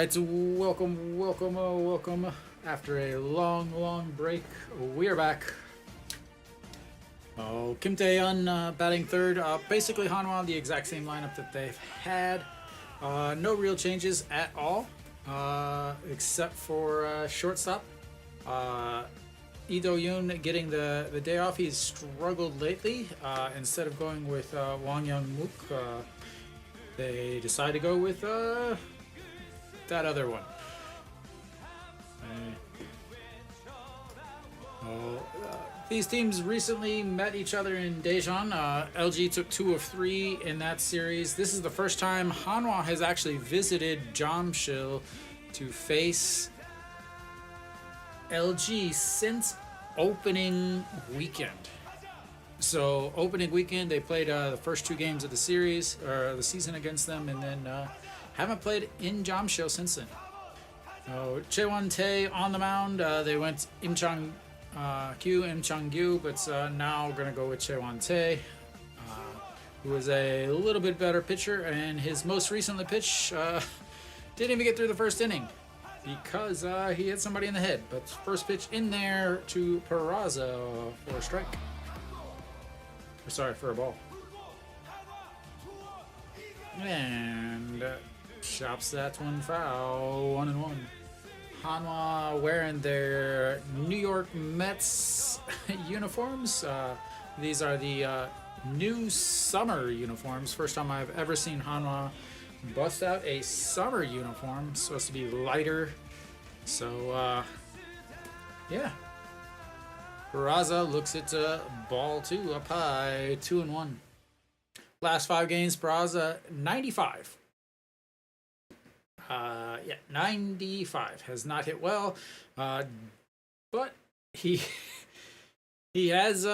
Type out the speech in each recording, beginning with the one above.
right, welcome. After a long break, we are back. Kim Tae-yeon batting third. Basically, Hanwha, the exact same lineup that they've had. No real changes at all, except for shortstop. Lee Do-yoon getting the day off. He's struggled lately. Instead of going with Wang Young-mook, they decided to go with that other one. These teams recently met each other in Daejeon. LG took 2 of 3 in that series. This is the first time Hanwha has actually visited Jamsil to face LG since opening weekend. So opening weekend, they played the first 2 games of the series or the season against them, and then haven't played in Jamsil since then. Chaewon-tae on the mound. They went Im Chang-gyu, but now gonna go with Chaewon-tae, who is a little bit better pitcher, and his most recently pitch didn't even get through the first inning because he hit somebody in the head. But first pitch in there to Peraza for a strike. Sorry, for a ball. And chops that one foul. 1-1. Hanwha wearing their New York Mets uniforms. These are the new summer uniforms. First time I've ever seen Hanwha bust out a summer uniform. It's supposed to be lighter. So, yeah. Peraza looks at ball 2 up high, 2-1. Last 5 games, Peraza 95. 95 has not hit well, but he has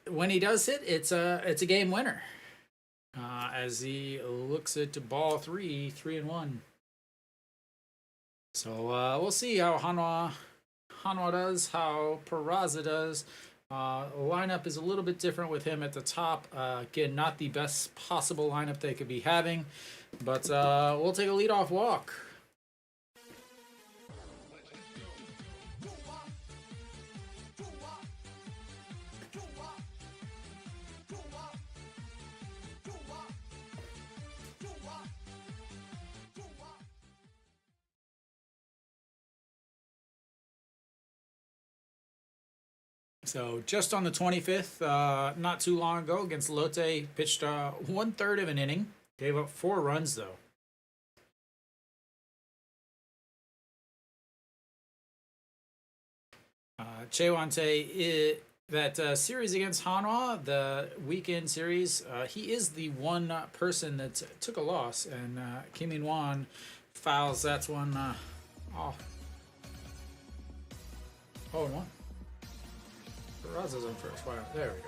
when he does hit, it's a game winner. As he looks at ball 3-1. So we'll see how Hanwha does, how Peraza does. Lineup is a little bit different with him at the top. Again, not the best possible lineup they could be having, but we'll take a leadoff walk. So just on the 25th, not too long ago against Lotte, pitched 1/3 of an inning. Gave up 4 runs though. Chaewon-tae, that series against Hanwha, the weekend series, he is the one person that took a loss, and Kim In-won fouls that one off. 0-1. Peraza's on first. Wow, there we go.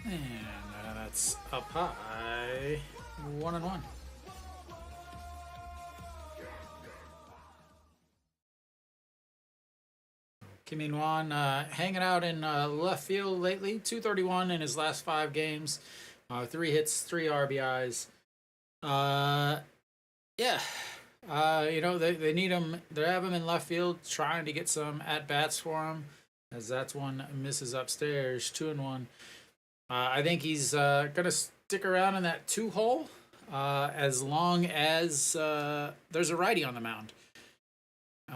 And that's up high. 1-1. Kim In-won hanging out in left field lately. 231 in his last 5 games. 3 hits, 3 RBIs. Yeah. They need him. They have him in left field trying to get some at-bats for him. As that's one misses upstairs. 2-1. I think he's going to stick around in that 2 hole as long as there's a righty on the mound.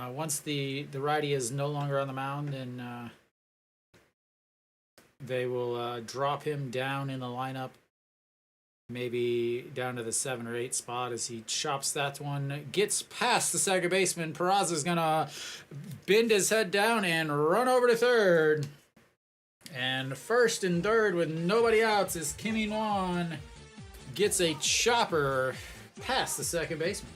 Once the righty is no longer on the mound, then they will drop him down in the lineup, maybe down to the 7 or 8 spot as he chops that one, gets past the second baseman. Peraza's gonna bend his head down and run over to third. And first and third with nobody outs as Kim In-won gets a chopper past the second baseman.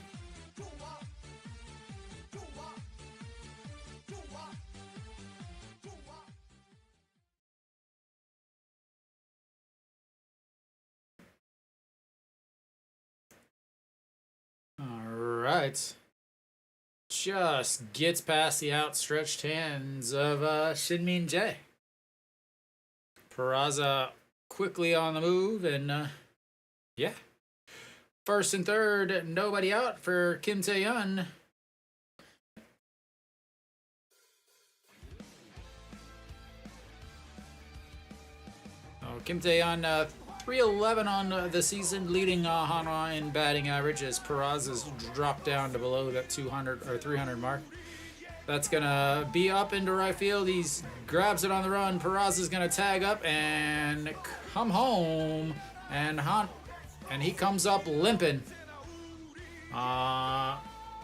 right. Just gets past the outstretched hands of Shinmin Jae. Peraza quickly on the move, and yeah. First and third, nobody out for Kim Tae-yeon. Kim Tae-yeon, 311 on the season, leading Hanwha in batting average as Peraza's dropped down to below that 200 or 300 mark. That's gonna be up into right field. He grabs it on the run. Peraza's gonna tag up and come home, and he comes up limping.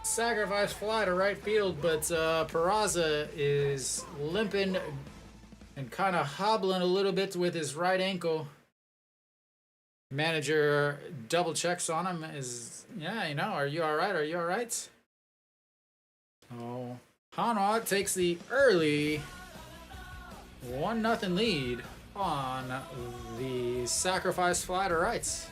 Sacrifice fly to right field, but Peraza is limping and kind of hobbling a little bit with his right ankle. Manager double checks on him. Are you all right? Are you all right? Oh, Hanwha takes the early 1-0 lead on the sacrifice fly to rights.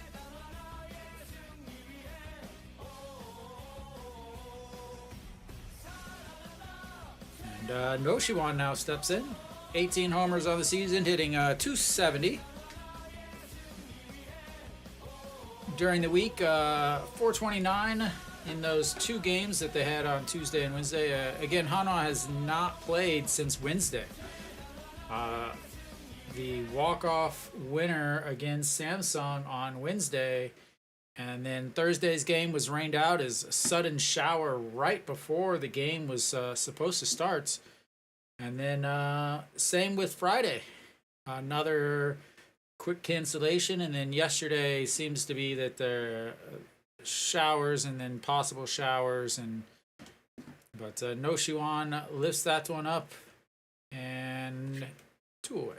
And Noshiwan now steps in. 18 homers on the season, hitting .270. During the week, 429 in those 2 games that they had on Tuesday and Wednesday. Again, Hanwha has not played since Wednesday. The walk-off winner against Samsung on Wednesday, and then Thursday's game was rained out as a sudden shower right before the game was supposed to start. And then same with Friday. Another quick cancellation, and then yesterday seems to be that there showers and then possible showers, but Noshiwan lifts that one up and 2 away.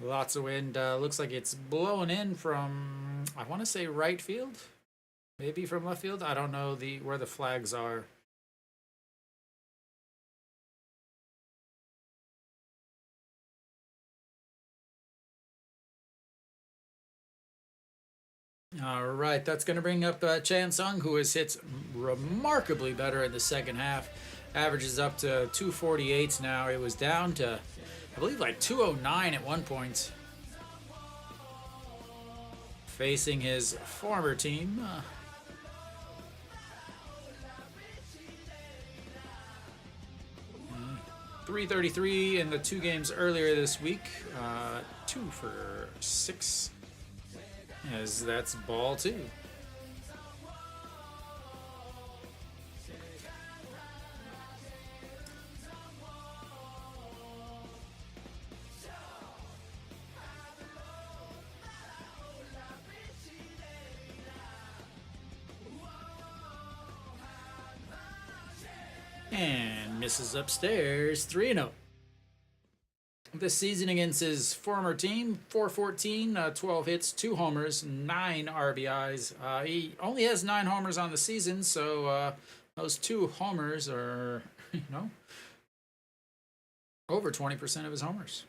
Lots of wind. Looks like it's blowing in from, I want to say, right field. Maybe from left field. I don't know where the flags are. All right, that's going to bring up Chan Sung, who has hit remarkably better in the second half. Averages up to 248 now. It was down to, I believe, like 209 at one point. Facing his former team. 333 in the 2 games earlier this week. 2 for 6. As that's ball 2. And misses upstairs, 3-0. This season against his former team, 414, 12 hits, 2 homers, 9 RBIs. He only has 9 homers on the season, so those 2 homers are, over 20% of his homers.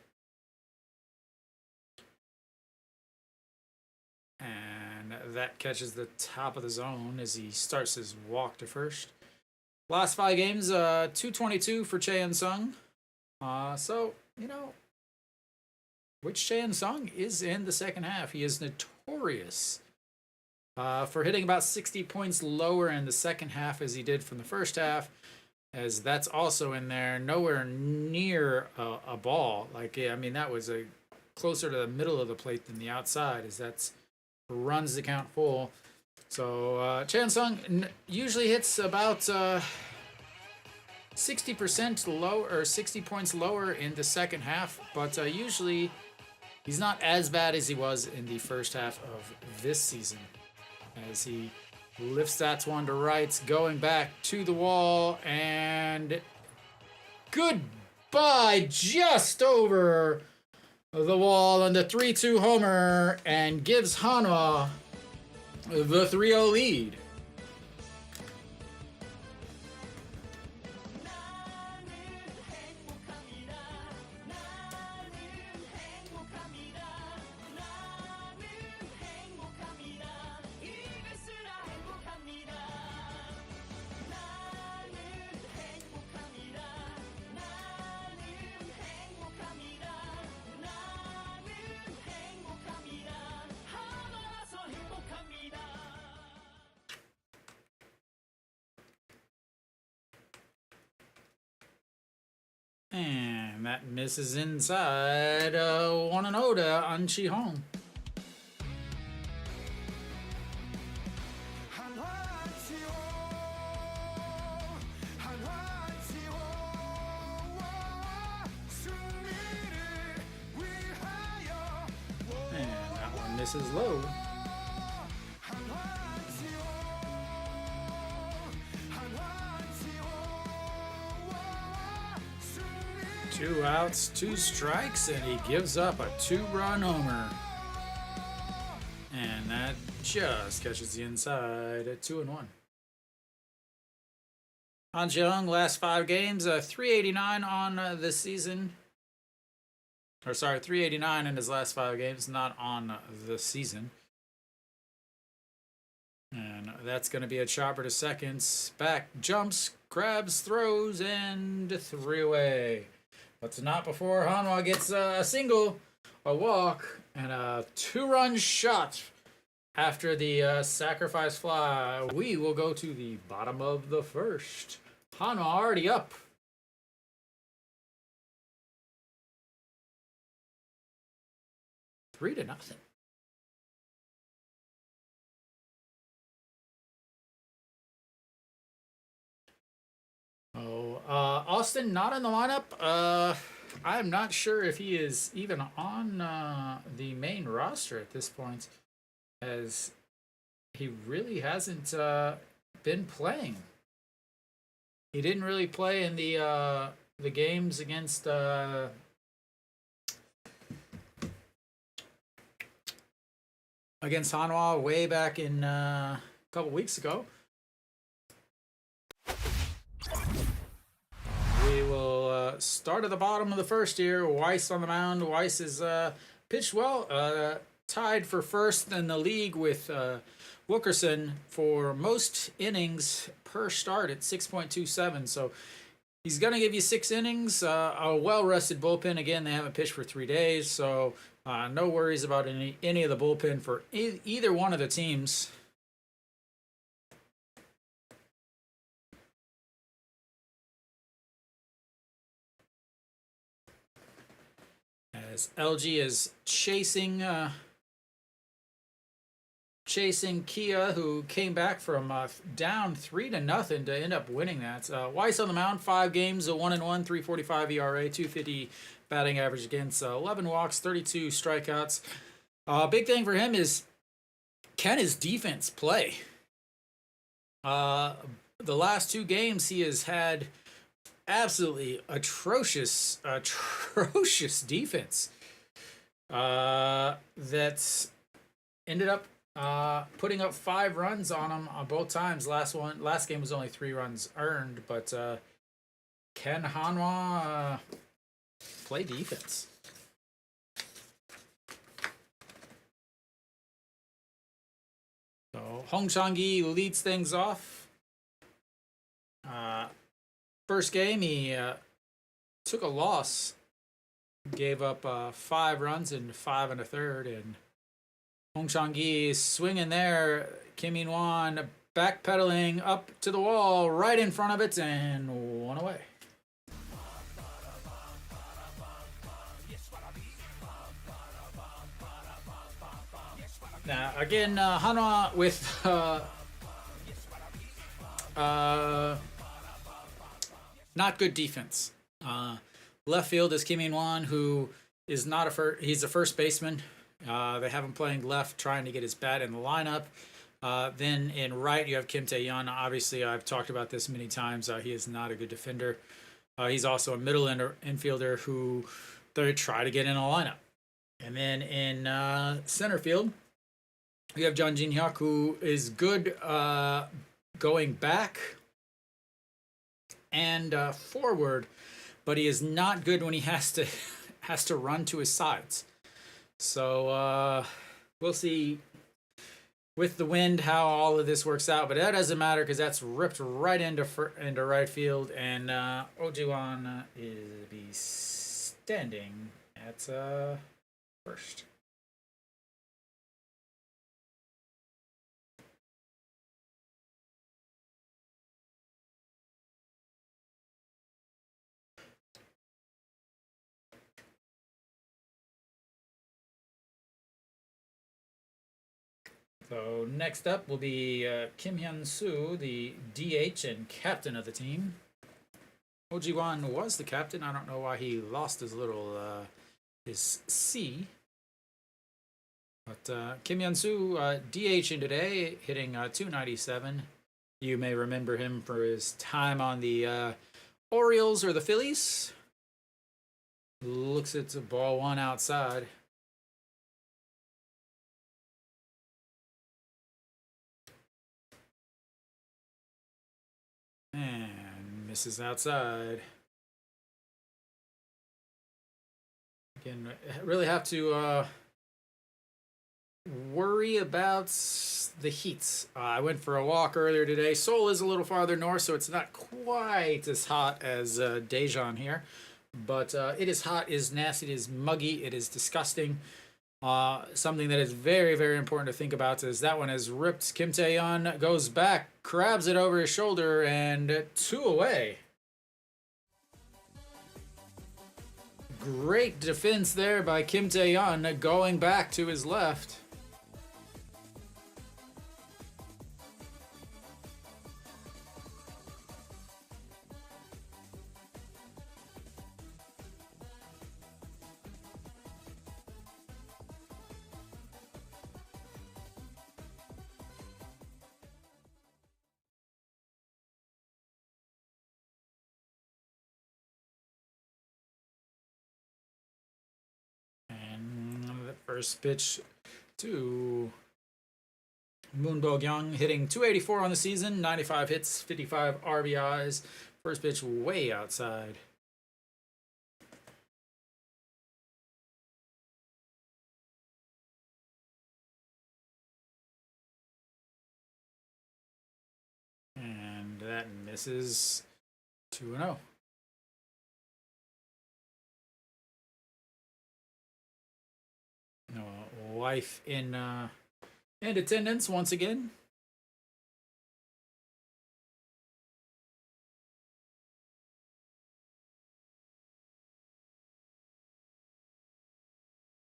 And that catches the top of the zone as he starts his walk to first. Last 5 games, 222 for Chan Sung. Which Chan Sung is in the second half. He is notorious for hitting about 60 points lower in the second half as he did from the first half, as that's also in there, nowhere near a ball. That was closer to the middle of the plate than the outside, as that's runs the count full. So Chan Sung usually hits about 60% low, or 60 points lower in the second half, but usually he's not as bad as he was in the first half of this season, as he lifts that one to rights, going back to the wall, and goodbye, just over the wall on the 3-2 homer, and gives Hanwha the 3-0 lead. And that misses inside 1-0 to An Chi-hong. And that one misses low. Two outs, two strikes, and he gives up a 2-run homer. And that just catches the inside at 2-1. Han Chi-hong, last 5 games, 389 on the season. Or sorry, 389 in his last 5 games, not on the season. And that's going to be a chopper to seconds. Back, jumps, grabs, throws, and 3-away. But not before Hanwha gets a single, a walk, and a 2-run shot after the sacrifice fly. We will go to the bottom of the first. Hanwha already up. Three to nothing. Oh, Austin not in the lineup. I'm not sure if he is even on the main roster at this point, as he really hasn't been playing. He didn't really play in the games against Hanwha way back in a couple weeks ago. We will start at the bottom of the first here. Weiss on the mound. Weiss is pitched well, tied for first in the league with Wilkerson for most innings per start at 6.27. So he's going to give you 6 innings. A well-rested bullpen. Again, they haven't pitched for 3 days, so no worries about any of the bullpen for either one of the teams. As LG is chasing Kia, who came back from down 3-0 to end up winning that. Weiss on the mound, 5 games, a 1-1, 3.45 ERA, 250 batting average against 11 walks, 32 strikeouts. Big thing for him is, can his defense play? The last 2 games he has had absolutely atrocious defense that's ended up putting up 5 runs on him on both times. Last game was only 3 runs earned, but can Hanwha play defense? So Hong Chang-gi leads things off. First game, he took a loss, gave up 5 runs in 5 1/3, and Hong Chang-gi swinging there. Kim In-won backpedaling up to the wall, right in front of it, and 1 away. Now, again, Hanwha with not good defense. Left field is Kim In-won, who is not he's a first baseman. They have him playing left, trying to get his bat in the lineup. Then in right, you have Kim Tae-yeon. Obviously, I've talked about this many times. He is not a good defender. He's also a middle infielder who they try to get in a lineup. And then in center field, we have Jun Jin-hyuk, who is good going back and forward, but he is not good when he has to run to his sides. So we'll see with the wind how all of this works out, but that doesn't matter because that's ripped right into right field, and Oh Ji-won is be standing at first. So next up will be Kim Hyun-soo, the DH and captain of the team. Ojiwan was the captain. I don't know why he lost his little his C. But Kim Hyun-soo DHing today, hitting 297. You may remember him for his time on the Orioles or the Phillies. Looks at ball one outside. And misses outside. Again, really have to worry about the heat. I went for a walk earlier today. Seoul is a little farther north, so it's not quite as hot as Daejeon here. But it is hot, it is nasty, it is muggy, it is disgusting. Something that is very, very important to think about is that one is ripped. Kim Tae-yeon goes back, grabs it over his shoulder, and 2 away. Great defense there by Kim Tae-yeon, going back to his left. First pitch to Moon Bo-kyung, hitting 284 on the season, 95 hits, 55 RBIs. First pitch way outside. And that misses 2-0. Wife in attendance once again.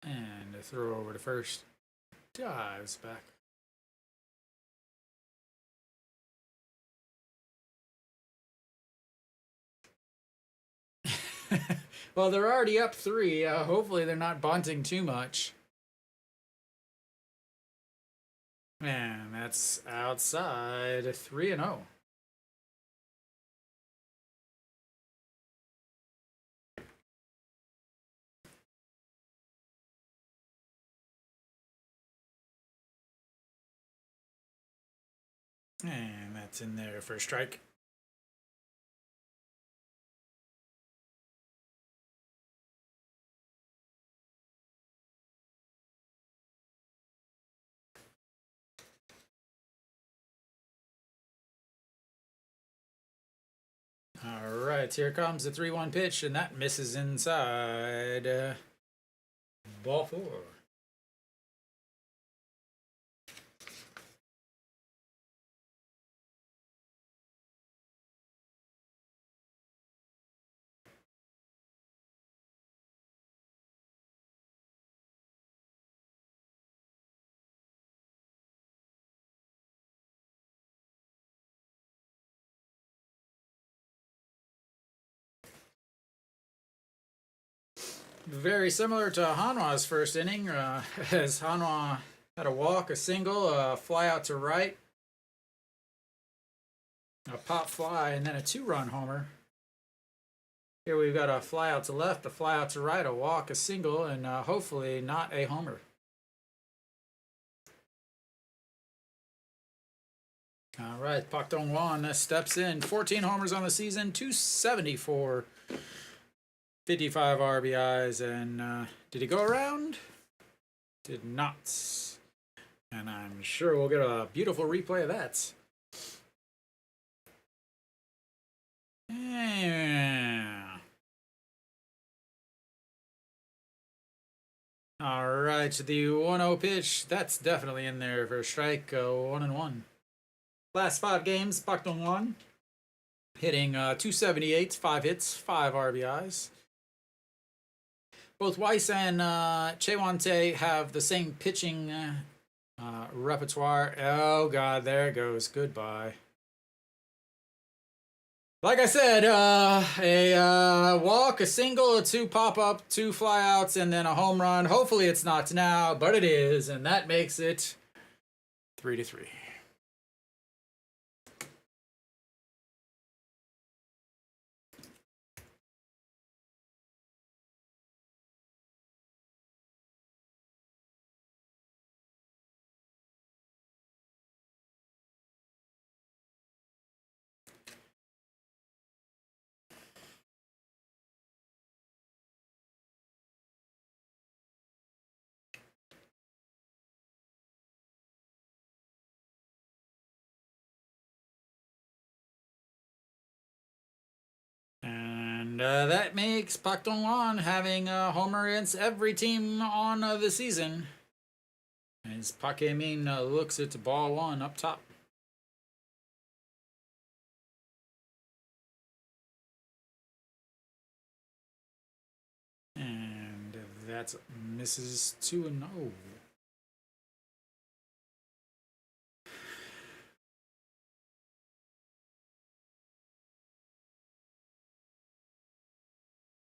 And a throw over to first. Dives back. Well, they're already up 3. Hopefully they're not bunting too much. And that's outside 3-0. And that's in there for a strike. All right, here comes the 3-1 pitch, and that misses inside. Ball 4. Very similar to Hanwha's first inning, as Hanwha had a walk, a single, a fly out to right, a pop fly, and then a 2-run homer. Here we've got a fly out to left, a fly out to right, a walk, a single, and hopefully not a homer. All right, Park Dong-won steps in. 14 homers on the season, 274, 55 RBIs, and did he go around? Did not. And I'm sure we'll get a beautiful replay of that. Yeah. All right, the 1-0 pitch. That's definitely in there for a strike. 1-1. Last 5 games, Park Dong-won hitting 278, 5 hits, 5 RBIs. Both Weiss and Chae Won-tae have the same pitching Repertoire. Oh, God, there it goes. Goodbye. Like I said, a walk, a single, a two pop up, two flyouts, and then a home run. Hopefully it's not now, but it is, and that makes it 3-3. And that makes Pak Dong-hwan having a homer against every team on the season. As Pak Min looks at ball one up top. And that misses 2-0.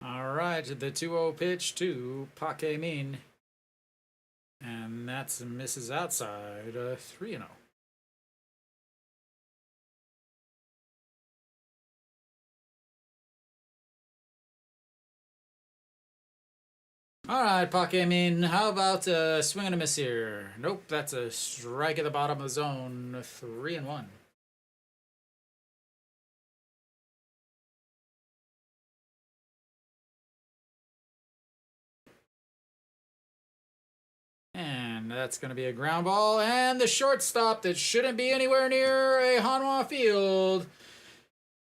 All right, the 2-0 pitch to Pak Min. And that's misses outside 3-0. All right, Pak Min, how about a swing and a miss here? Nope, that's a strike at the bottom of the zone. 3-1. And that's going to be a ground ball. And the shortstop that shouldn't be anywhere near a Hanwha field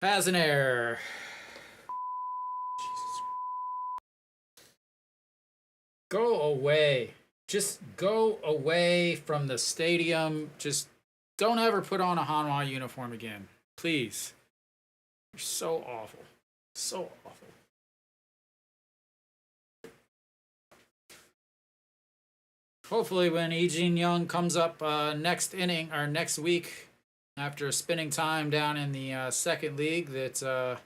has an error. Go away. Just go away from the stadium. Just don't ever put on a Hanwha uniform again. Please. You're so awful. So awful. Hopefully when Ejin Young comes up next inning or next week after spending time down in the second league that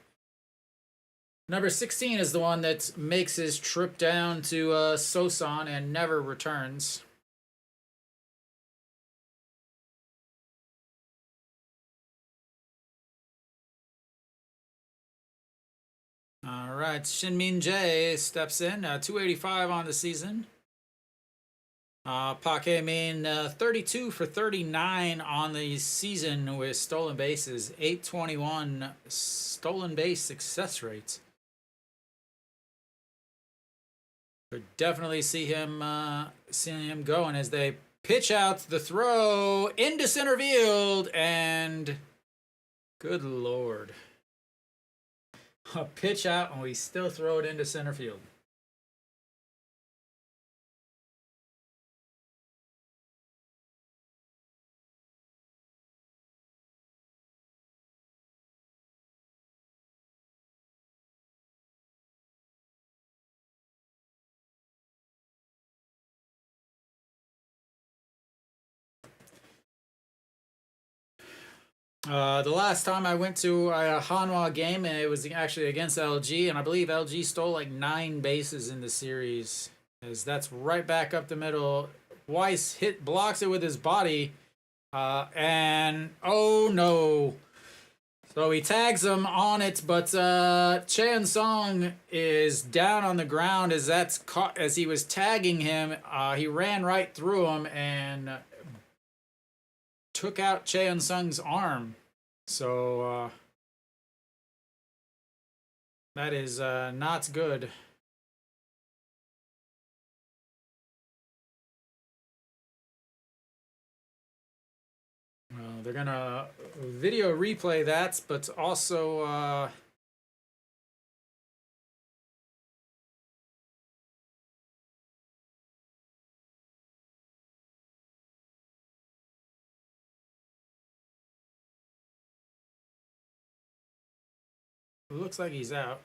number 16 is the one that makes his trip down to Sosan and never returns. All right, Shinmin Jae steps in, 285 on the season. Pak Min, 32 for 39 on the season with stolen bases, 821 stolen base success rates. Could definitely see him going as they pitch out the throw into center field, and good lord, a pitch out and we still throw it into center field. The last time I went to a Hanwha game, and it was actually against LG, and I believe LG stole like 9 bases in the series, as that's right back up the middle. Weiss blocks it with his body, and oh no. So he tags him on it, but Cheon Song is down on the ground as that's caught as he was tagging him. He ran right through him and took out Cheon Sung's arm. So that is not good. Well, they're gonna video replay that, but also it looks like he's out.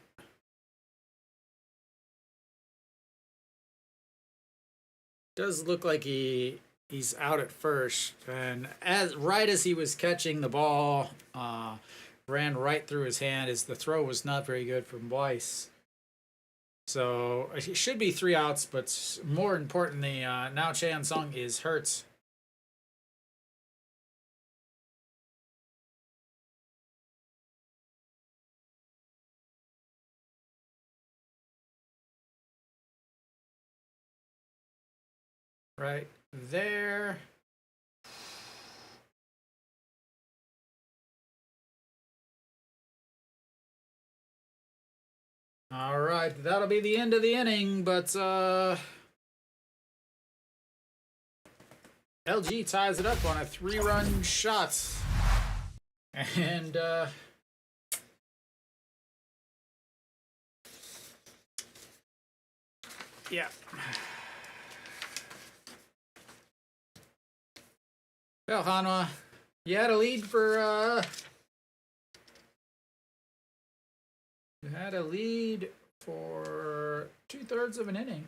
Does look like he he's out at first, and right as he was catching the ball, ran right through his hand. As the throw was not very good from Weiss. So it should be 3 outs, but more importantly, now Chan Sung is hurt. Right there. All right, that'll be the end of the inning, but LG ties it up on a 3-run shot. And yeah. Well, Hanwha, you had a lead for 2/3 of an inning.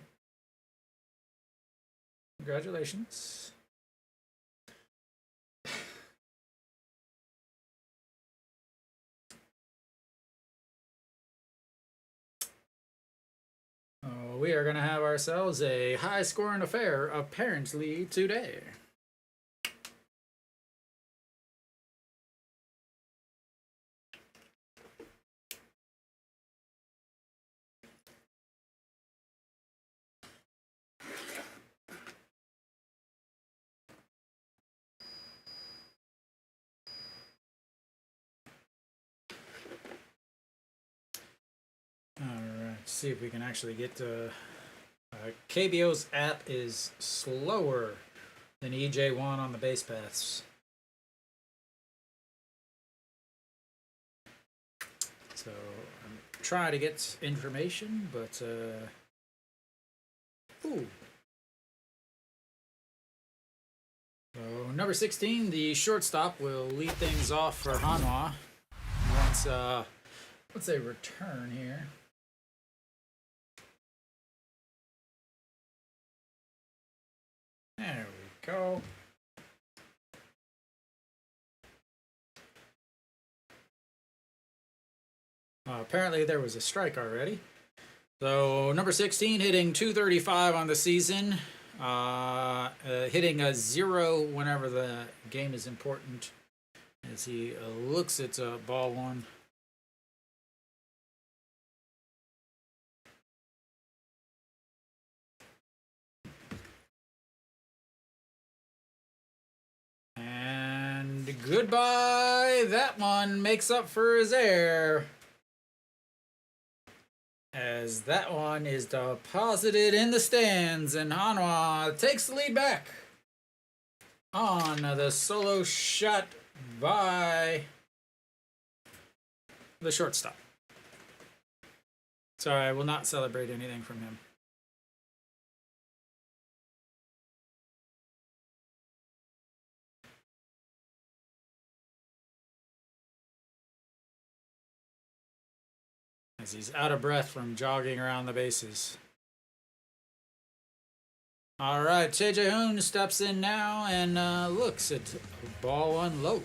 Congratulations. Oh, we are going to have ourselves a high-scoring affair, apparently, today. Alright, see if we can actually get to... KBO's app is slower than EJ1 on the base paths. So I'm trying to get information, but ooh. So number 16, the shortstop, will lead things off for Hanwha once let's say return here. There we go. Apparently there was a strike already. So number 16 hitting .235 on the season. Hitting a 0 whenever the game is important. As he looks at ball 1. And goodbye. That one makes up for his error, as that one is deposited in the stands, and Hanwha takes the lead back on the solo shot by the shortstop. Sorry, I will not celebrate anything from him. As he's out of breath from jogging around the bases. All right, Choi Jae-hoon steps in now and looks at ball 1 low.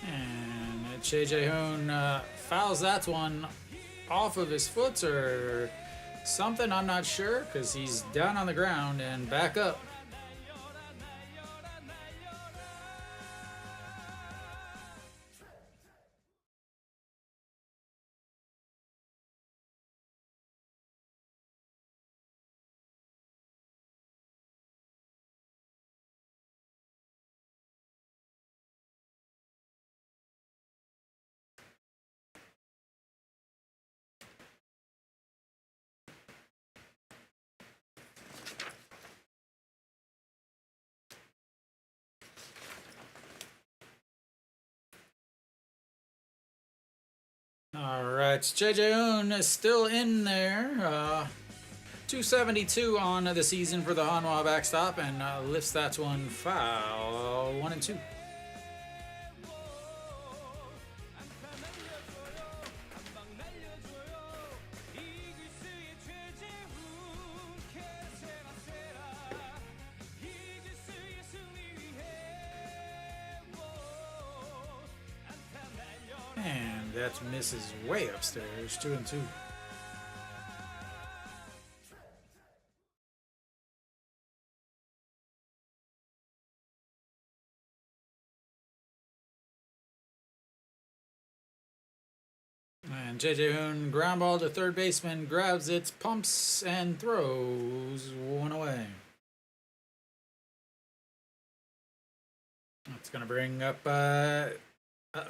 And Choi Jae-hoon fouls that one off of his foot or something, I'm not sure, because he's down on the ground and back up. All right, Choi Jae-hoon is still in there. 272 on the season for the Hanwha backstop, and lifts that one foul. 1-2. And that misses way upstairs. 2-2. And JJ Hoon ground ball to third baseman, grabs it, pumps, and throws one away. That's going to bring up, uh-oh.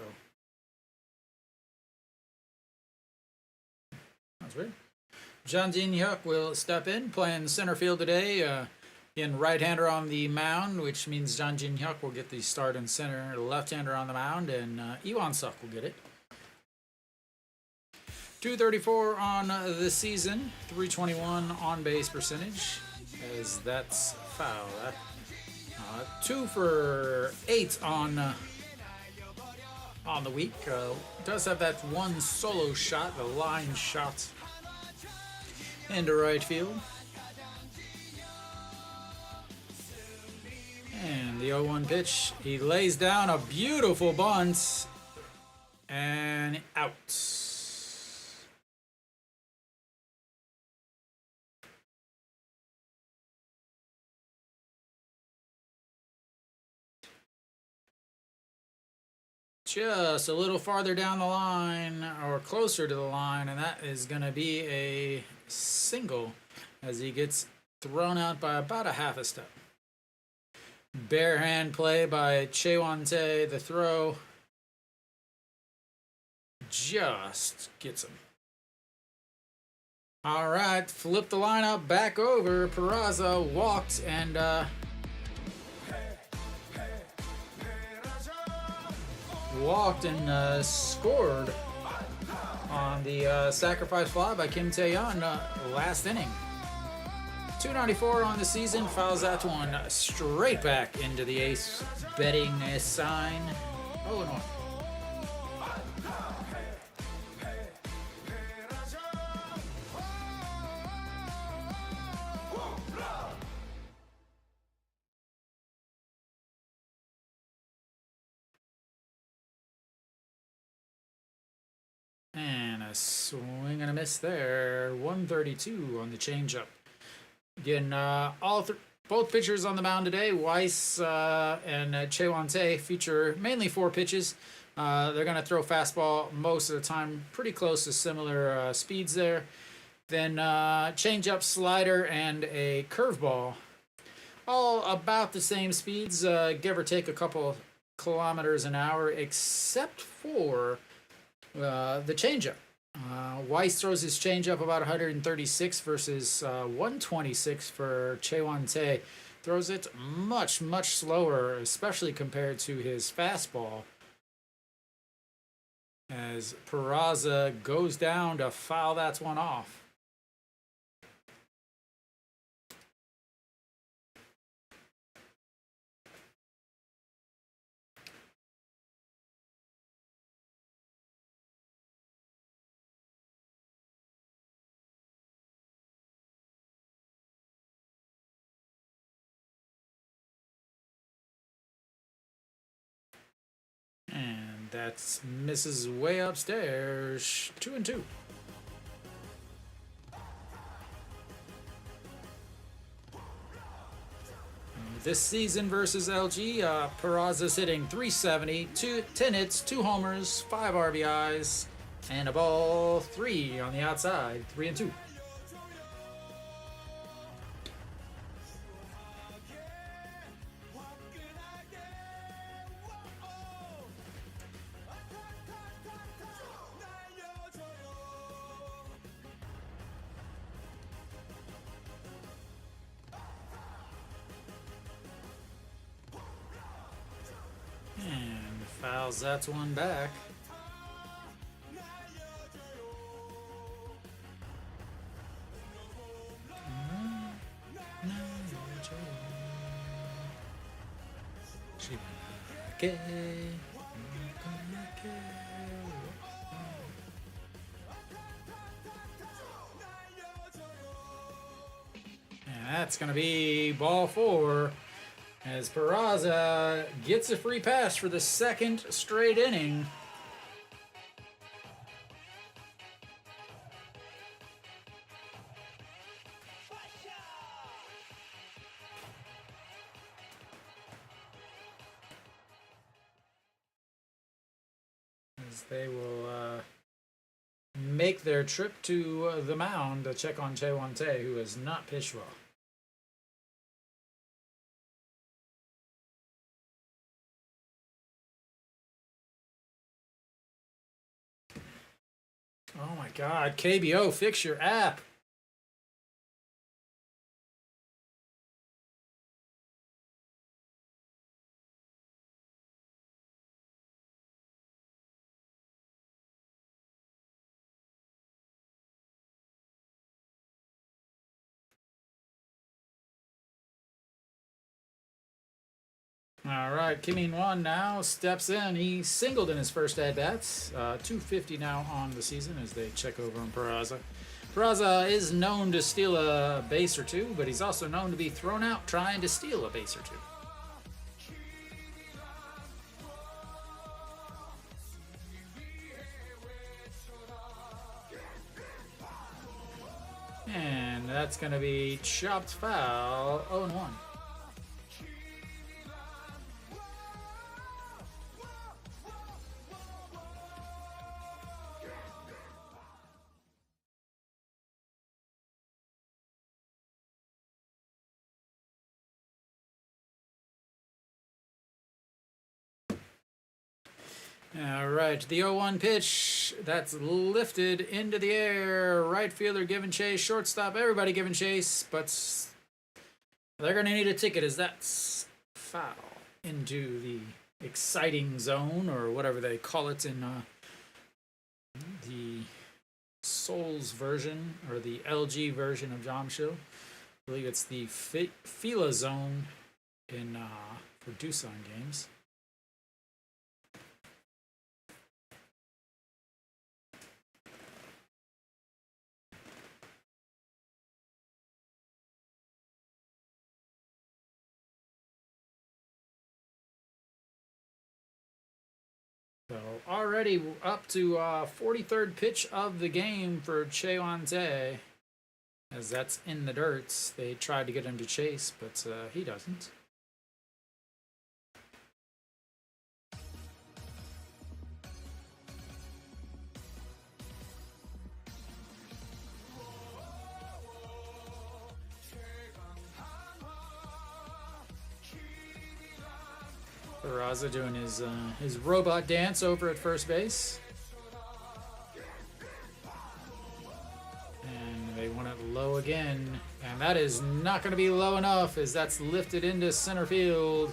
That's weird. Jang Jin-hyuk will step in, playing center field today. In right-hander on the mound, which means Jang Jin-hyuk will get the start in center. Left-hander on the mound, and Iwan Suk will get it. 234 on the season, 321 on base percentage, as that's foul. 2 for 8 on the week. Does have that one solo shot, the line shot into right field. And the 0-1 pitch, he lays down a beautiful bunt and out. Just a little farther down the line, or closer to the line, and that is going to be a single as he gets thrown out by about a half a step. Bare hand play by Chaewon-tae. The throw just gets him. All right, flip the lineup back over. Peraza walked and scored on the sacrifice fly by Kim Tae-yeon last inning. 294 on the season, fouls that one straight back into the ace betting sign. 0-1. And a swing and a miss there. 132 on the changeup. Again, both pitchers on the mound today, Weiss and Chaewon-tae, feature mainly 4 pitches. They're going to throw fastball most of the time, pretty close to similar speeds there. Then changeup, slider, and a curveball. All about the same speeds, give or take a couple kilometers an hour, except for the changeup. Weiss throws his changeup about 136 versus 126 for Chaewon-tae. Throws it much, much slower, especially compared to his fastball. As Peraza goes down to foul that one off. And that's misses way upstairs. 2-2. This season versus LG, Peraza's hitting .370, 10 hits, 2 homers, 5 RBIs, and a ball 3 on the outside. 3-2. And fouls that one back. And that's going to be ball 4. As Peraza gets a free pass for the second straight inning. as they will make their trip to the mound to check on Chaewon-tae, who has not pitched well. Oh my God, KBO, fix your app. All right, Kim In-won now steps in. He singled in his first at-bats. 250 now on the season as they check over on Peraza. Peraza is known to steal a base or two, but he's also known to be thrown out trying to steal a base or two. And that's going to be chopped foul, 0-1. All right, the 0-1 pitch. That's lifted into the air. Right fielder giving chase. Shortstop, everybody giving chase. But they're going to need a ticket as that's foul into the exciting zone, or whatever they call it in the Souls version, or the LG version of Jamshil. I believe it's the Fila zone in for Doosan games. So already up to 43rd pitch of the game for Chaewon-tae, as that's in the dirt. They tried to get him to chase, but he doesn't. Peraza doing his robot dance over at first base. And they want it low again. And that is not going to be low enough, as that's lifted into center field.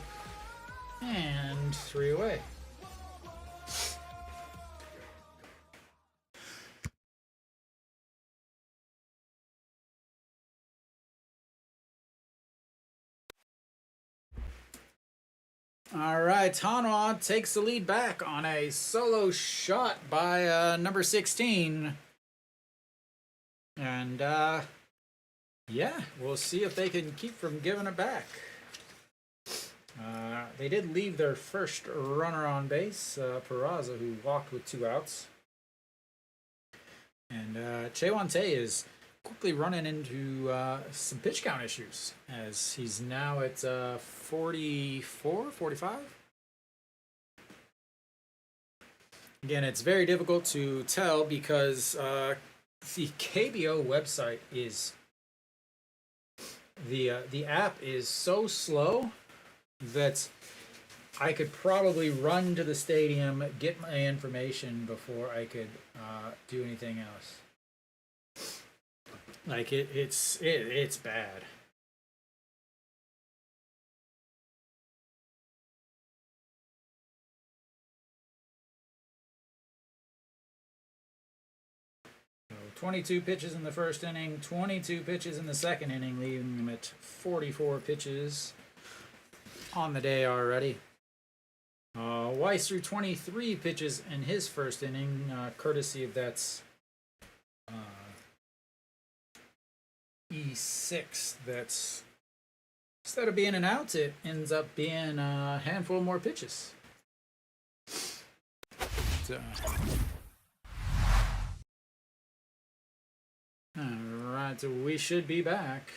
And 3 away. All right, Hanwha takes the lead back on a solo shot by number 16. And, yeah, we'll see if they can keep from giving it back. They did leave their first runner on base, Peraza, who walked with 2 outs. And Chaewon-tae is quickly running into some pitch count issues, as he's now at 44, 45. Again, it's very difficult to tell because the KBO website is the app is so slow that I could probably run to the stadium, get my information before I could do anything else. Like it's bad. So 22 pitches in the first inning, 22 pitches in the second inning, leaving them at 44 pitches on the day already. Weiss threw 23 pitches in his first inning, courtesy of that's E6. That's, instead of being an out, it ends up being a handful more pitches. Alright, so we should be back.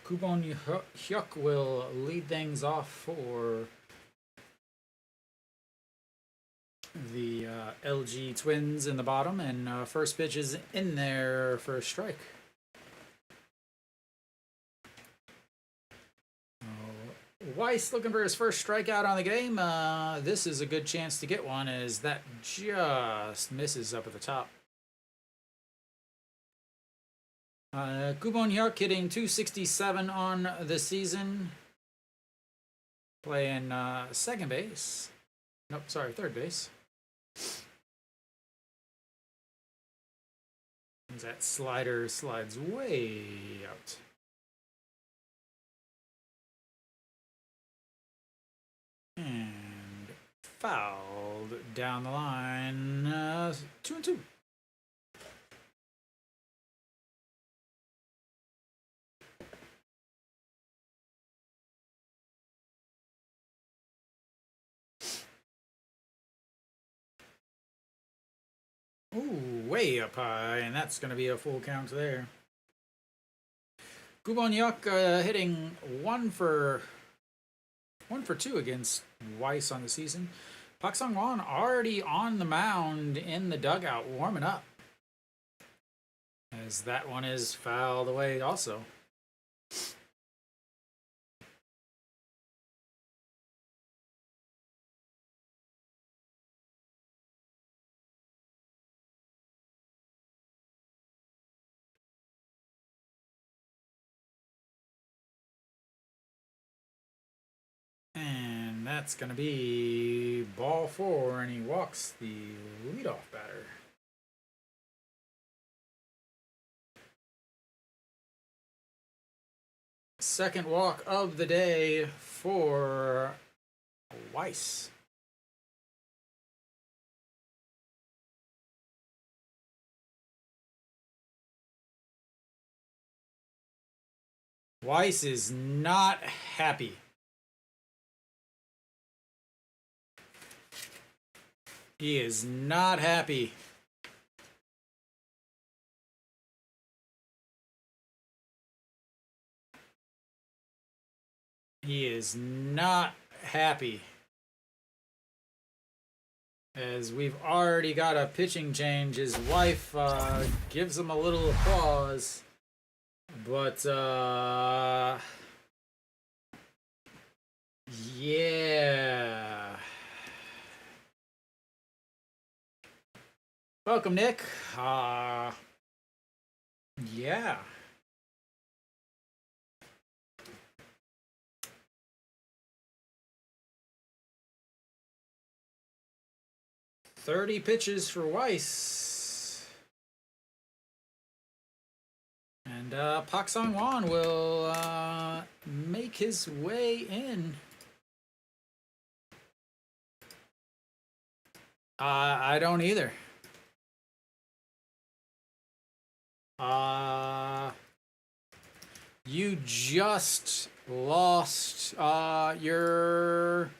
Kubon Hyuk will lead things off for the LG Twins in the bottom, and first pitch is in there for a strike. Weiss looking for his first strikeout on the game. This is a good chance to get one, as that just misses up at the top. Kubon Hyuk hitting .267 on the season. Playing second base. Nope, sorry, third base. That slider slides way out. And fouled down the line. 2-2. Ooh, way up high, and that's going to be a full count there. Kubon Hyuk hitting 1 for 2 against Weiss on the season. Pak Sung-won already on the mound in the dugout, warming up, as that one is fouled away also. And that's going to be ball 4, and he walks the leadoff batter. Second walk of the day for Weiss. Weiss is not happy. He is not happy. He is not happy. As we've already got a pitching change, his wife gives him a little applause. But, yeah. Welcome, Nick. Yeah. .30 pitches for Weiss. And Pak Sung-won will make his way in. I don't either. You just lost your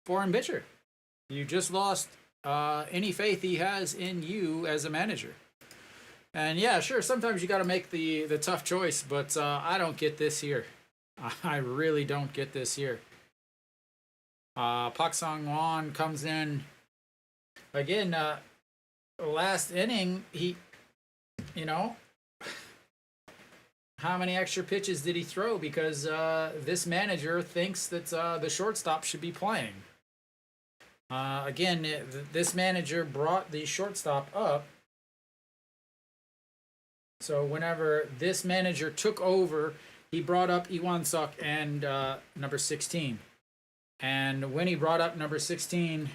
foreign pitcher. You just lost any faith he has in you as a manager. And yeah, sure, sometimes you got to make the tough choice, but I don't get this here. I really don't get this here. Pak Sung-won comes in again. Last inning, he, how many extra pitches did he throw? Because this manager thinks that the shortstop should be playing. Again, this manager brought the shortstop up. So whenever this manager took over, he brought up Iwan-suk and number 16. And when he brought up number 16,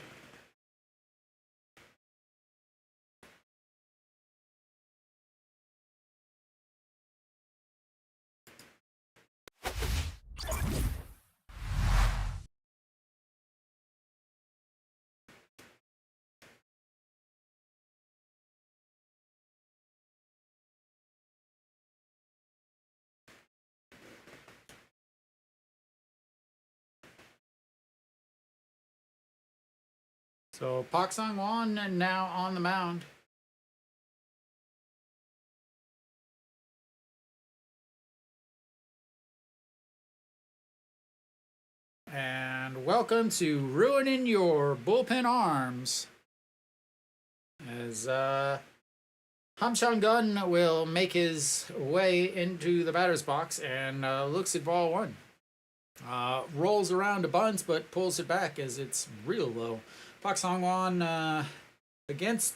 so Pak Sung-won now on the mound. And welcome to Ruining Your Bullpen Arms. As Gun will make his way into the batter's box and looks at ball one. Rolls around a bunt but pulls it back as it's real low. Hanwha against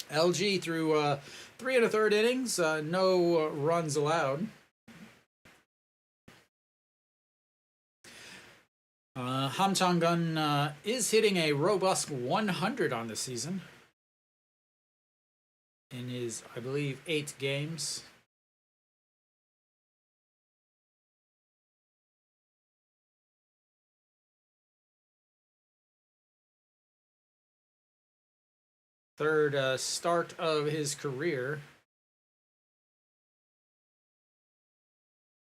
LG through 3 1/3 innings, no runs allowed. Gun is hitting a robust 100 on the season in his, I believe, 8 games. Third start of his career.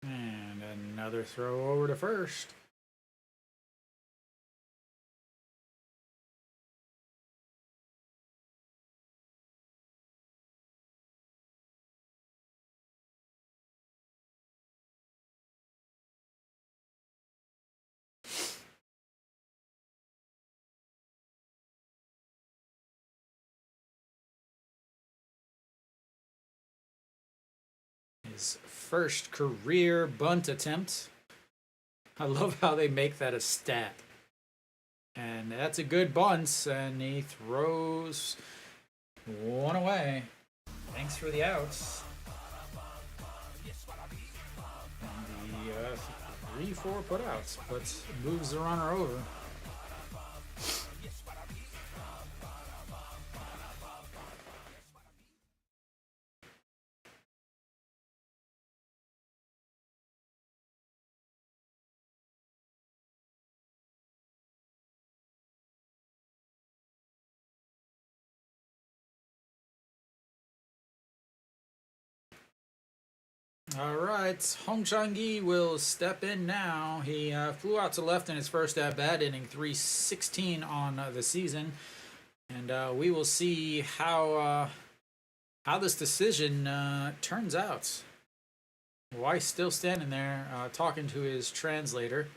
And another throw over to first. His first career bunt attempt. I love how they make that a stat. And that's a good bunt, and he throws one away. Thanks for the outs. And the 3-4 putouts, but moves the runner over. All right, Hong Chang-gi will step in now. He flew out to left in his first at-bat, inning 316 on the season. And we will see how this decision turns out. Weiss still standing there talking to his translator.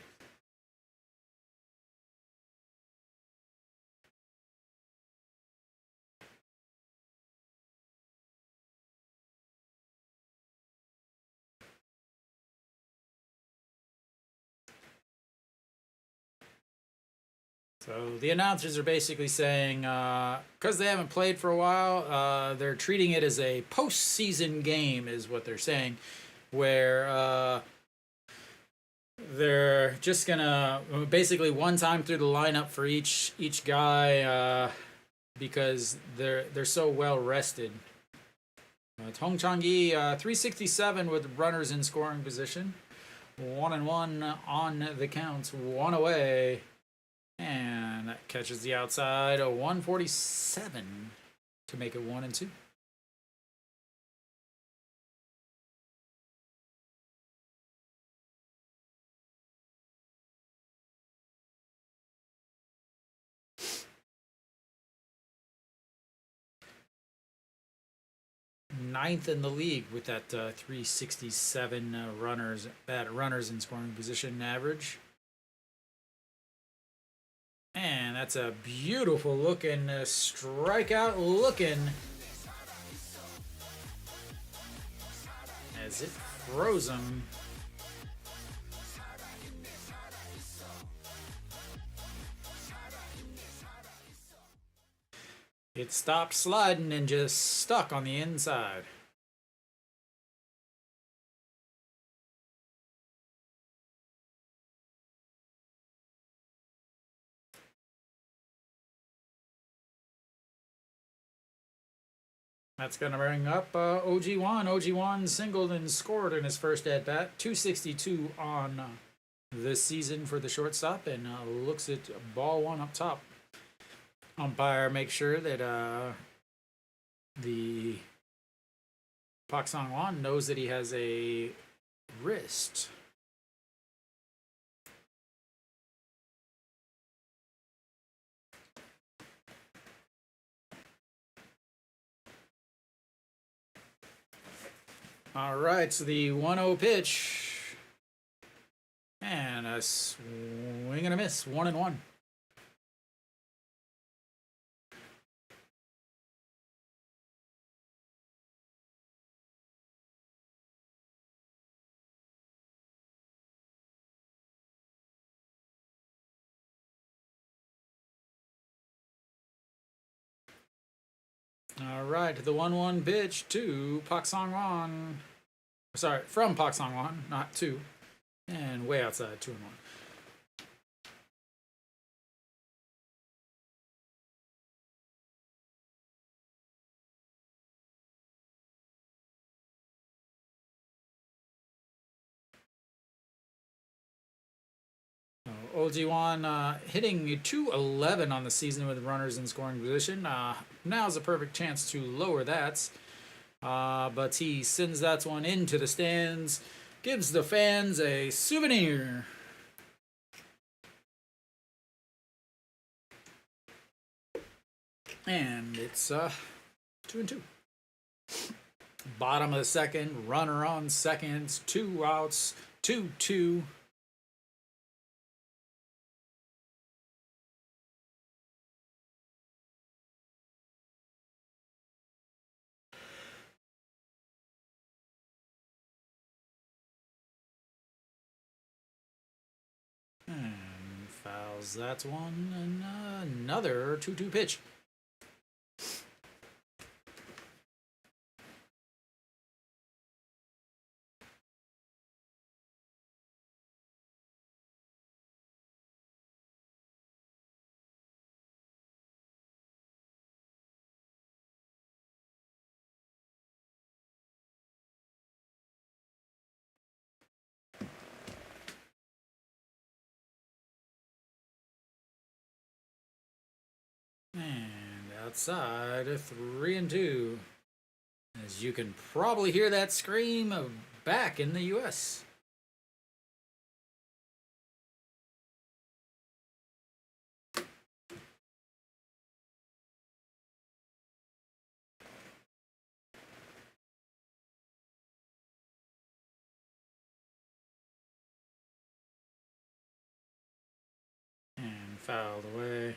So the announcers are basically saying, because they haven't played for a while, they're treating it as a postseason game, is what they're saying, where they're just gonna basically one time through the lineup for each guy because they're so well rested. Hong Chang-gi, 367 with runners in scoring position, 1-1 on the count, one away. And that catches the outside, a 147 to make it 1-2. Ninth in the league with that 367 runners in scoring position average. And that's a beautiful looking strikeout looking as it throws him. It stopped sliding and just stuck on the inside. That's going to bring up OG1. OG1 singled and scored in his first at-bat. 262 on this season for the shortstop, and looks at ball one up top. Umpire makes sure that the Pak Sang-won knows that he has a wrist. All right, so the 1-0 pitch. And a swing and a miss. 1-1. All right, the 1-1 pitch to Pak Song-won. Sorry, from Pak Song-won, not to. And way outside, 2-1. Oh Ji-won hitting 211 on the season with runners in scoring position. Now's a perfect chance to lower that. But he sends that one into the stands, gives the fans a souvenir. And it's 2-2. Bottom of the second, runner on second, 2 outs, 2-2. And fouls that one, and another 2-2 pitch. And outside, 3-2. As you can probably hear that scream of back in the U.S. And fouled away.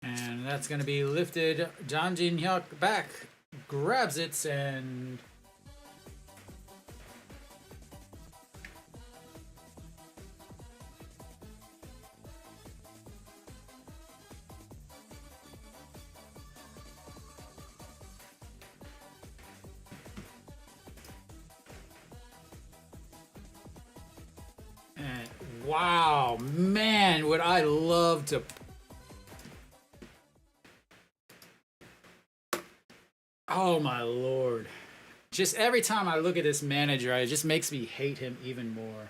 And that's going to be lifted. Jang Jin-hyuk back, grabs it, and wow, man, would I love to. Oh my lord. Just every time I look at this manager, it just makes me hate him even more.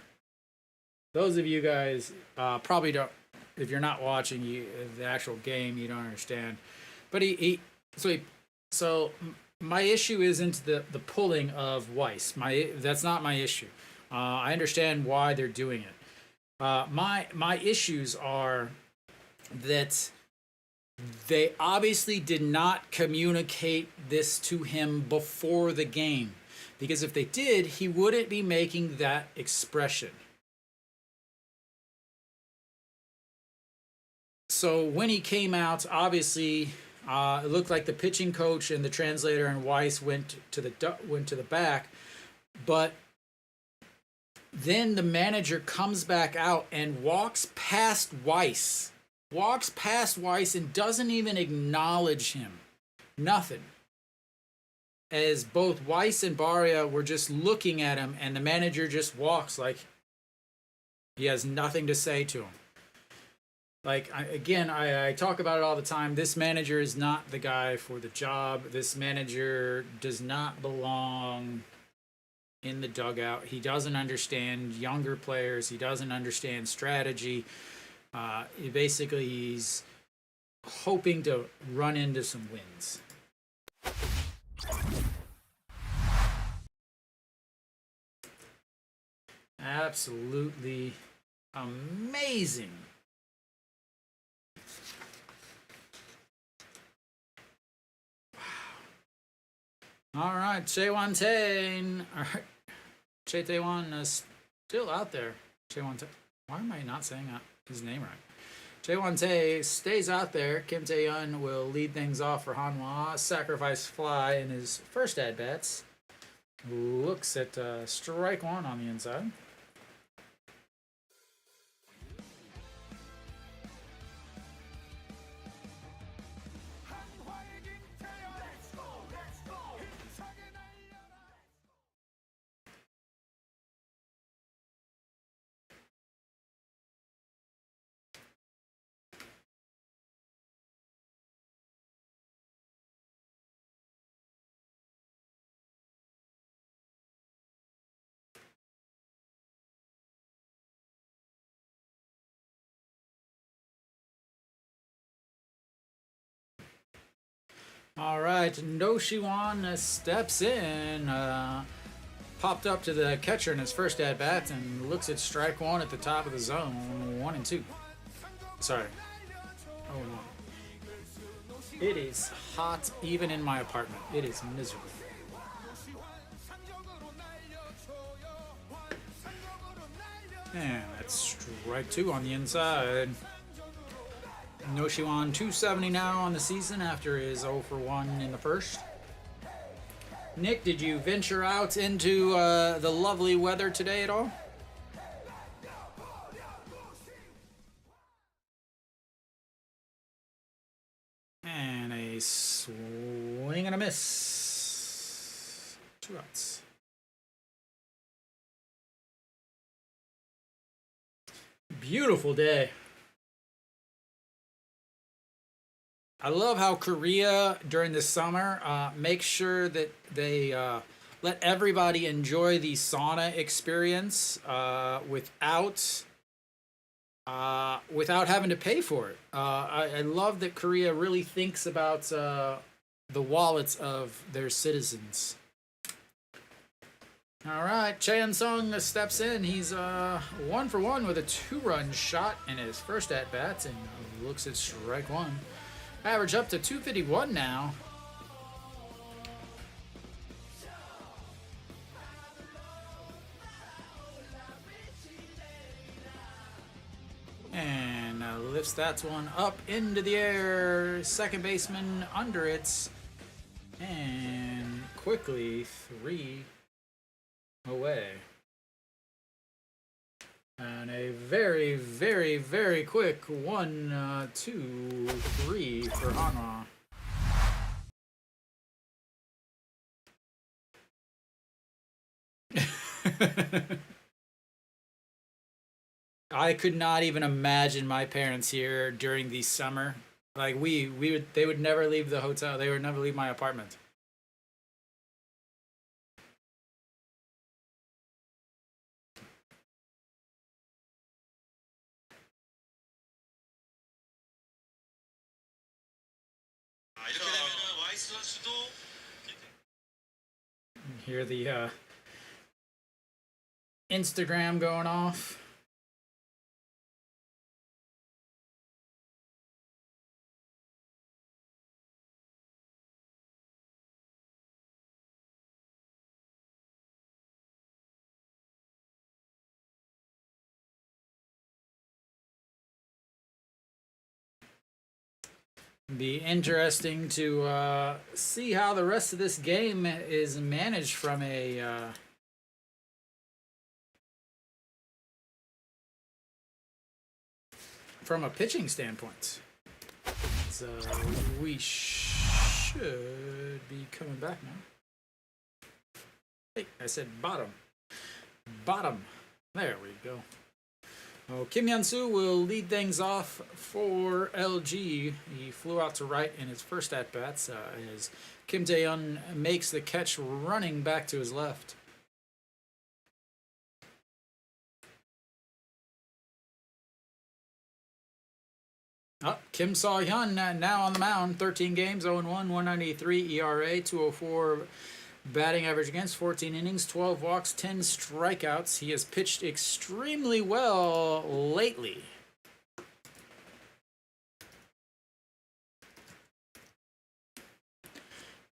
Those of you guys probably don't, if you're not watching the actual game, you don't understand. But so my issue isn't the pulling of Weiss. That's not my issue. I understand why they're doing it. My issues are that they obviously did not communicate this to him before the game, because if they did, he wouldn't be making that expression. So when he came out, obviously, it looked like the pitching coach and the translator and Weiss went to the back, but then the manager comes back out and walks past Weiss and doesn't even acknowledge him. Nothing. As both Weiss and Barria were just looking at him, and the manager just walks like he has nothing to say to him. Like, I talk about it all the time. This manager is not the guy for the job. This manager does not belong in the dugout. He doesn't understand younger players. He doesn't understand strategy. He's hoping to run into some wins. Absolutely amazing. All right, Tae-Wan. All right, Tae-Wan is still out there. Tae-Wan. Why am I not saying his name right? Tae-Wan stays out there. Kim Tae-Yun will lead things off for Hanwha. Sacrifice fly in his first at-bats. Looks at strike one on the inside. All right, No Shiwan steps in, popped up to the catcher in his first at bat and looks at strike one at the top of the zone, 1-2. Sorry. Oh no. It is hot even in my apartment. It is miserable. And that's strike two on the inside. No Shiwan 270 now on the season after his 0 for 1 in the first. Nick, did you venture out into the lovely weather today at all? And a swing and a miss. 2 outs. Beautiful day. I love how Korea during the summer makes sure that they let everybody enjoy the sauna experience without having to pay for it. I love that Korea really thinks about the wallets of their citizens. All right, Chan Sung steps in. He's 1 for 1 with a 2-run shot in his first at bats and looks at strike one. Average up to 251 now. And lifts that one up into the air. Second baseman under it. And quickly 3 away. And a very, very, very quick 1, 2, 3 for Hanwha. I could not even imagine my parents here during the summer. Like they would never leave the hotel. They would never leave my apartment. Hear the Instagram going off. Be interesting to see how the rest of this game is managed from a pitching standpoint. So we should be coming back now. Hey, I said bottom. Bottom. There we go. Oh, Kim Hyun-soo will lead things off for LG. He flew out to right in his first at-bats as Kim Tae-yun makes the catch running back to his left. Oh, Kim Saw-hyun now on the mound. 13 games, 0-1, 193 ERA, 204 batting average against, 14 innings, 12 walks, 10 strikeouts. He has pitched extremely well lately.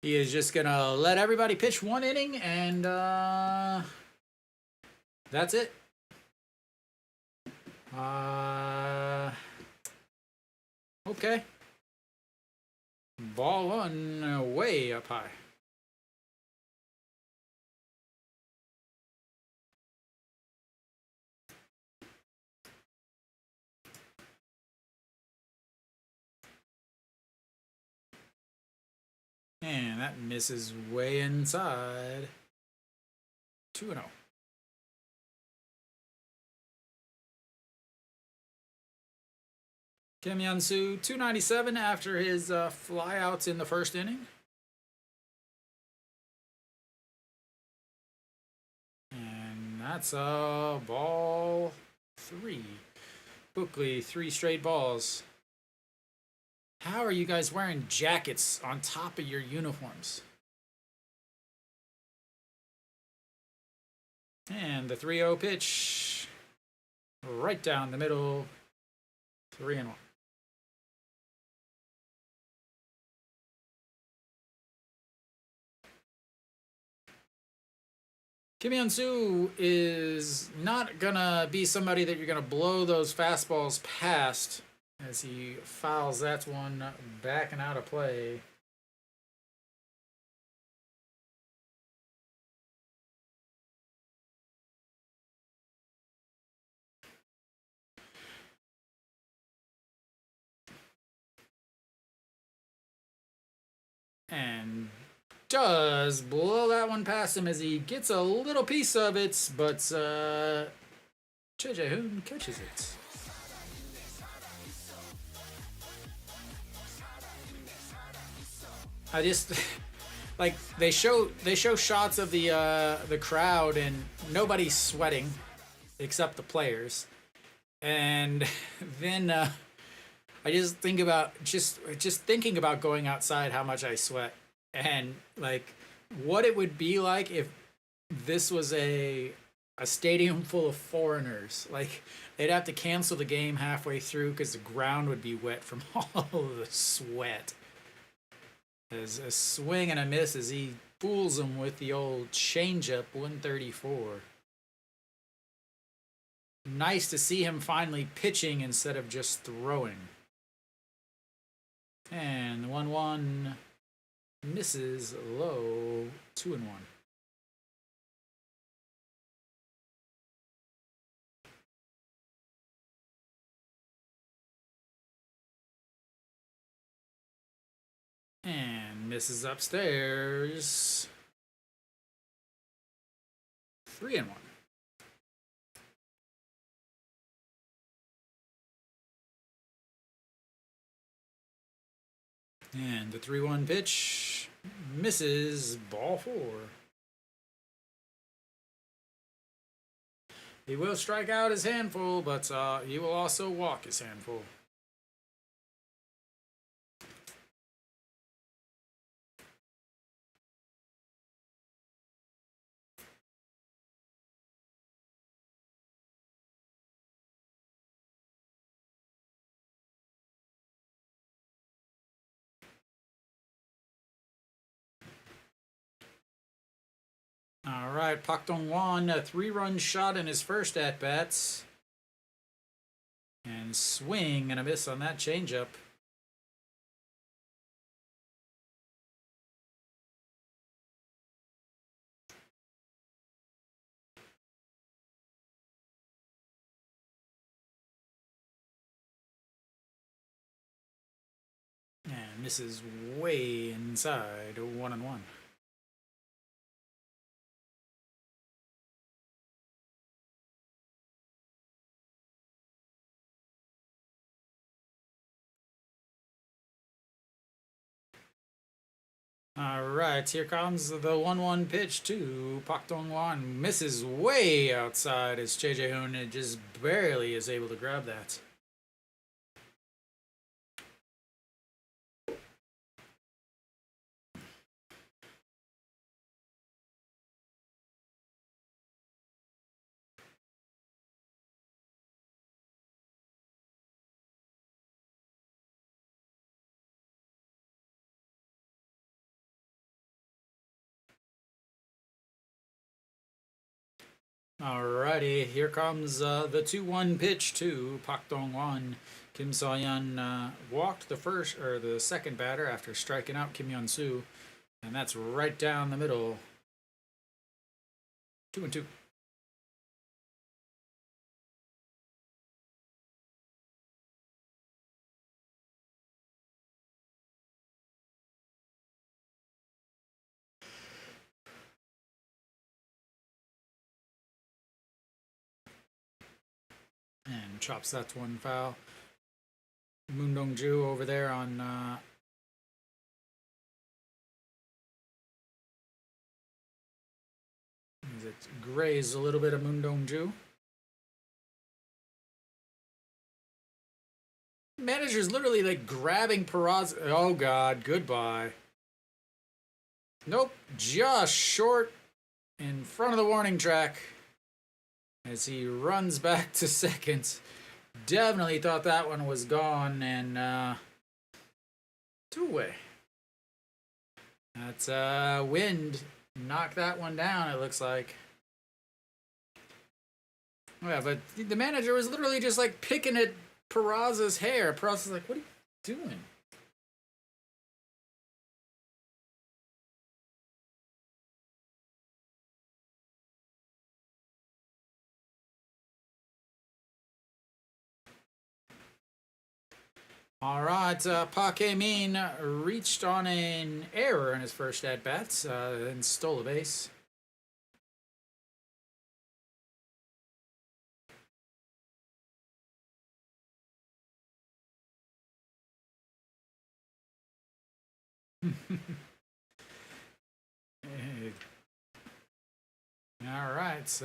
He is just going to let everybody pitch one inning, and that's it. Okay. Ball one way up high. And that misses way inside. 2-0. Kim Hyun-soo, 297 after his flyouts in the first inning. And that's ball 3. Bookley, 3 straight balls. How are you guys wearing jackets on top of your uniforms? And the 3-0 pitch. Right down the middle. 3-1. Kim Hyun-soo is not gonna be somebody that you're gonna blow those fastballs past as he fouls that one back and out of play. And does blow that one past him as he gets a little piece of it, but Jae-hoon catches it. I just like they show shots of the crowd and nobody's sweating except the players, and then I just think about just thinking about going outside how much I sweat and like what it would be like if this was a stadium full of foreigners. Like they'd have to cancel the game halfway through because the ground would be wet from all the sweat. As a swing and a miss as he fools him with the old changeup, 134. Nice to see him finally pitching instead of just throwing. And 1-1 misses low, 2-1. And misses upstairs. 3-1. And the 3-1 pitch misses, ball 4. He will strike out his handful, but he will also walk his handful. All right, Pak Dong-hwan, a 3-run shot in his first at-bats. And swing and a miss on that changeup. And misses way inside, 1-1. All right, here comes the 1-1 pitch to Pak Dong-hwan. Misses way outside as Jae-hoon just barely is able to grab that. Alrighty, here comes the 2-1 pitch to Pak Dong-won. Kim So-yeon walked the second batter after striking out Kim Yeon-soo, and that's right down the middle. 2-2. And chops that one foul. Moon Dong-ju over there on it grazed a little bit of Moon Dong-ju. Manager's literally like grabbing Peraza. Oh god, goodbye. Nope, just short in front of the warning track as he runs back to second. Definitely thought that one was gone, and 2 away. That's wind knocked that one down, it looks like. Yeah, but the manager was literally just like picking at Peraza's hair. Peraza's like, what are you doing? All right, Park Hae-min reached on an error in his first at-bats and stole a base. All right,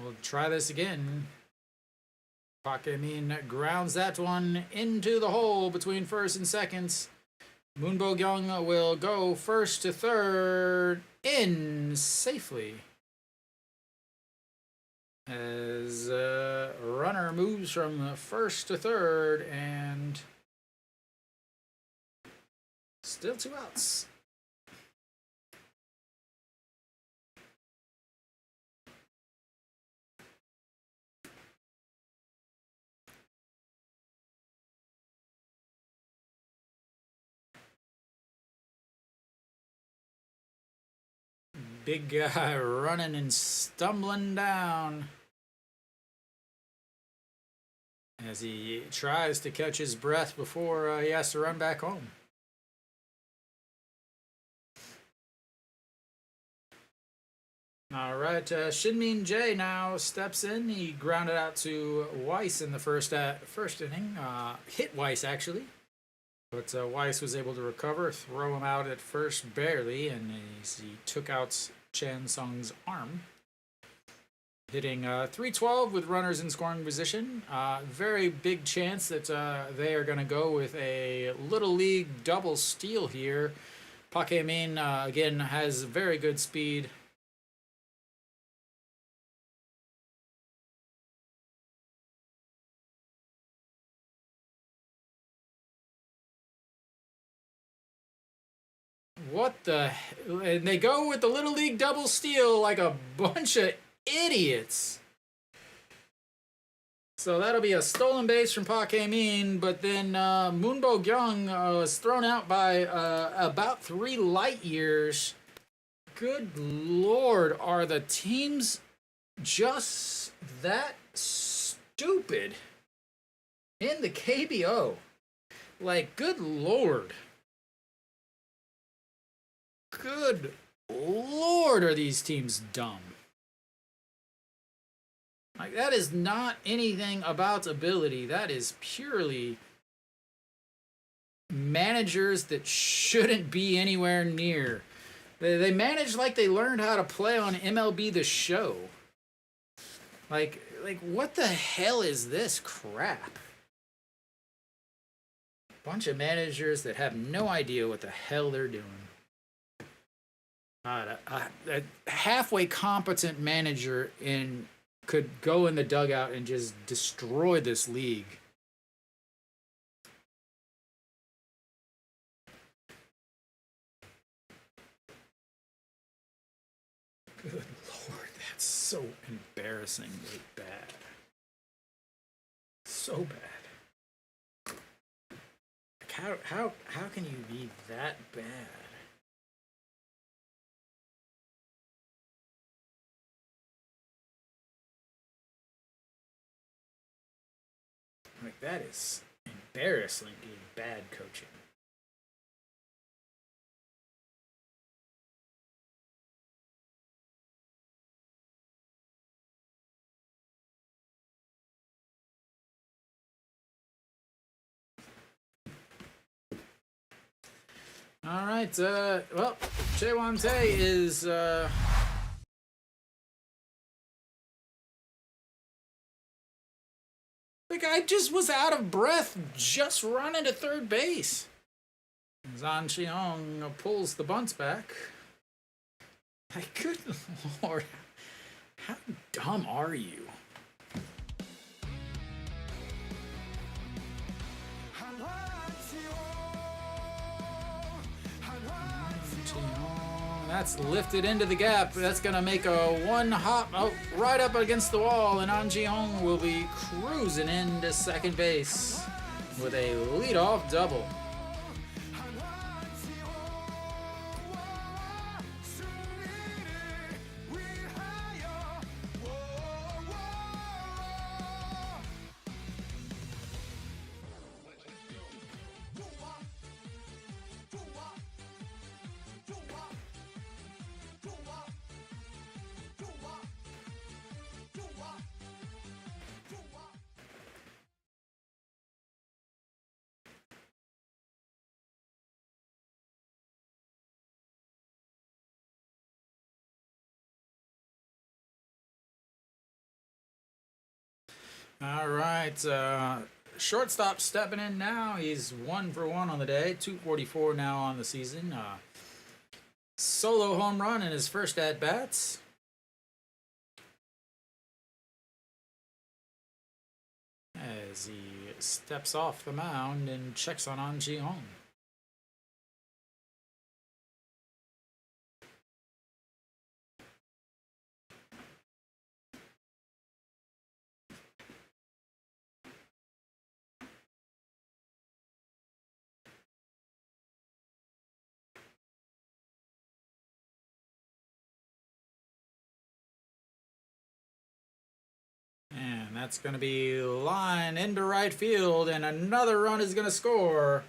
we'll try this again. Park Hae-min grounds that one into the hole between first and second. Moon Bo-kyung will go first to third in safely. As runner moves from first to third, and still 2 outs. Big guy running and stumbling down as he tries to catch his breath before he has to run back home. All right, Shin-min Jae now steps in. He grounded out to Weiss in the first inning. Hit Weiss, actually. But Weiss was able to recover, throw him out at first barely, and he took out Chan Sung's arm. Hitting 312 with runners in scoring position. Very big chance that they are going to go with a Little League double steal here. Park Hae-min, again, has very good speed. What the? And they go with the Little League double steal like a bunch of idiots. So that'll be a stolen base from Park Hae-min, but then Moon Bo-kyung was thrown out by about 3 light years. Good lord, are the teams just that stupid in the KBO? Like, good lord. Good lord, are these teams dumb? Like, that is not anything about ability. That is purely managers that shouldn't be anywhere near. They manage like they learned how to play on MLB The Show. Like what the hell is this crap? Bunch of managers that have no idea what the hell they're doing. A halfway competent manager could go in the dugout and just destroy this league. Good lord, that's So embarrassingly bad. So bad. Like how can you be that bad? Like that is embarrassingly bad coaching. All right. Well, Jaewon-tae is the guy just was out of breath just running to third base. Zan Cheong pulls the bunts back. My good lord, how dumb are you? That's lifted into the gap. That's going to make a one hop right up against the wall, and An Ji-hong will be cruising into second base with a leadoff double. All right, shortstop stepping in now. He's 1 for 1 on the day, 244 now on the season. Solo home run in his first at bats. As he steps off the mound and checks on An Ji-hong. And that's going to be line into right field, and another run is going to score.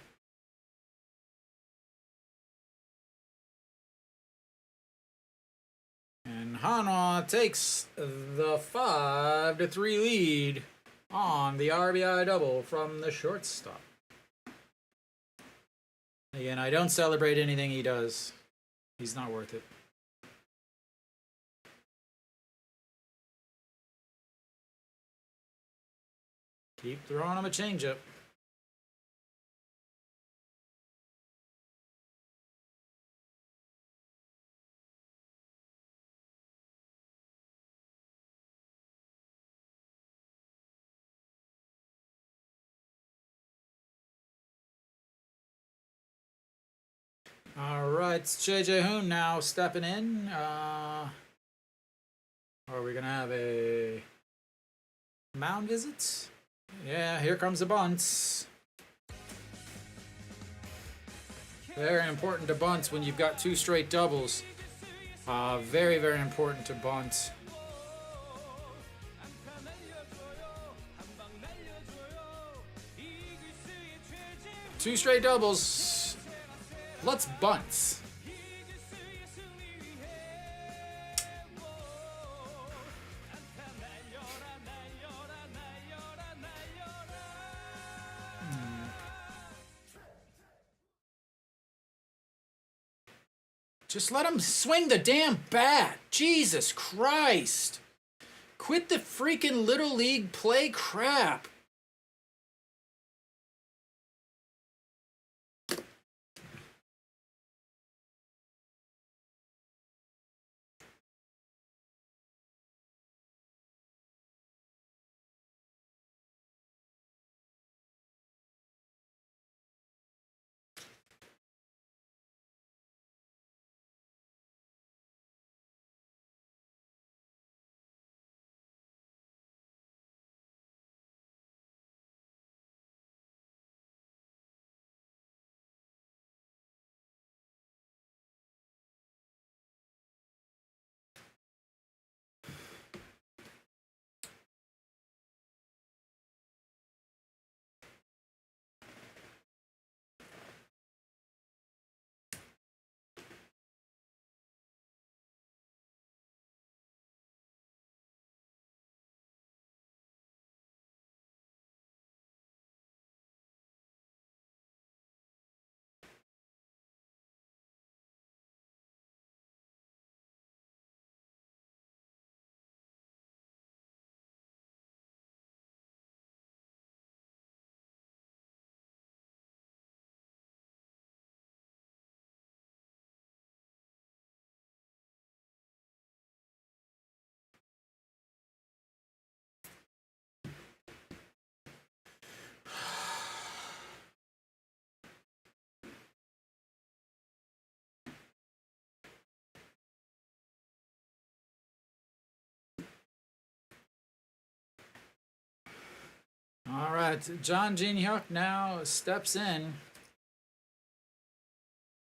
And Hanwha takes the 5-3 lead on the RBI double from the shortstop. Again, I don't celebrate anything he does. He's not worth it. Keep throwing him a changeup. All right, it's JJ Hoon now stepping in. Are we going to have a mound visit? Yeah, here comes the bunts. Very important to bunt when you've got 2 straight doubles. Very, very important to bunt. Two straight doubles. Let's bunt. Just let him swing the damn bat. Jesus Christ. Quit the freaking Little League play crap. right, John Jin Hyuk now steps in.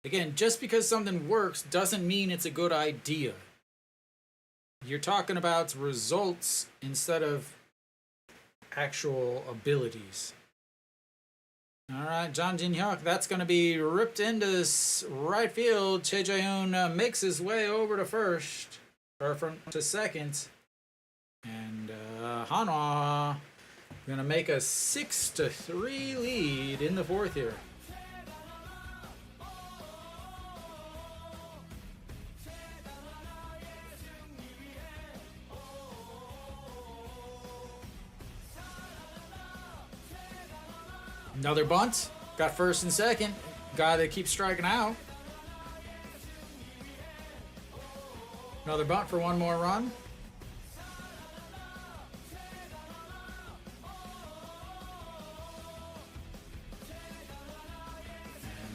Again, just because something works doesn't mean it's a good idea. You're talking about results instead of actual abilities. All right, John Jin Hyuk, that's going to be ripped into right field. Che Jae-hoon makes his way over to first, or from to second. And Hanwha going to make a 6-3 lead in the fourth here. Another bunt. Got first and second. Guy that keeps striking out. Another bunt for one more run.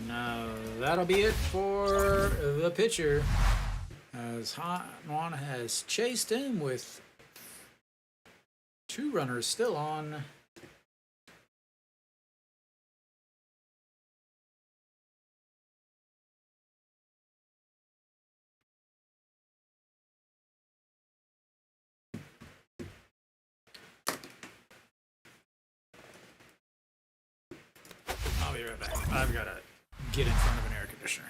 And that'll be it for the pitcher, as Hanwha has chased him with 2 runners still on. I'll be right back. I've got to get in front of an air conditioner.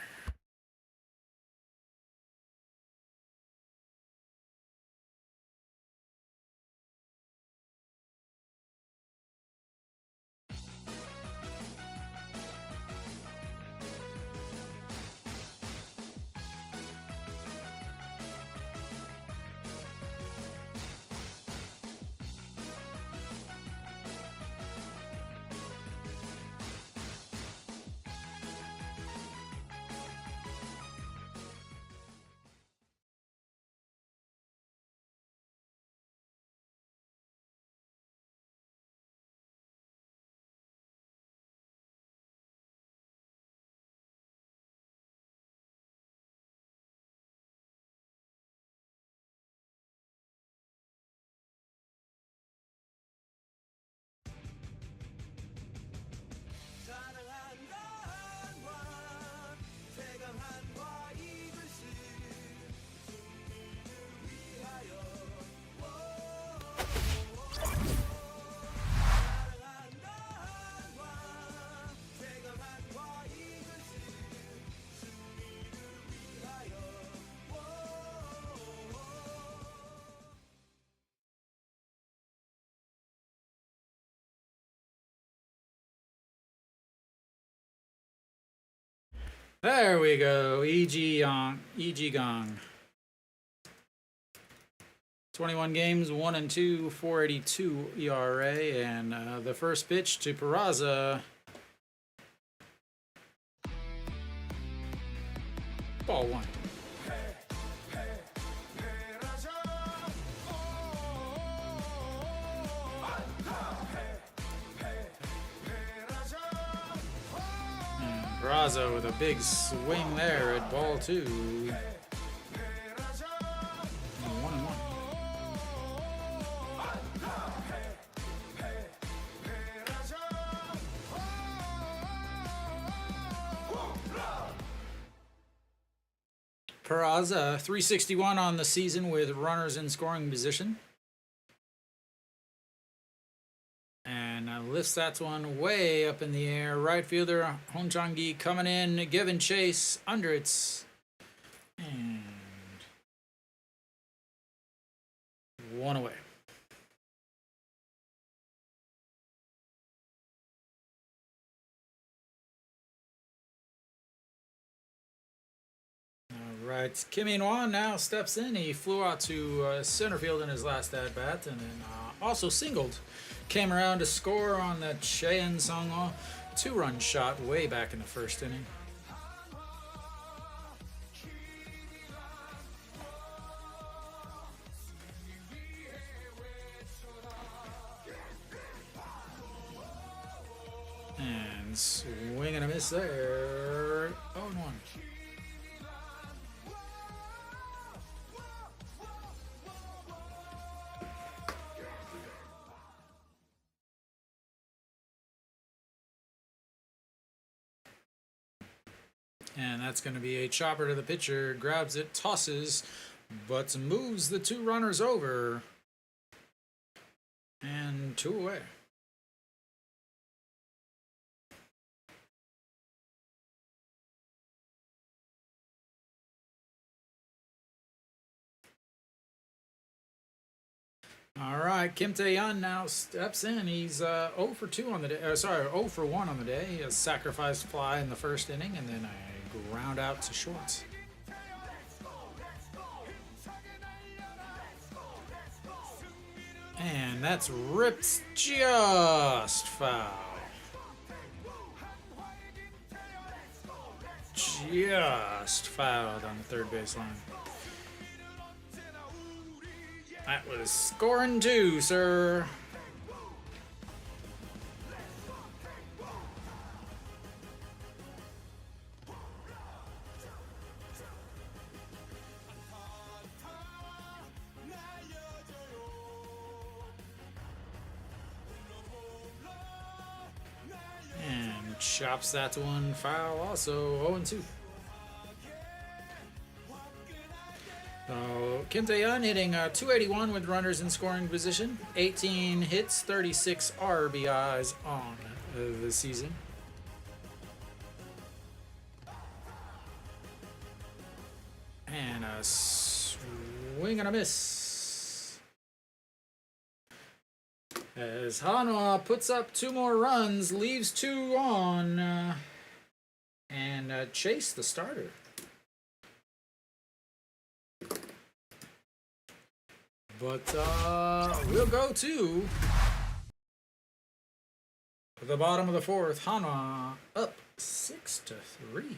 There we go. E.G. Gong. 21 games, 1-2, 4.82 ERA, and the first pitch to Peraza. Ball 1. Peraza with a big swing there at ball 2. 1-1. Peraza, 361 on the season with runners in scoring position. And lifts that one way up in the air. Right fielder Hong Chang-gi coming in, giving chase under it. And 1 away. Right, Kim In-hwan now steps in. He flew out to center field in his last at-bat, and then also singled. Came around to score on the Choi Sung-ho 2-run shot way back in the first inning. And swing and a miss there. 0-1. And that's going to be a chopper to the pitcher. Grabs it, tosses, but moves the 2 runners over. And 2 away. All right, Kim Tae-yeon now steps in. He's 0 for 2 on the day. 0 for 1 on the day. He has sacrificed fly in the first inning and then a ground out to short. And that's ripped just foul. Just fouled on the third base line. That was scoring 2, sir. And chops that one foul also, 0-2. Kim Tae-yeon hitting 281 with runners in scoring position. 18 hits, 36 RBIs on the season. And a swing and a miss. As Hanwha puts up 2 more runs, leaves 2 on, and Chase the starter. But we'll go to the bottom of the 4th. Hanwha up 6-3.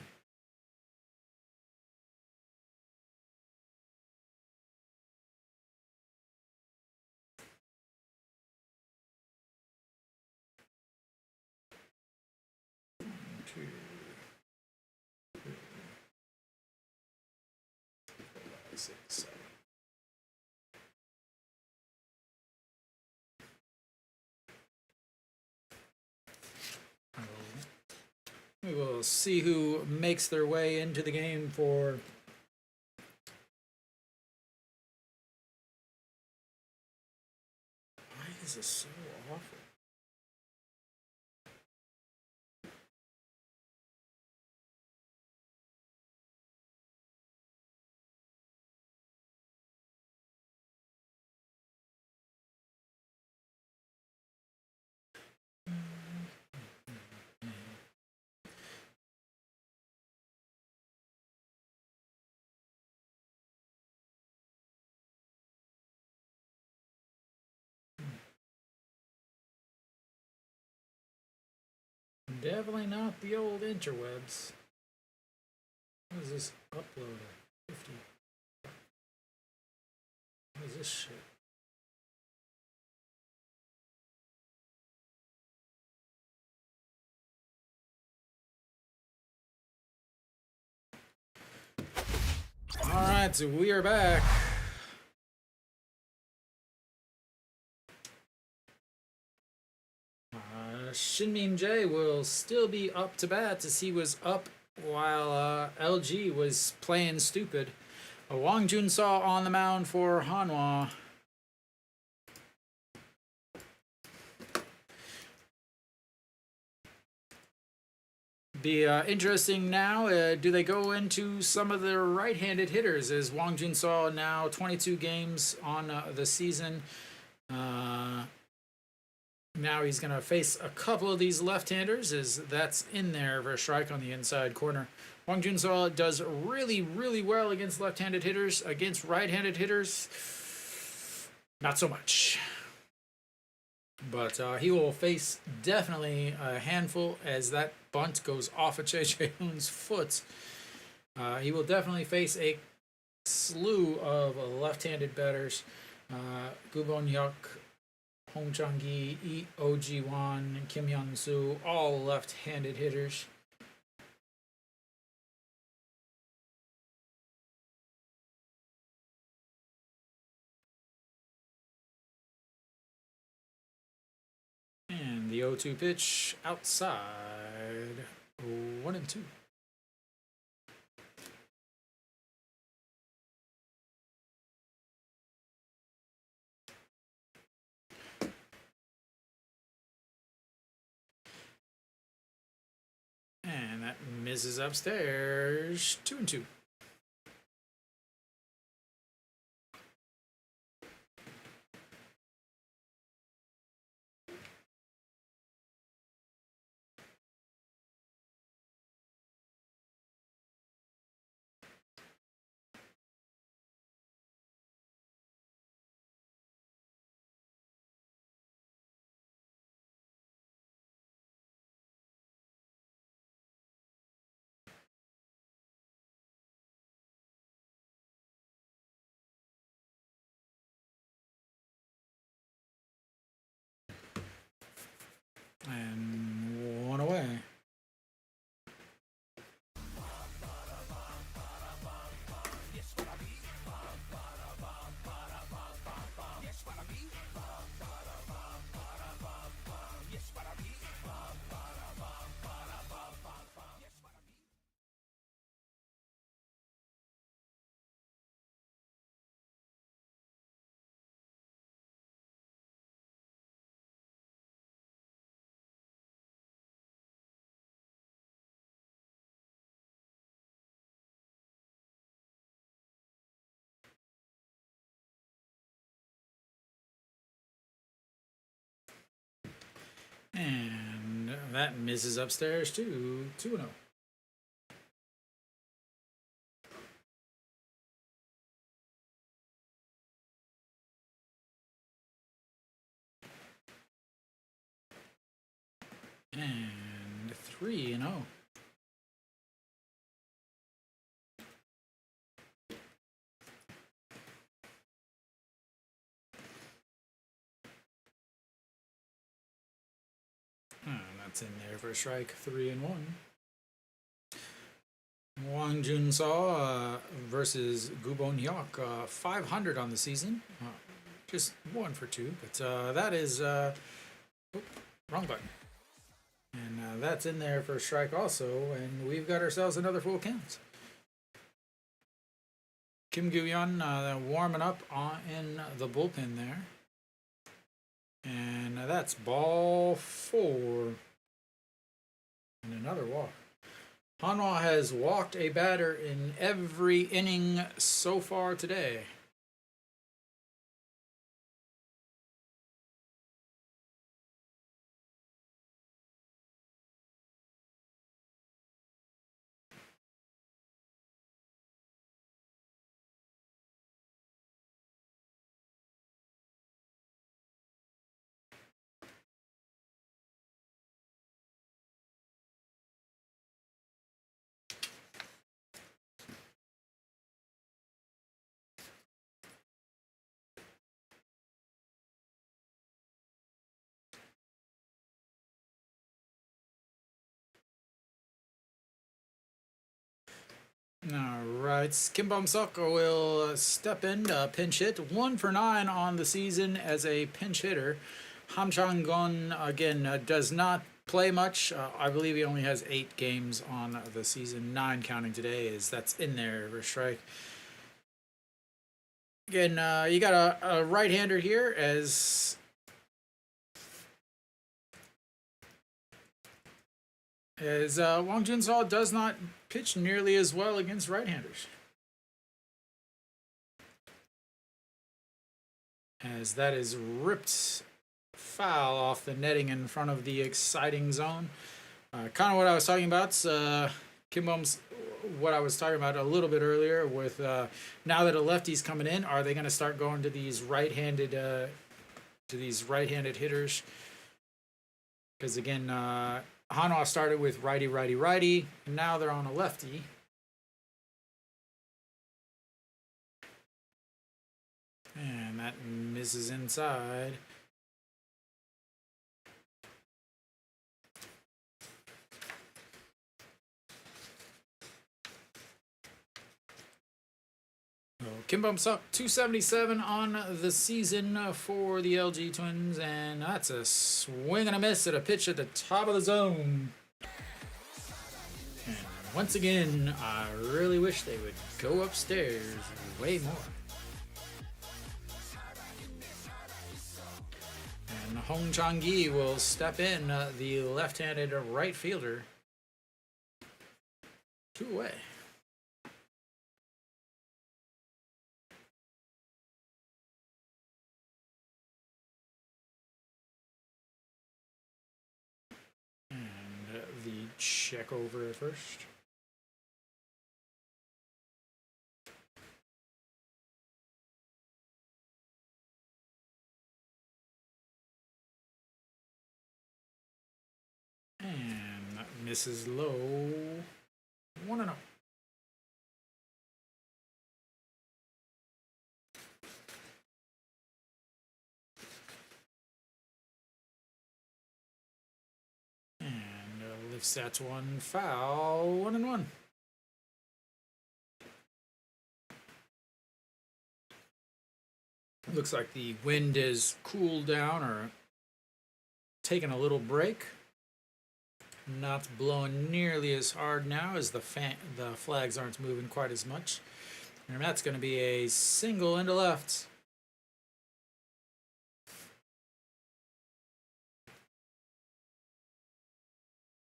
We will see who makes their way into the game for why is this so awful? Definitely not the old interwebs. What is this uploader? 50. What is this shit? Alright, so we are back. Shinmin Jae will still be up to bat as he was up while LG was playing stupid. Wang Jun-saw on the mound for Hanwha. Be interesting now. Do they go into some of the right-handed hitters? As Wang Jun-saw now 22 games on the season. Now he's going to face a couple of these left-handers as that's in there for a strike on the inside corner. Wang Jun-saw does really, really well against left-handed hitters. Against right-handed hitters, not so much. But he will face definitely a handful as that bunt goes off of Che Hoon's foot. He will definitely face a slew of left-handed batters. Gu Bon-hyuk, Hong Chang-gi, Oh Ji-won, Kim Hyun-soo, all left-handed hitters. And the 0-2 pitch outside, 1-2. that misses upstairs. 2-2. And one away. And that misses upstairs too. 2-0. And 3-0. And that's in there for a strike. 3-1. Wang Junso versus Gubon Hyuk. 500 on the season. Just 1 for 2. But that is... wrong button. And that's in there for a strike also. And we've got ourselves another full count. Kim Goo-yeon warming up in the bullpen there. And that's ball 4. And another walk. Hanwha has walked a batter in every inning so far today. All right, Kim Bum-seok will step in, pinch hit. 1 for 9 on the season as a pinch hitter. Ham Chang-gon, again, does not play much. I believe he only has 8 games on the season. 9 counting today, that's in there for strike. Again, you got a right-hander here as... Wang Junso does not pitch nearly as well against right-handers. As that is ripped foul off the netting in front of the exciting zone. Kind of what I was talking about. Kim Bum's what I was talking about a little bit earlier with now that a lefty's coming in, are they going to start going to these right-handed hitters? Because again, Hanwha started with righty, righty, righty, and now they're on a lefty. And that misses inside. Kim Bum-seok, 277 on the season for the LG Twins, and that's a swing and a miss at a pitch at the top of the zone. And once again, I really wish they would go upstairs way more. And Hong Chang-gi will step in, the left-handed right fielder. 2 away. And the check over first. And misses low. 1-0. And lifts that to 1 foul. 1-1. Looks like the wind is cooled down or taking a little break. Not blowing nearly as hard now as the flags aren't moving quite as much. And that's going to be a single into left.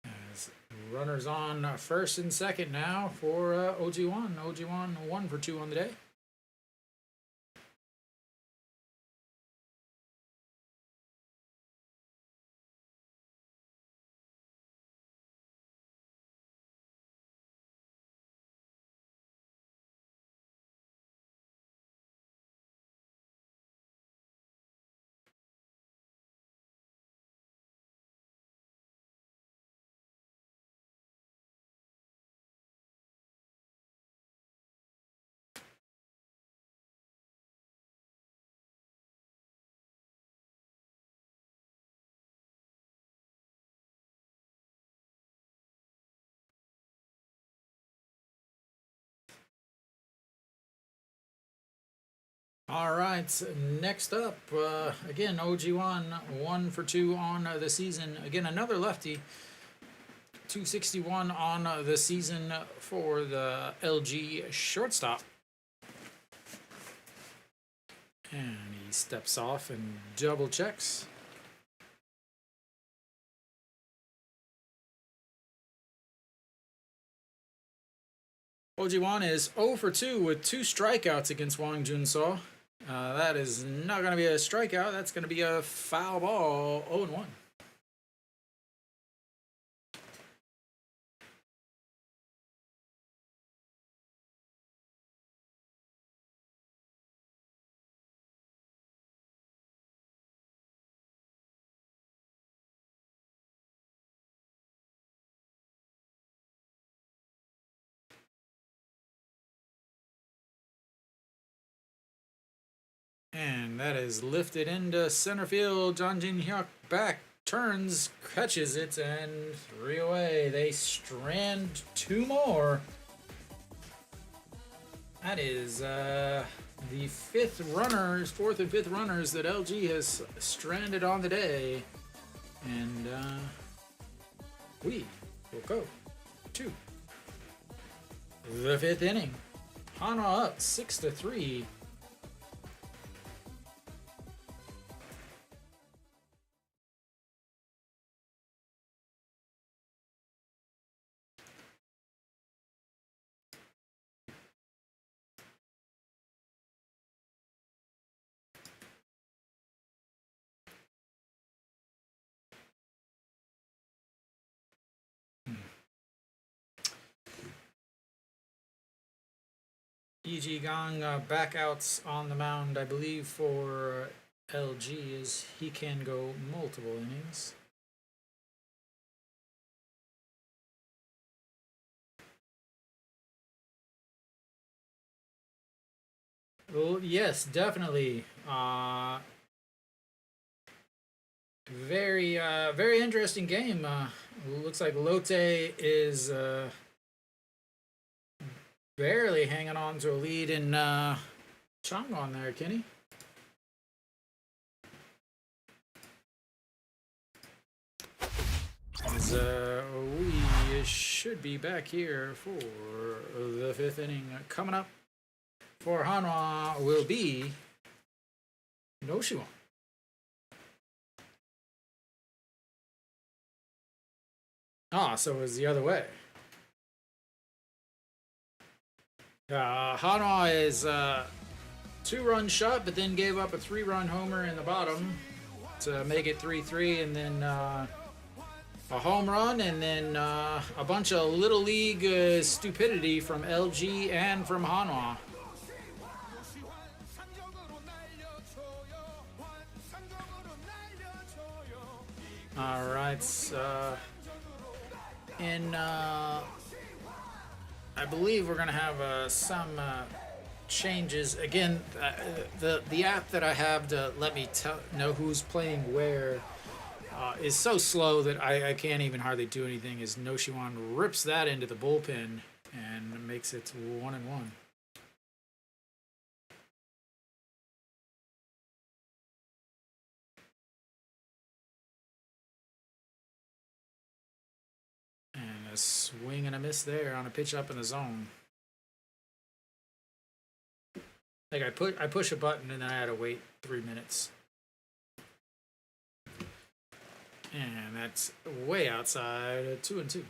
As runners on first and second now for OG1. OG1 1 for 2 on the day. All right, next up, again, OG1, 1 for 2 on the season. Again, another lefty, 261 on the season for the LG shortstop. And he steps off and double checks. OG1 is 0 for 2 with 2 strikeouts against Wang Junso. That is not going to be a strikeout. That's going to be a foul ball. 0-1. And that is lifted into center field. John Jin Hyuk back, turns, catches it, and 3 away. They strand 2 more. That is the 4th and 5th runners that LG has stranded on the day. And we will go to the 5th inning. Hanwha up 6-3. E.G. Gang backouts on the mound, I believe, for LG, as he can go multiple innings. Well, yes, definitely. Very interesting game. Looks like Lotte is barely hanging on to a lead in Changwon there, Kenny. As we should be back here for the 5th inning. Coming up for Hanwha will be Noshiwon. Ah, so it was the other way. Hanwha is 2-run shot, but then gave up a 3-run homer in the bottom to make it 3-3, and then a home run, and then a bunch of little league stupidity from LG and from Hanwha. All right, I believe we're gonna have some changes again. The app that I have to let me know who's playing where is so slow that I can't even hardly do anything. As Noshiwan rips that into the bullpen and makes it 1-1. A swing and a miss there on a pitch up in the zone. Like I push a button and then I had to wait 3 minutes. And that's way outside 2-2.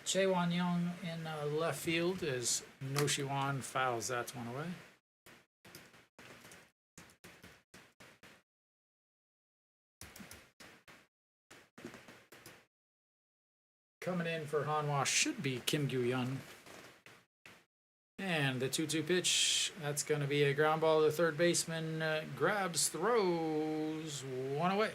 Chae Wan Young in left field as Noshiwan fouls that one away. Coming in for Hanwha should be Kim Gyu-yeon. And the 2-2 pitch, that's going to be a ground ball to the third baseman. Grabs, throws, one away.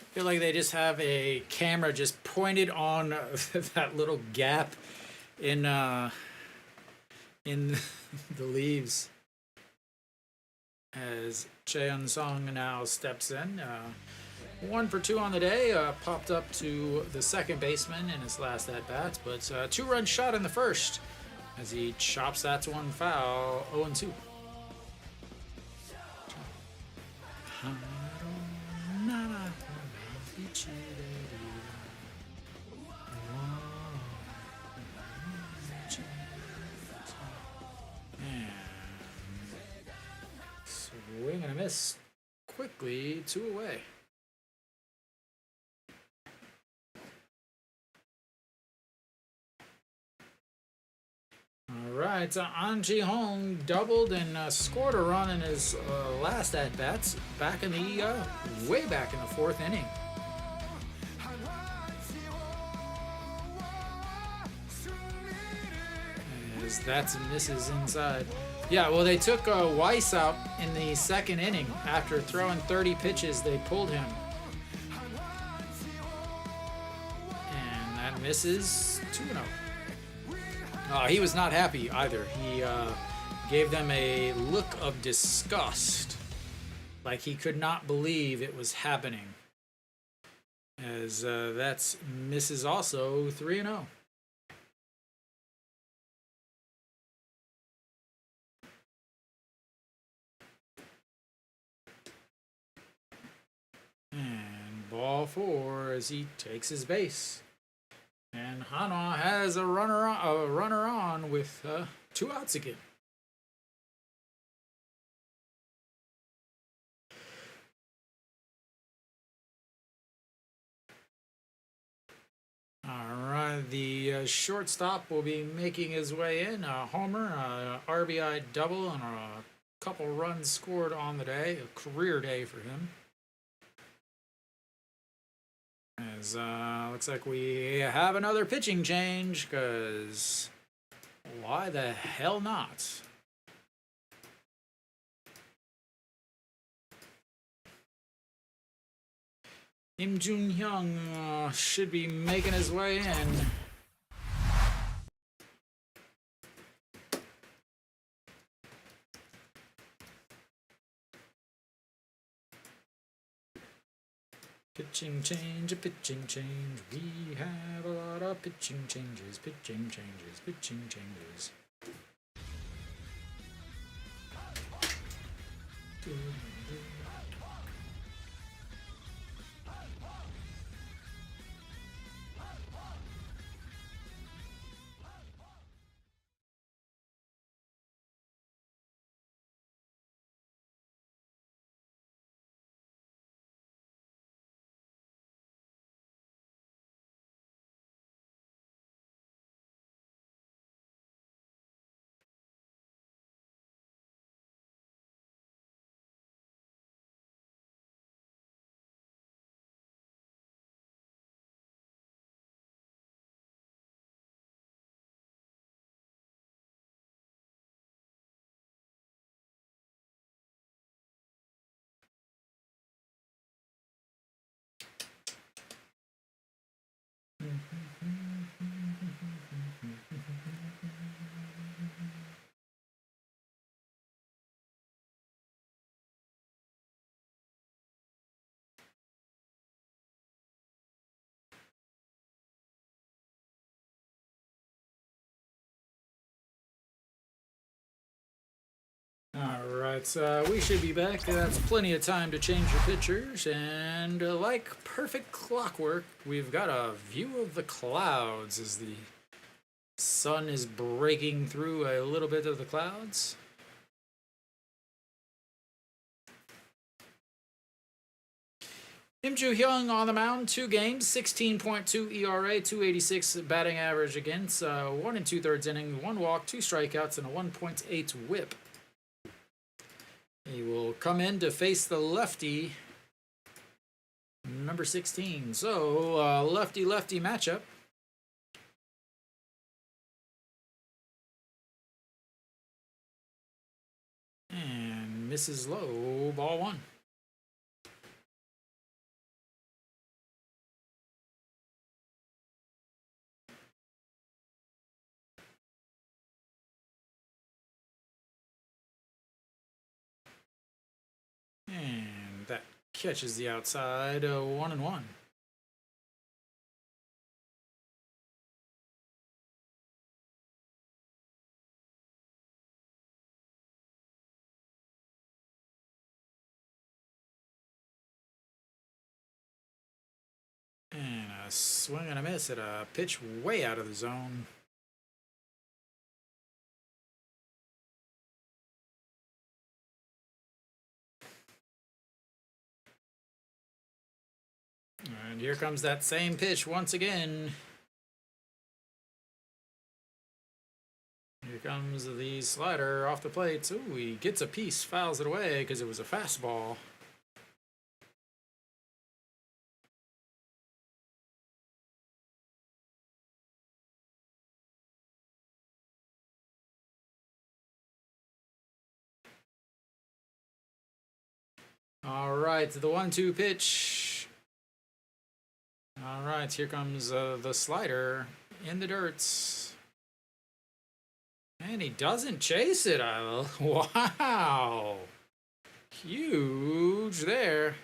I feel like they just have a camera just pointed on that little gap in the leaves as Cheon Song now steps in. 1 for 2 on the day, popped up to the second baseman in his last at bat, but 2-run shot in the first as he chops that one foul. 0-2. Swing and a miss. Quickly 2 away. All right, An Ji-hong doubled and scored a run in his last at-bats back in the way back in the 4th inning. As that's misses inside. Yeah, well, they took Weiss out in the 2nd inning. After throwing 30 pitches, they pulled him. And that misses 2-0. He was not happy either. He gave them a look of disgust. Like he could not believe it was happening. As that's misses also 3-0. Ball 4 as he takes his base. And Hanwha has a runner on with 2 outs again. All right, the shortstop will be making his way in. A homer, RBI double, and a couple runs scored on the day. A career day for him. As looks like we have another pitching change, because why the hell not? Im Jun-hyung should be making his way in. Pitching change, a pitching change. We have a lot of pitching changes, pitching changes, pitching changes. Alright, so we should be back. That's plenty of time to change your pictures. And like perfect clockwork, we've got a view of the clouds as the sun is breaking through a little bit of the clouds. Kim Joo-hyung on the mound, 2 games, 16.2 ERA, 286 batting average against, 1 2/3 inning, 1 walk, 2 strikeouts, and a 1.8 whip. He will come in to face the lefty, number 16. So, lefty-lefty matchup. And misses low, ball 1. And that catches the outside, 1-1. And a swing and a miss at a pitch way out of the zone. And here comes that same pitch once again. Here comes the slider off the plate. Ooh, he gets a piece, fouls it away because it was a fastball. All right, the 1-2 pitch. All right, here comes the slider in the dirt. And he doesn't chase it. Wow. Huge there.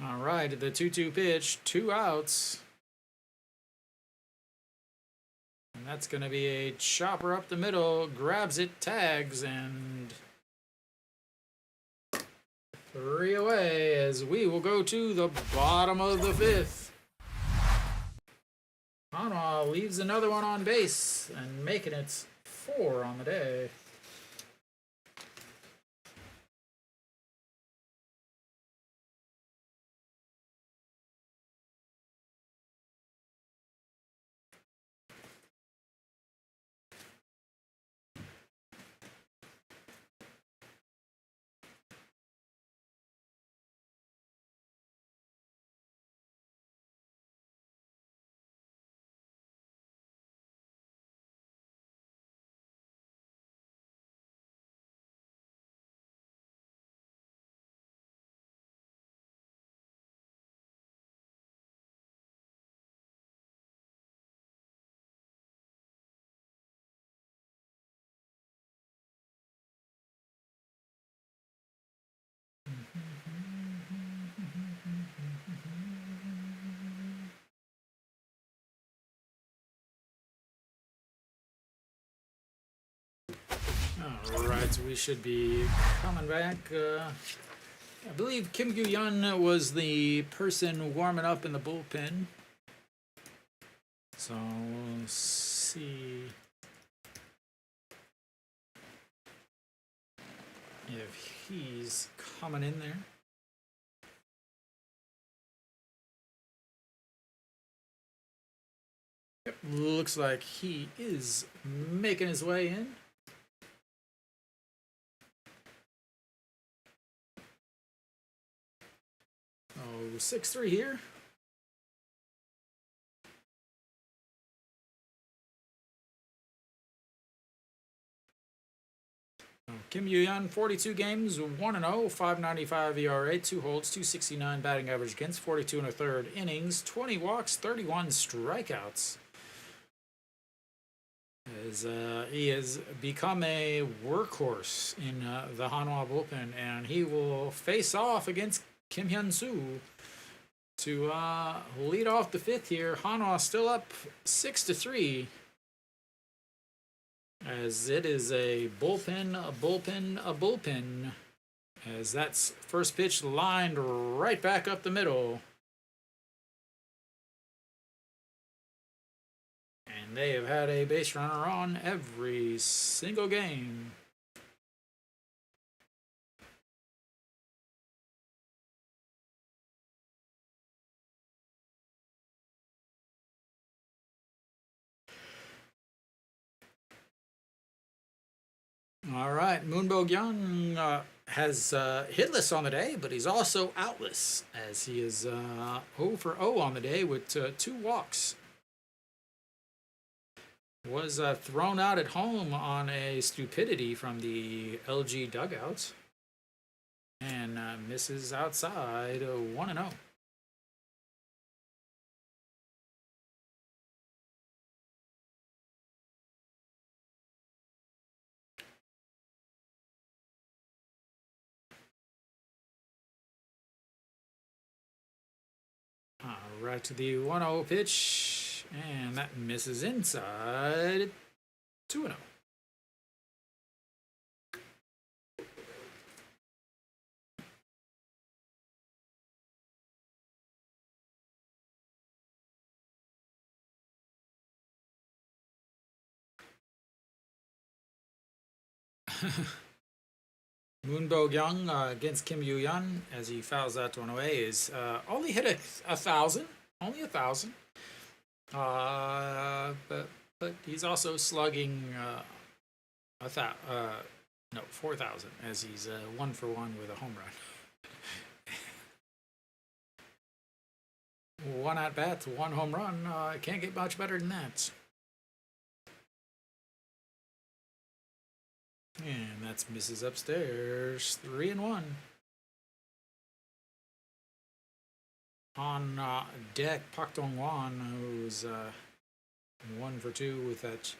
All right, the 2-2 pitch, 2 outs. And that's going to be a chopper up the middle, grabs it, tags, and 3 away as we will go to the bottom of the 5th. Hanwha leaves another one on base and making it 4 on the day. Alright, so we should be coming back. I believe Kim Goo-hyun was the person warming up in the bullpen. So we'll see if he's coming in there. Yep, looks like he is making his way in. Oh, 6-3 here. Kim Yoo-hyun, 42 games, 1-0, 5.95 ERA, 2 holds, 269 batting average against, 42 1/3 innings, 20 walks, 31 strikeouts. as he has become a workhorse in the Hanwha bullpen, and he will face off against Kim Hyun-soo to lead off the fifth here. Hanwha still up 6-3, as it is a bullpen, a bullpen, a bullpen, as that's first pitch lined right back up the middle. And they have had a base runner on every single game. All right, Moonbo Young has hitless on the day, but he's also outless, as he is 0 for 0 on the day with 2 walks. Was thrown out at home on a stupidity from the LG dugout, and misses outside 1-0. Right to the 1-0 pitch, and that misses inside 2-0. Moonbo Young against Kim Yu-yeon, as he fouls that one away, is only hit a thousand, only 1,000. But he's also slugging 4,000, as he's 1 for 1 with a home run. 1 at bat, 1 home run. Can't get much better than that. And that's misses upstairs. 3-1. On deck, Pak Dong-wan, who's 1 for 2 with that.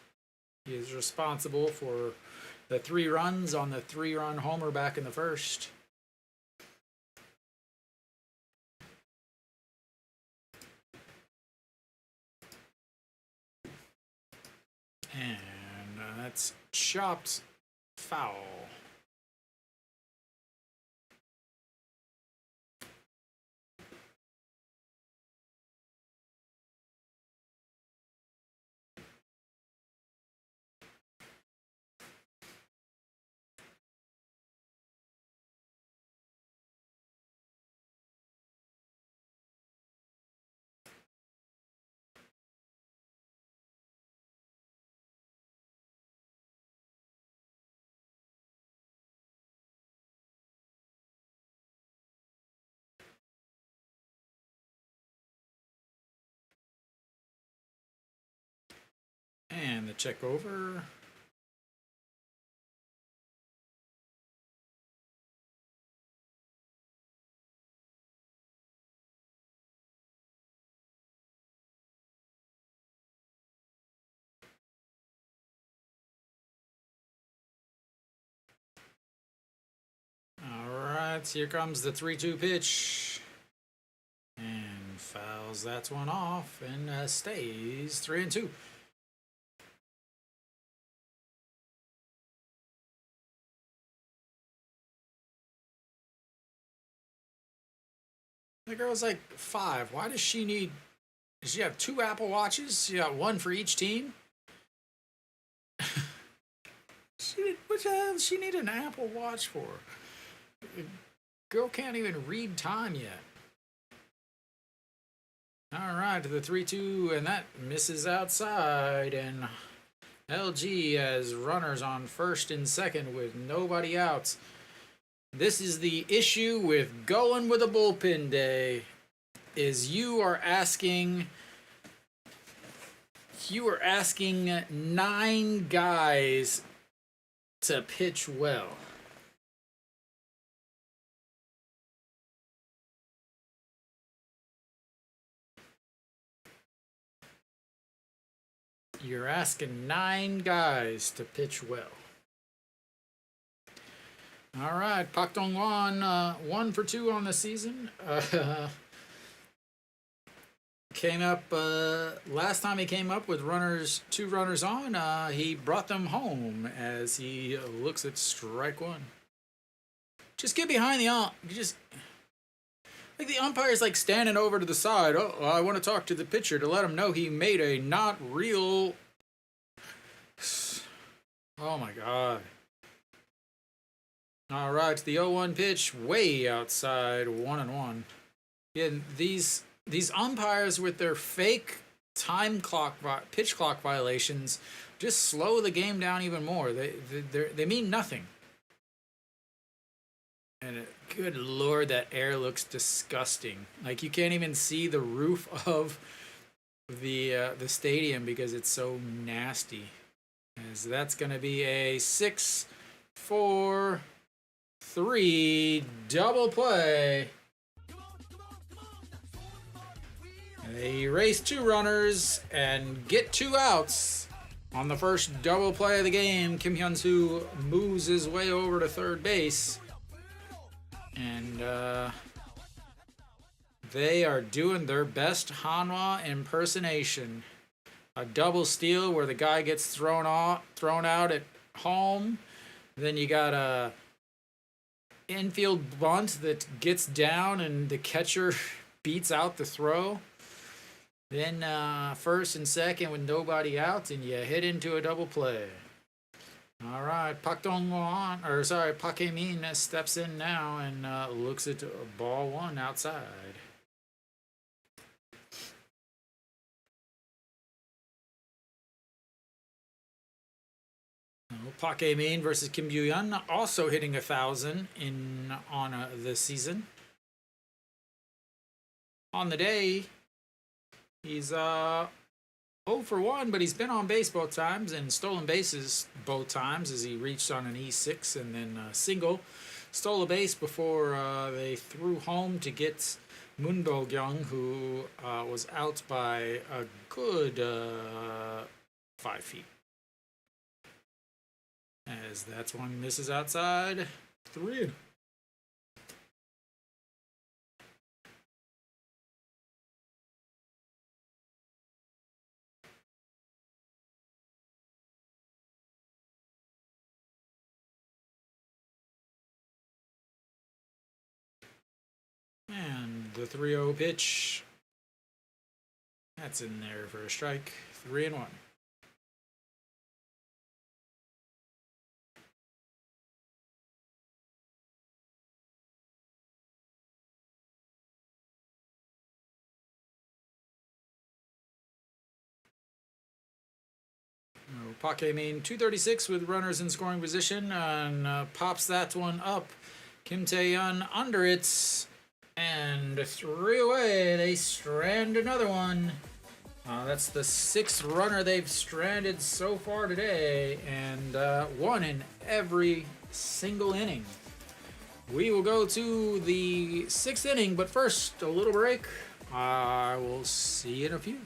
He is responsible for the 3 runs on the 3-run homer back in the first. And that's chopped foul. And the check over. All right, here comes the 3-2 pitch. And fouls that one off and stays 3-2. The girl's like 5. Why does she need? Does she have 2 Apple Watches? She got 1 for each team. What the hell does she need an Apple Watch for? Girl can't even read time yet. All right, to the 3-2, and that misses outside. And LG has runners on first and second with nobody out. This is the issue with going with a bullpen day, is you are asking 9 guys to pitch well. You're asking 9 guys to pitch well. All right, Pak Dong-wan, 1 for 2 on the season. Came up last time he came up with 2 runners on. He brought them home as he looks at strike 1. Just get behind the ump. Just like the umpire's like standing over to the side. Oh, I want to talk to the pitcher to let him know he made a not real. Oh my God. All right, the 0-1 pitch, way outside, 1-1. Yeah, these umpires with their fake pitch clock violations just slow the game down even more. They mean nothing. And good Lord, that air looks disgusting. Like you can't even see the roof of the stadium because it's so nasty. As that's going to be a 6-4-3 double play. They race 2 runners and get 2 outs. On the first double play of the game, Kim Hyun-soo moves his way over to third base. And they are doing their best Hanwha impersonation. A double steal where the guy gets thrown out at home. Then you got a infield bunt that gets down and the catcher beats out the throw. Then first and second with nobody out, and you hit into a double play. All right, Pak Hae-min steps in now and looks at ball 1 outside. Pak Hae-min versus Kim Byu-yeon, also hitting 1,000 on the season. On the day, he's 0 for 1, but he's been on base both times and stolen bases both times as he reached on an E6 and then single. Stole a base before they threw home to get Moon Do-kyung, who was out by a good 5 feet. As that's one misses outside. 3. And the 3-0 pitch. That's in there for a strike. 3-1. Pak Hae-min, 236 with runners in scoring position, and pops that one up. Kim Tae-yeon under it, and 3 away. They strand another one. That's the 6th runner they've stranded so far today, and 1 in every single inning. We will go to the 6th inning, but first, a little break. I will see you in a few.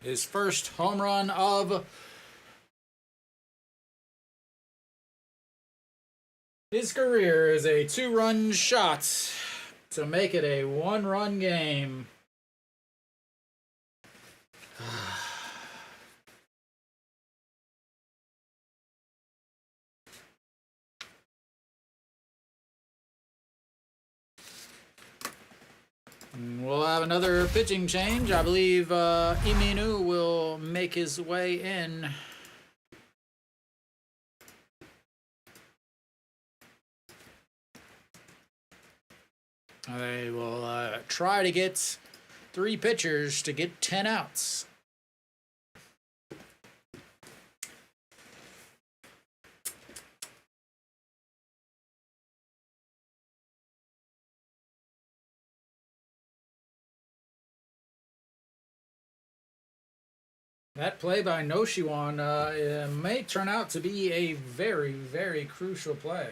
His first home run of his career is a 2-run shot to make it a 1-run game. We'll have another pitching change. I believe Iminu will make his way in. They will try to get 3 pitchers to get 10 outs. That play by Noshiwan may turn out to be a very, very crucial play.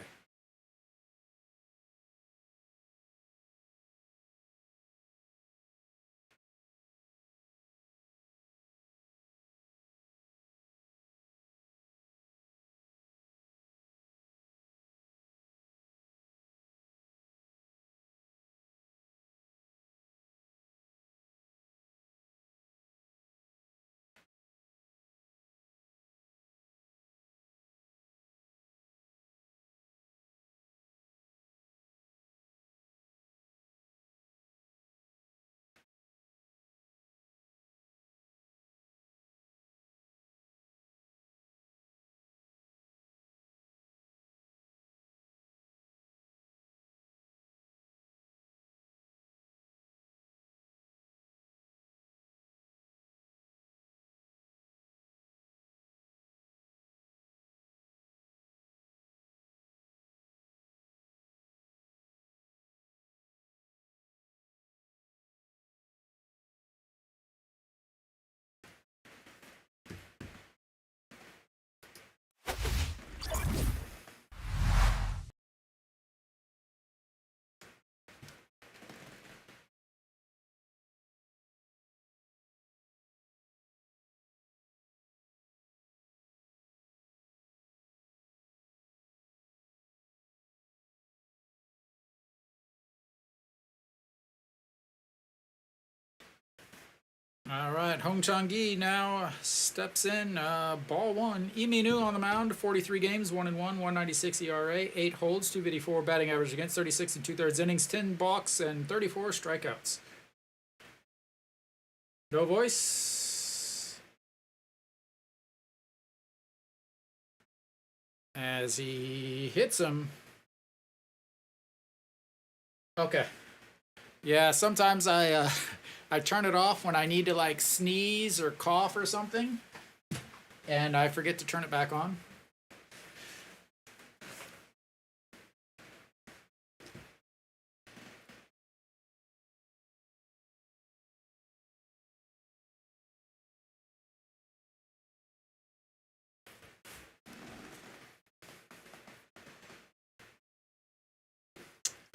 All right, Hong Chang-gi now steps in. Ball 1. Iminu on the mound, 43 games, 1-1, 196 ERA, 8 holds, 254 batting average against, 36 and 2/3 innings, 10 balks, and 34 strikeouts. No voice. As he hits him. Okay. Yeah, sometimes I turn it off when I need to like sneeze or cough or something, and I forget to turn it back on.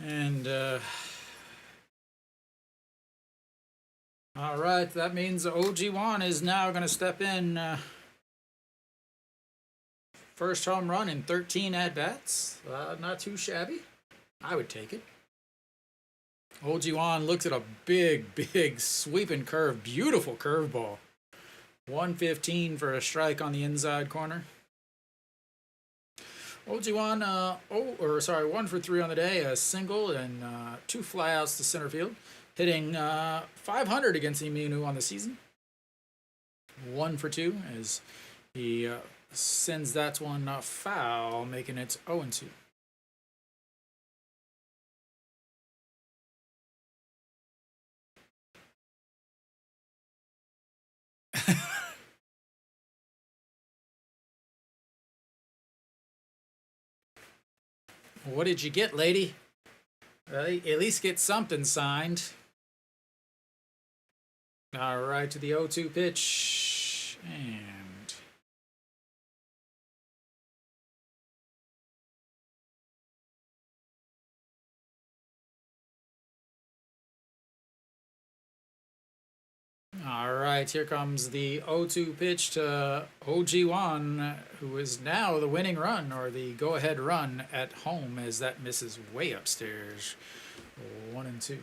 And all right, that means OG1 is now going to step in. First home run in 13 at-bats. Not too shabby. I would take it. OG1 looks at a big, big sweeping curve. Beautiful curveball. 115 for a strike on the inside corner. OG1, 1 for 3 on the day, a single and 2 flyouts to center field. Hitting 500 against Iminu on the season. 1 for 2 as he sends that one foul, making it 0-2. What did you get, lady? At least get something signed. All right, to the 0-2 pitch. And all right. right, here comes the 0-2 pitch to OG1, who is now the winning run, or the go-ahead run at home, as that misses way upstairs. 1-2.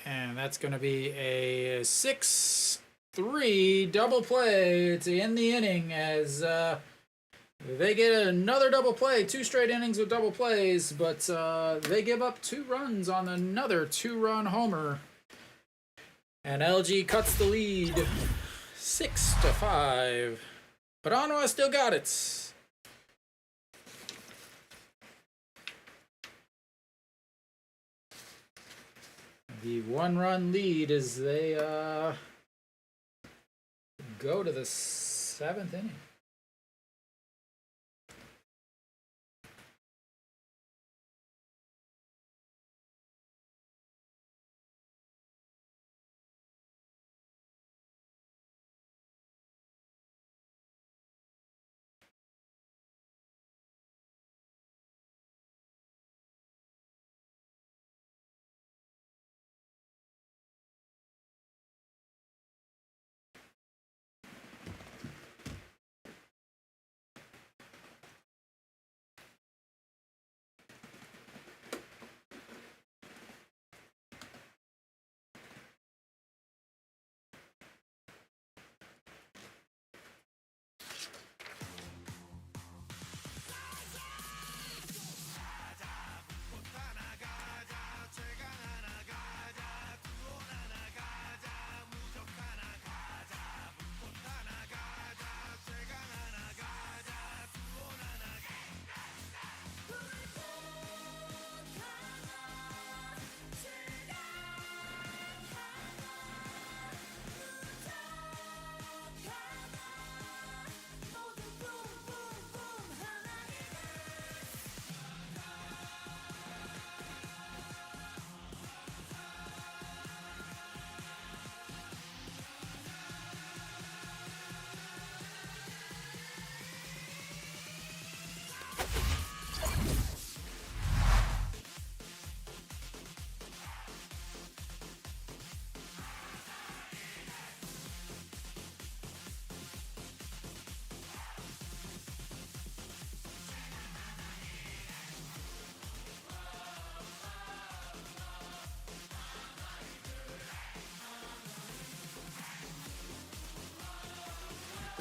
And that's going to be a 6-3 double play to end the inning, as they get another double play. 2 straight innings with double plays, but they give up 2 runs on another 2-run homer. And LG cuts the lead 6-5. But Hanwha still got it. The 1-run lead as they go to the 7th inning.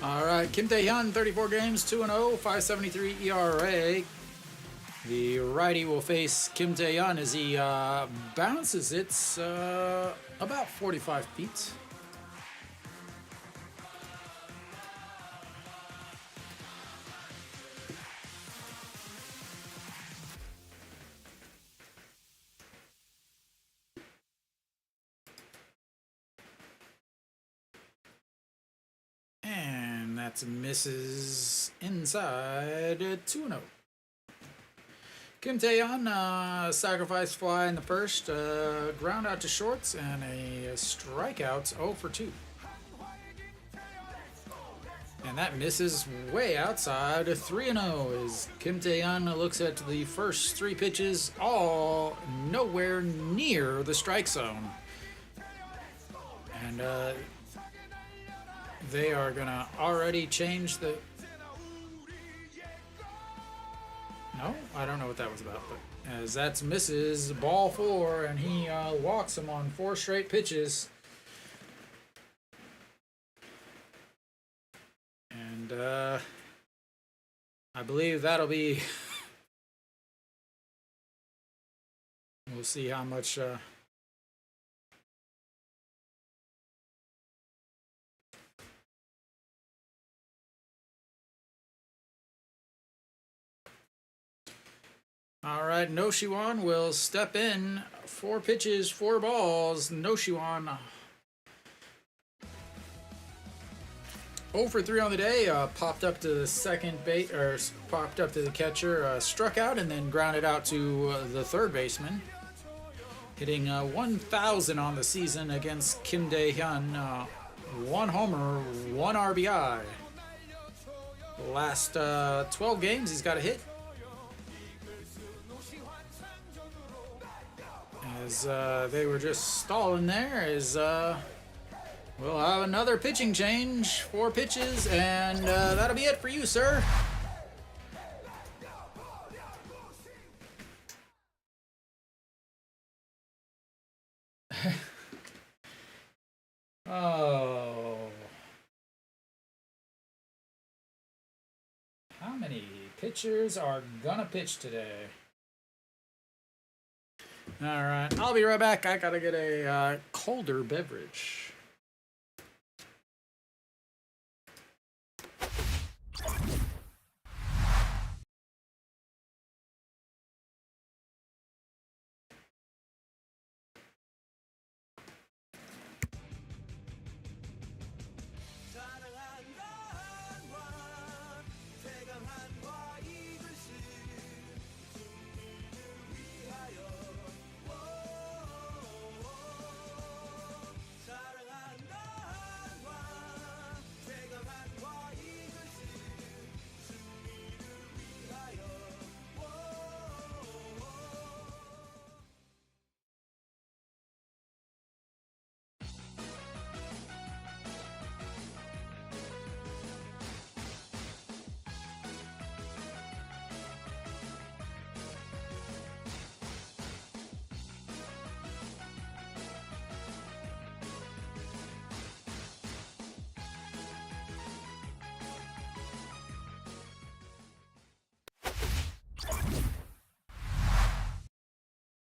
All right, Kim Tae-hyun, 34 games, 2-0, 5.73 ERA. The righty will face Kim Tae-hyun as he bounces. It's about 45 feet. That misses inside 2-0. Kim Tae-hyun, sacrifice fly in the first, ground out to shorts, and a strikeout 0-2. And that misses way outside 3-0 as Kim Tae-hyun looks at the first 3 pitches, all nowhere near the strike zone. And they are gonna already change the... No, I don't know what that was about, but as that's misses ball 4, and he walks him on 4 straight pitches. And I believe that'll be... We'll see how much... All right, Noshiwan will step in. 4 pitches, 4 balls. Noshiwan 0-for-3 on the day. Popped up to the second base, or popped up to the catcher, struck out, and then grounded out to the third baseman. hitting 1,000 on the season against Kim Dae-hyun. One homer, one RBI. The last 12 games, he's got a hit. As they were just stalling there, as we'll have another pitching change, 4 pitches, and that'll be it for you, sir. Oh. How many pitchers are gonna pitch today? Alright, I'll be right back. I gotta get a colder beverage.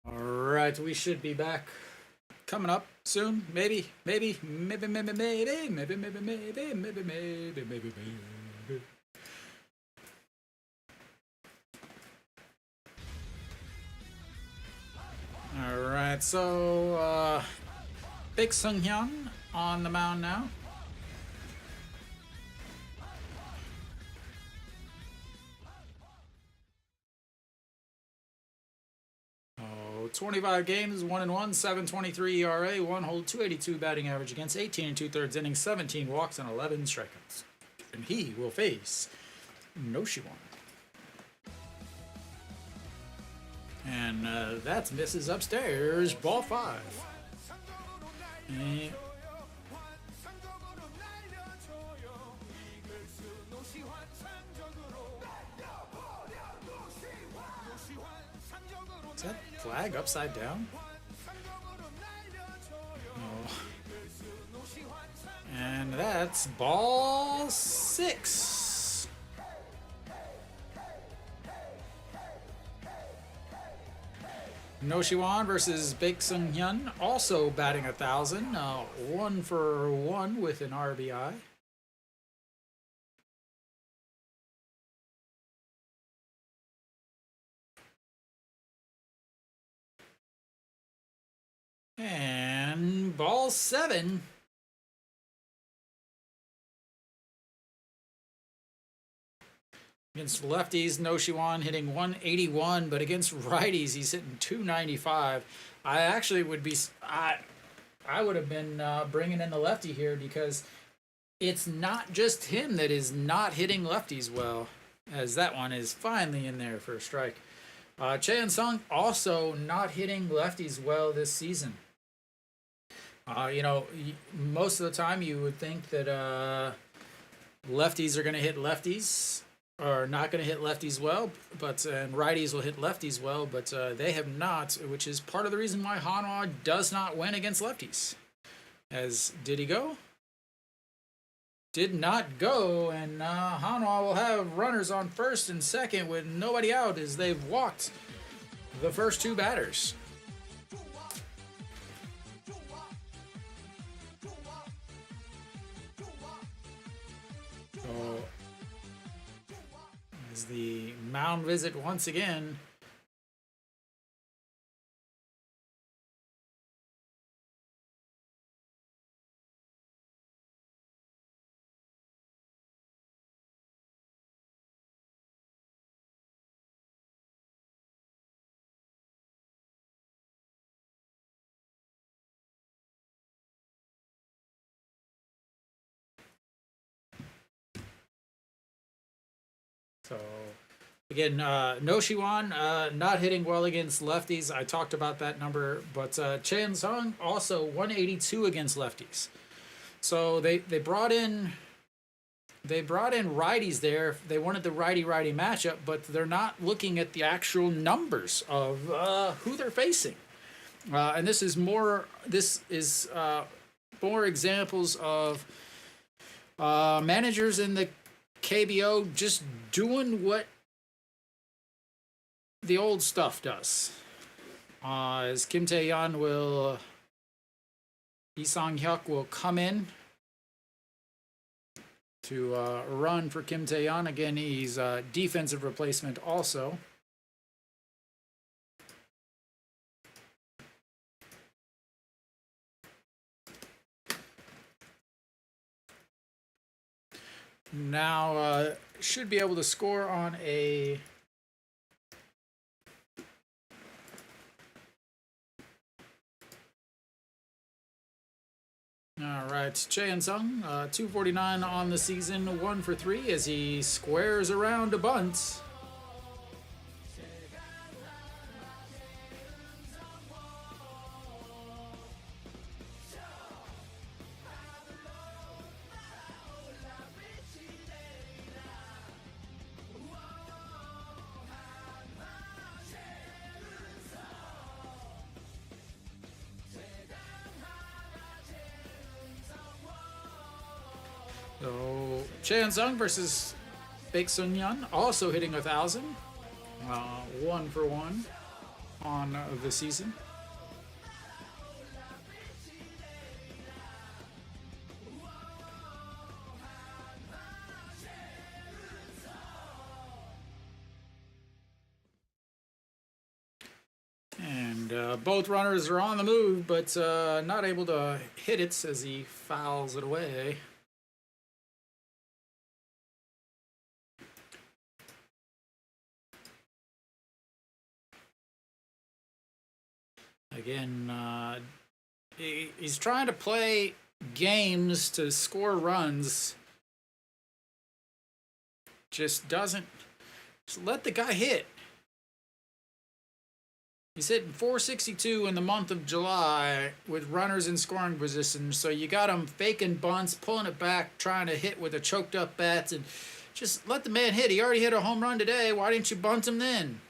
Alright, we should be back coming up soon. Maybe. Alright, so Big Sung-hyun on the mound now. 25 games, 1-1, 7.23 ERA, 1 hold, 282 batting average against 18 2/3 innings, 17 walks, and 11 strikeouts. And he will face Noshiwan. And that's misses upstairs, ball 5. And is that flag upside down? No. And that's ball 6. Noshiwan versus Baek Sung-hyun, also batting 1,000, 1 for 1 with an RBI. And ball 7. Against lefties, Noshiwan hitting 181, but against righties, he's hitting 295. I actually would be, I would have been bringing in the lefty here, because it's not just him that is not hitting lefties well, as that one is finally in there for a strike. Chae Sung also not hitting lefties well this season. You know, most of the time you would think that lefties are going to hit lefties, or not going to hit lefties well, but and righties will hit lefties well, but they have not, which is part of the reason why Hanwha does not win against lefties. As did he go? Did not go, and Hanwha will have runners on first and second with nobody out, as they've walked the first 2 batters. So, as the mound visit once again. So again, No Shiwan not hitting well against lefties. I talked about that number, but Chen Sung also 182 against lefties. So they brought in righties there. They wanted the righty matchup, but they're not looking at the actual numbers of who they're facing. And this is more examples of managers in the KBO just doing what the old stuff does. As Kim Tae-yeon will, Lee Sang-hyuk will come in to run for Kim Tae-yeon. Again, he's a defensive replacement also. Now, should be able to score on a all right, Chae Sung, 249 on the season, 1 for 3 as he squares around a bunt. So Chae Sung versus Baek Sun Yeon, also hitting 1,000, 1 for 1 on the season. And both runners are on the move, but not able to hit it as he fouls it away. Again, he's trying to play games to score runs. Just doesn't. Just let the guy hit. He's hitting 462 in the month of July with runners in scoring position. So you got him faking bunts, pulling it back, trying to hit with a choked up bats, and just let the man hit. He already hit a home run today. Why didn't you bunt him then?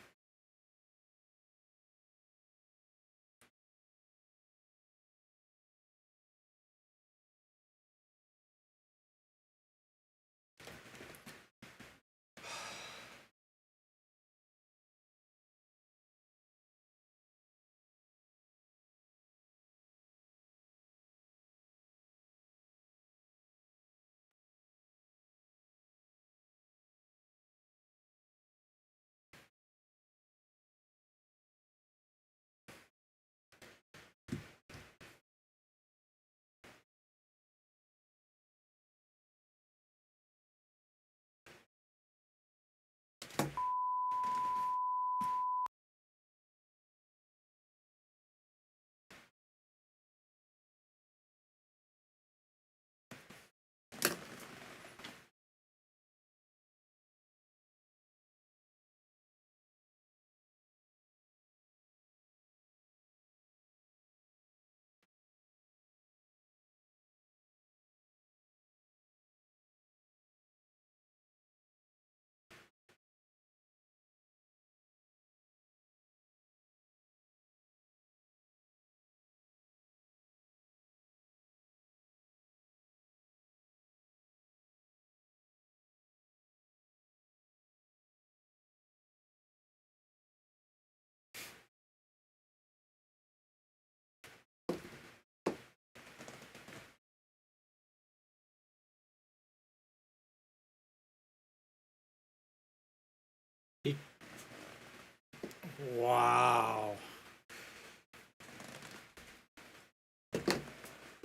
Wow.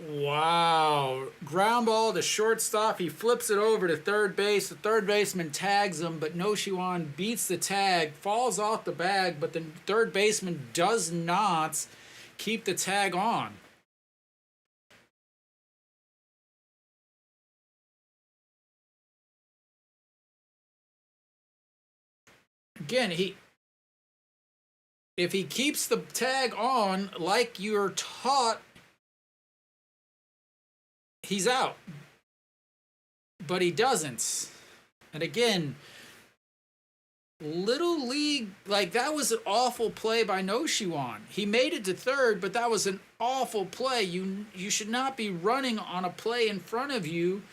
Wow. Ground ball to shortstop. He flips it over to third base. The third baseman tags him, but No Shiwan beats the tag, falls off the bag, but the third baseman does not keep the tag on. again, if he keeps the tag on like you're taught, he's out. But he doesn't. And again, Little League, like, that was an awful play by Noshiwan. He made it to third, but that was an awful play. You should not be running on a play in front of you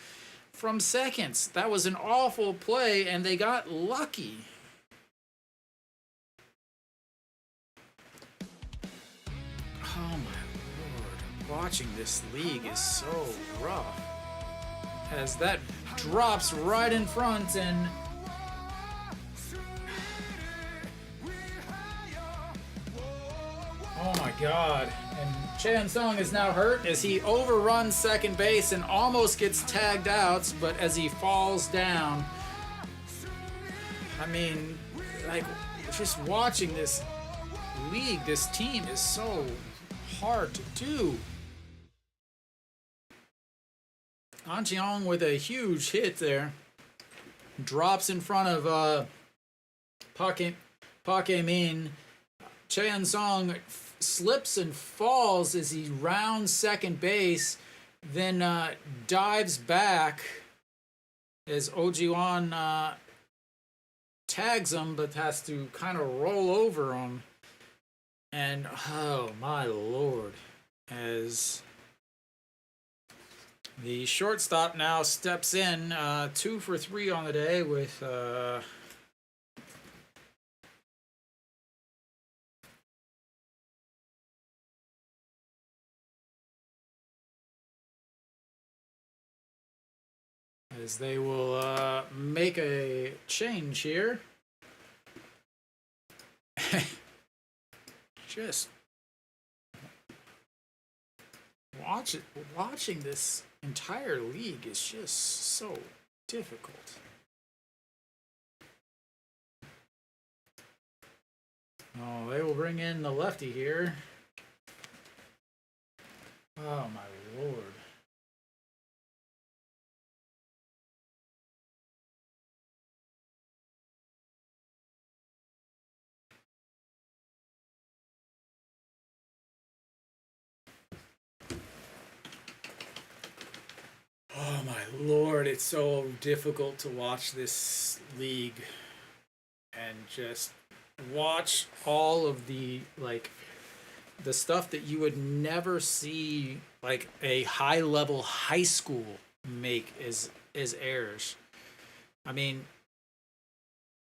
from seconds. That was an awful play, and they got lucky. Oh my lord. Watching this league is so rough. As that drops right in front, and oh my god. And Chan Sung is now hurt as he overruns second base and almost gets tagged out, but as he falls down, I mean, like, just watching this league, this team is so hard to do. An Cheong with a huge hit there. Drops in front of Park Min. Chan Song slips and falls as he rounds second base, then dives back as Ojiwan tags him, but has to kind of roll over him. And oh my lord, as the shortstop now steps in, 2 for 3 on the day with as they will make a change here. Just watching this entire league is just so difficult. Oh, they will bring in the lefty here. Oh my lord. Oh my lord, it's so difficult to watch this league and just watch all of the, like, the stuff that you would never see, like, a high level high school make as errors. I mean,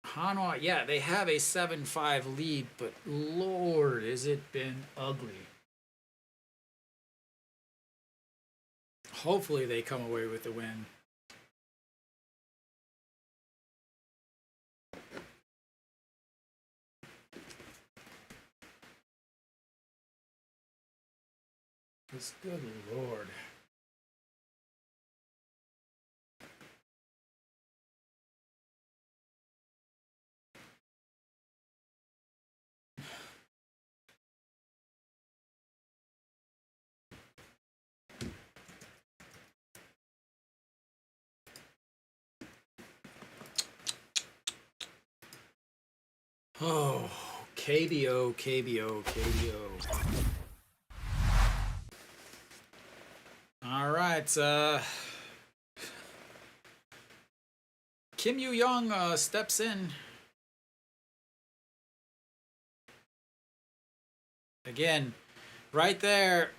Hanwha, yeah, they have a 7-5 lead, but lord, has it been ugly. Hopefully they come away with the win. Because good lord. Oh, KBO. All right, Kim Yu-young steps in. Again, right there.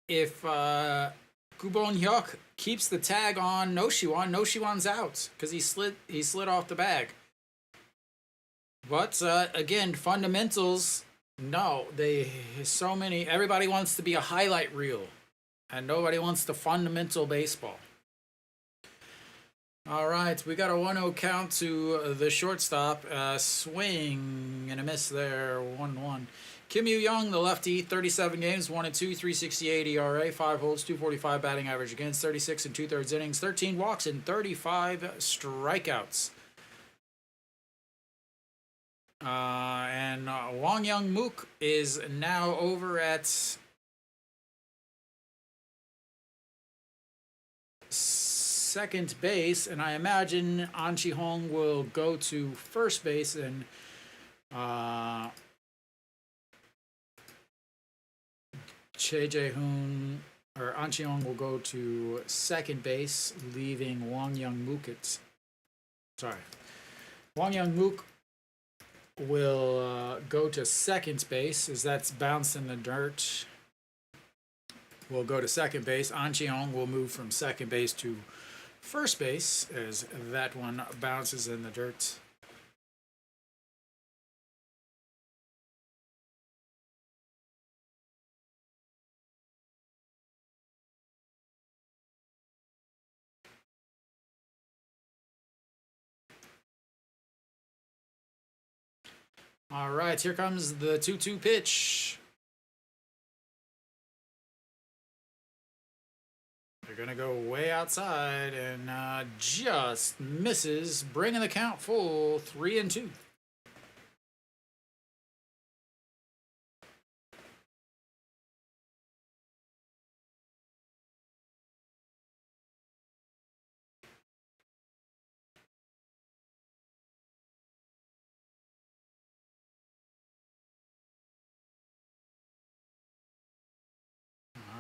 If Gubon Hyuk keeps the tag on Noshiwan's out because he slid off the bag. But again, fundamentals. No, everybody wants to be a highlight reel, and nobody wants the fundamental baseball. All right, we got a 1-0 count to the shortstop. Swing and a miss there, 1-1. Kim Yu-young, the lefty, 37 games, 1-2, 368 ERA, 5 holds, 245 batting average against, 36 and 2/3 innings, 13 walks, and 35 strikeouts. And Wong Young Mook is now over at second base, and I imagine An Chi-hong will go to first base, and Che Jae-hoon or An Chi-hong will go to second base, leaving Wang Young-mook at. Sorry, Wang Young-mook will go to second base as that's bounced in the dirt. Will go to second base. An Chi-hong will move from second base to first base as that one bounces in the dirt. All right, here comes the 2-2 pitch. They're going to go way outside and just misses, bringing the count full 3-2.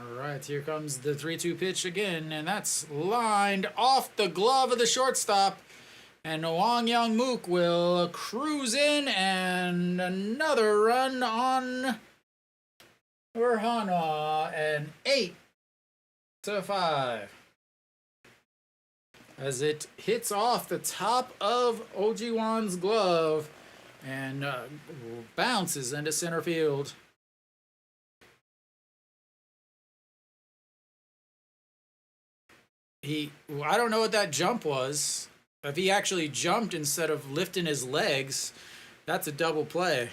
Alright, here comes the 3-2 pitch again, and that's lined off the glove of the shortstop. And Wang Young-mook will cruise in, and another run on for Hanwha, and 8-5. As it hits off the top of Ojiwan's glove and bounces into center field. I don't know what that jump was. If he actually jumped instead of lifting his legs, that's a double play.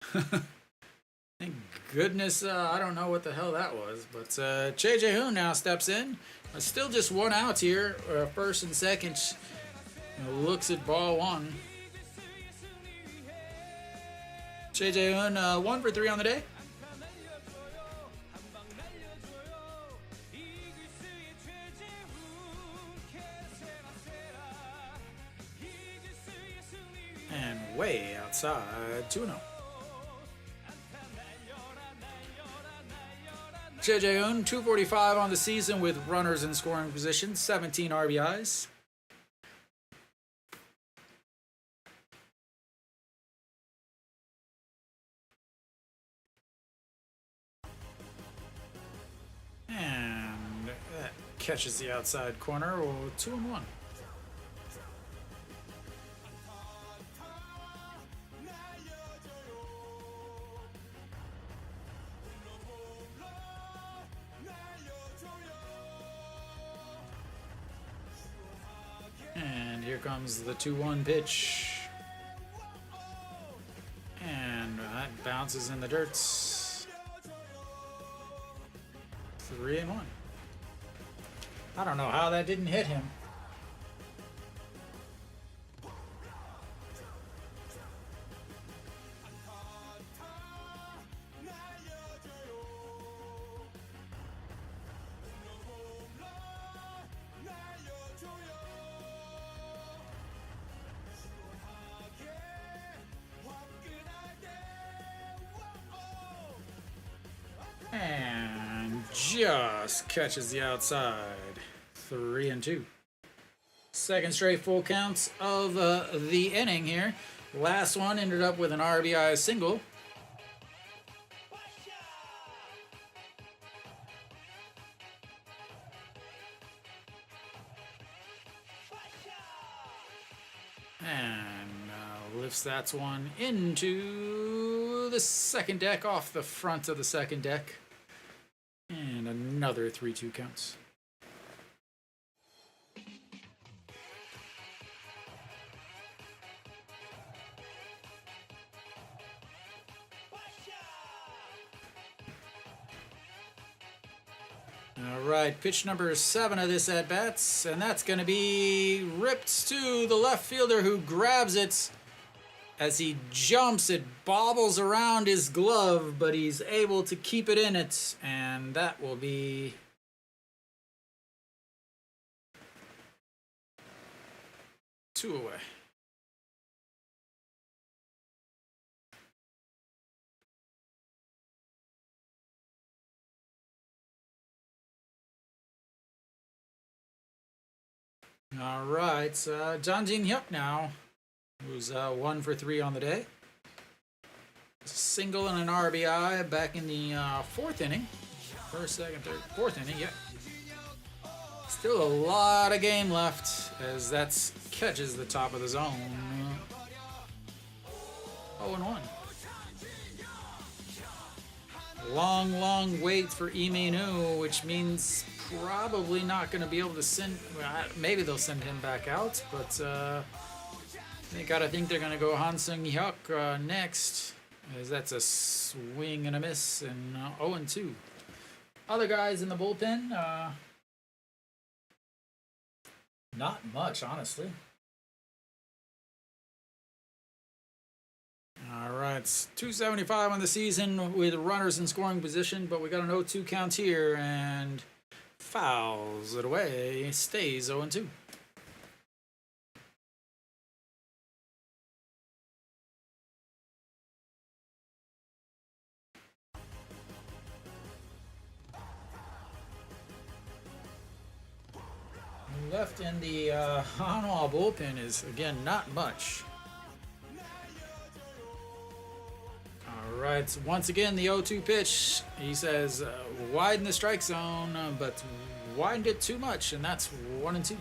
Thank goodness, I don't know what the hell that was. But Che Jae-hoon now steps in. Still just one out here, first and second. Looks at ball one. Che Jae-hoon 1 for 3 on the day. And way outside, 2-0. Che Jae-hoon, 245 on the season with runners in scoring position, 17 RBIs. And that catches the outside corner, 2-1. Here comes the 2-1 pitch. And that bounces in the dirt. 3-1. I don't know how that didn't hit him. And just catches the outside. 3-2. Second straight full counts of the inning here. Last one ended up with an RBI single. And lifts that one into the second deck, off the front of the second deck. And another 3-2 counts. All right, pitch number 7 of this at-bats, and that's going to be ripped to the left fielder, who grabs it. As he jumps, it bobbles around his glove, but he's able to keep it in it, and that will be 2 away. All right, John Jin Hyuk now, who's 1 for 3 on the day. Single and an RBI back in the 4th inning. First, second, third, 4th inning, yeah. Still a lot of game left as that catches the top of the zone. 0-1. Long wait for Imenu, which means probably not going to be able to send. Maybe they'll send him back out, but they gotta think they're going to go Han Sung-hyuk next, as that's a swing and a miss, and 0-2. Other guys in the bullpen, not much, honestly. All right, it's 275 on the season with runners in scoring position, but we got an 0-2 count here, and fouls it away. Stays 0-2. Left in the Hanwha bullpen is, again, not much. All right, once again, the 0-2 pitch. He says, widen the strike zone, but widened it too much, and that's 1-2.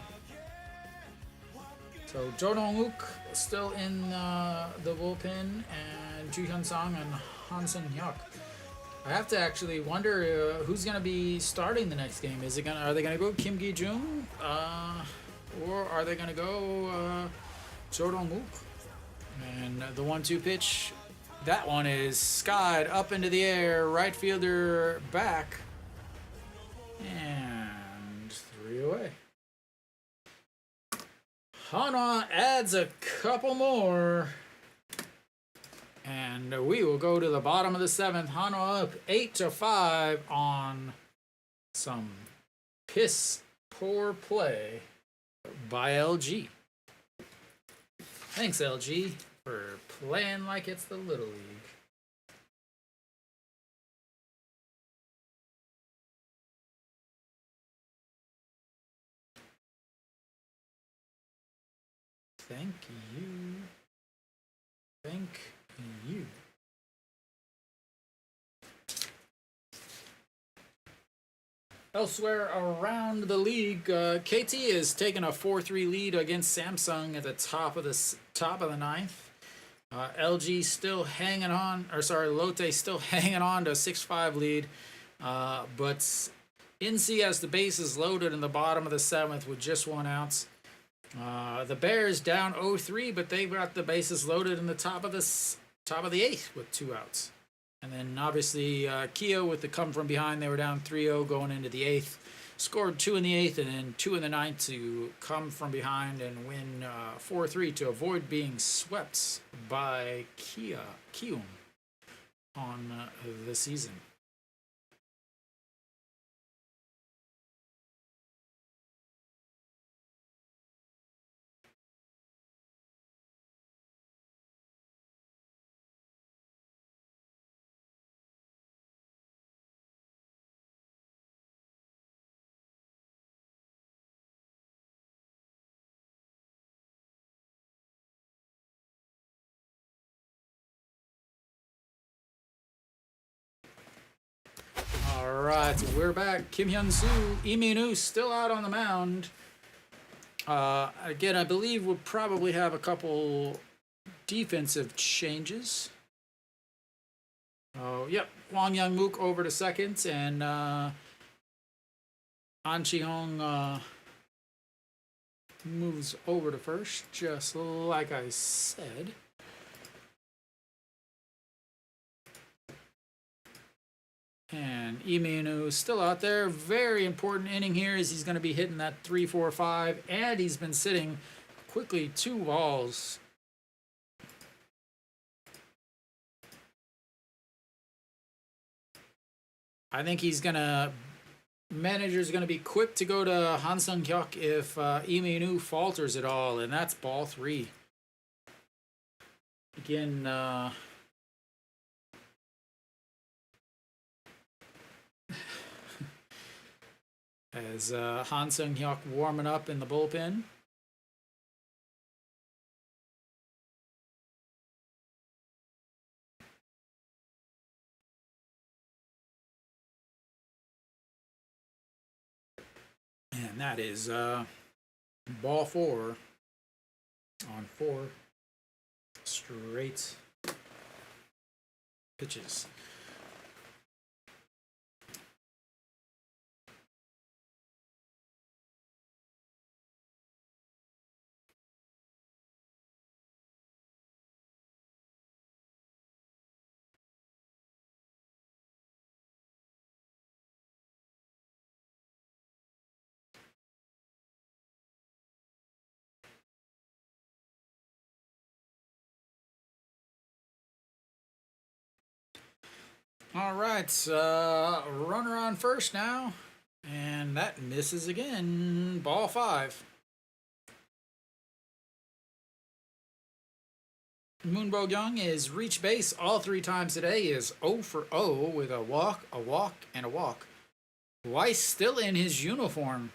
So, Jo Dong-wook still in the bullpen, and Ju Hyun-sung and Han Sung-hyuk. I have to actually wonder who's going to be starting the next game. Are they going to go Kim Gi-jung, or are they going to go Jo Dong-wook? And the 1-2 pitch, that one is skied up into the air, right fielder back, and 3 away. Hanwha adds a couple more. And we will go to the bottom of the 7th. Hanwha up 8-5 on some piss poor play by LG. Thanks, LG, for playing like it's the Little League. Thank you. Thank you. Elsewhere around the league, KT is taking a 4-3 lead against Samsung at the top of the 9th. LG still hanging on, Lotte still hanging on to a 6-5 lead, but NC has the bases loaded in the bottom of the 7th with just 1 out. The Bears down 0-3, but they've got the bases loaded in the top of the 8th with 2 outs. And then obviously Kia with the come from behind, they were down 3-0 going into the 8th. Scored 2 in the 8th and then 2 in the 9th to come from behind and win 4-3 to avoid being swept by Kium on the season. All right, we're back. Kim Hyun-soo, Imenu still out on the mound. Again, I believe we'll probably have a couple defensive changes. Oh, yep. Hwang Young-mook over to second, and An Chi-hong moves over to first, just like I said. And Imenu still out there. Very important inning here as he's going to be hitting that 3-4-5. And he's been sitting quickly 2 balls. I think he's going to Manager's going to be quick to go to Han Sung-hyuk if Lee Mi-nu falters at all, and that's ball 3. Again, as Han Sung-hyuk warming up in the bullpen. And that is ball 4 on 4 straight pitches. All right, runner on first now, and that misses again. Ball 5. Moon Bo-kyung is reached base all 3 times today. He is 0 for 0 with a walk, and a walk. Weiss still in his uniform.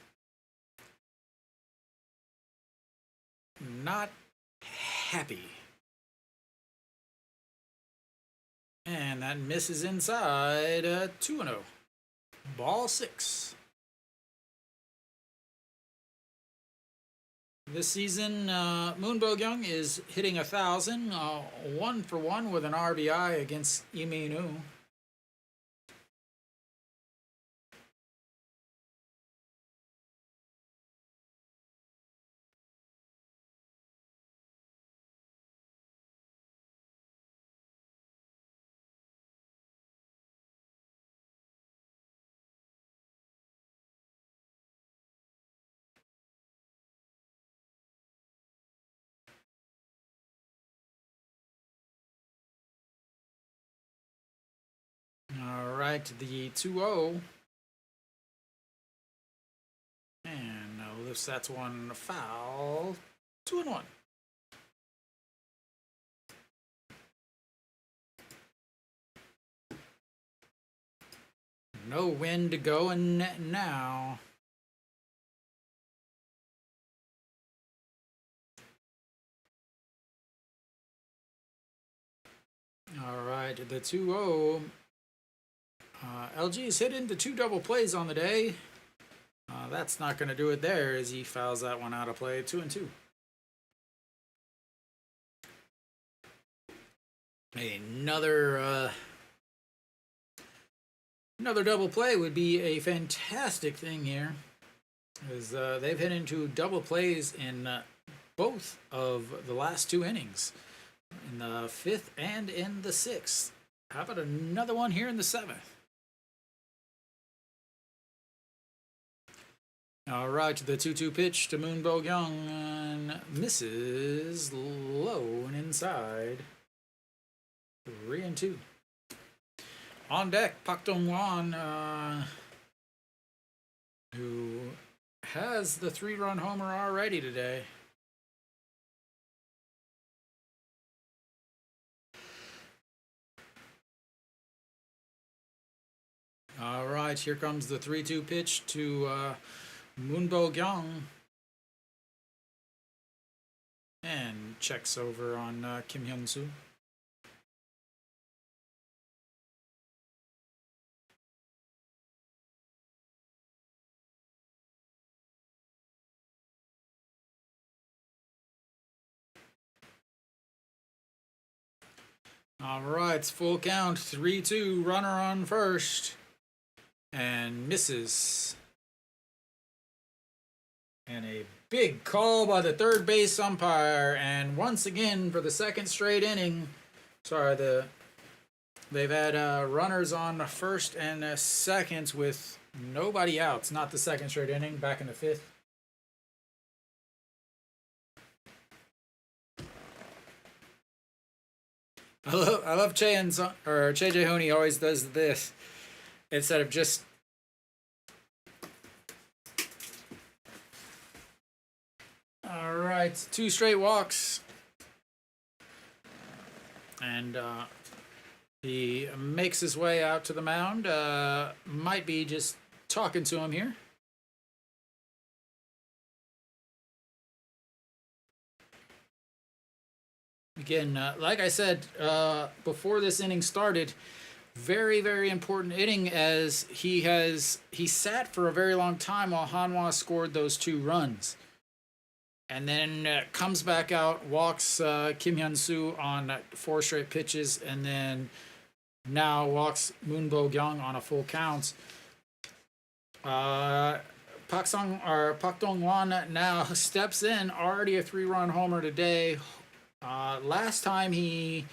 Not happy. And that misses inside 2-0. Ball 6. This season, Moon Bo-kyung is hitting 1,000, 1 for 1 with an RBI against Lee Mi-nu. All right, the 2-0. And lifts that one foul. 2-1. No wind going now. All right, the 2-0. LG's hit into 2 double plays on the day. That's not going to do it there as he fouls that one out of play. 2-2. Another double play would be a fantastic thing here, as they've hit into double plays in both of the last 2 innings, in the 5th and in the 6th. How about another one here in the 7th? All right, the 2-2 pitch to Moon Bo-kyung misses low and inside. 3-2. On deck, Pak Dong-hwan, who has the 3-run homer already today. All right, here comes the 3-2 pitch to Moon Bo-kyung, and checks over on Kim Hyun-soo. All right, it's full count, 3-2, runner on first, and misses. And a big call by the third base umpire, and once again for the 2nd straight inning, they've had runners on first and second with nobody out. It's not the 2nd straight inning, back in the 5th. I love Che Jae-hoon. He always does this. Instead of just right, 2 straight walks. And he makes his way out to the mound. Might be just talking to him here. Again, like I said before this inning started, very, very important inning, as he sat for a very long time while Hanwha scored those 2 runs. And then comes back out, walks Kim Hyun-soo on 4 straight pitches, and then now walks Moon Bo-kyung on a full count. Park Dong-hwan now steps in, already a 3-run homer today. Last time they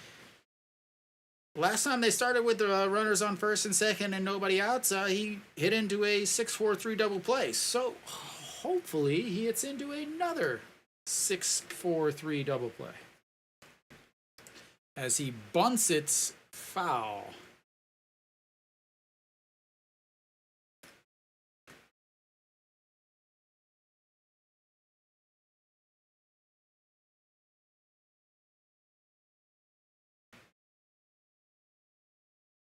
started with the runners on first and second and nobody out, he hit into a 6-4-3 double play. So hopefully he hits into another 6-4-3 double play as he bunts it foul.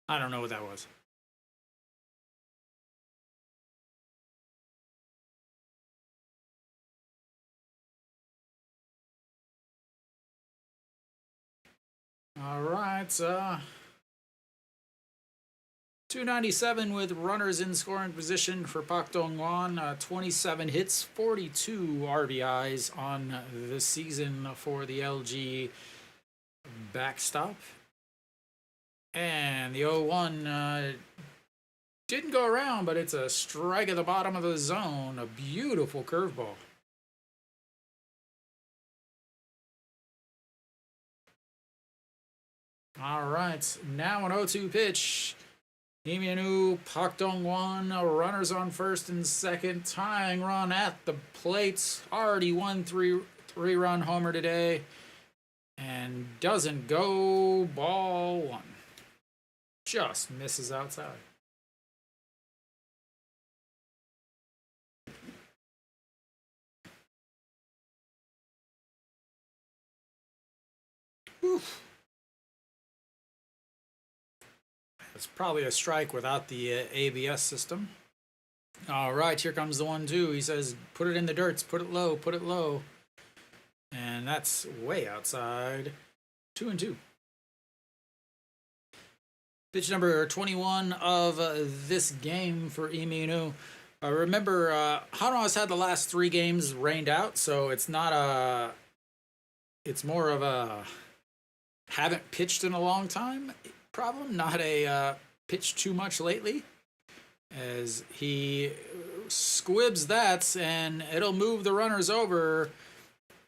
I don't know what that was. All right, 297 with runners in scoring position for Park Dong-hwan. 27 hits, 42 RBIs on the season for the LG backstop. And the 0-1 didn't go around, but it's a strike at the bottom of the zone. A beautiful curveball. All right, now an 0-2 pitch. Lee Min-woo, Park Dong-hwan, runners on first and second, tying run at the plate. Already won 3-run homer today, and doesn't go. Ball 1. Just misses outside. Oof. It's probably a strike without the ABS system. All right, here comes the 1-2. He says, put it in the dirt, put it low, put it low. And that's way outside. 2-2. Pitch number 21 of this game for Lee Min-woo. Remember, Hanwha's had the last 3 games rained out, so it's not a... It's more of a haven't pitched in a long time problem, not a pitched too much lately, as he squibs that, and it'll move the runners over,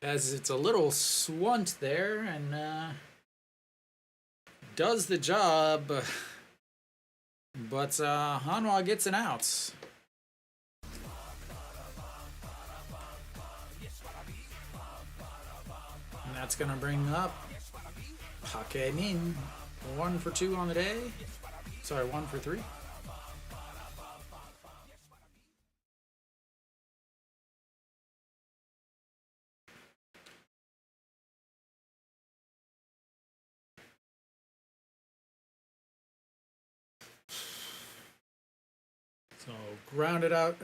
as it's a little swunt there, and does the job, but Hanwha gets an out. And that's going to bring up Park Min. 1 for 2 on the day. Sorry, 1 for 3. So grounded out,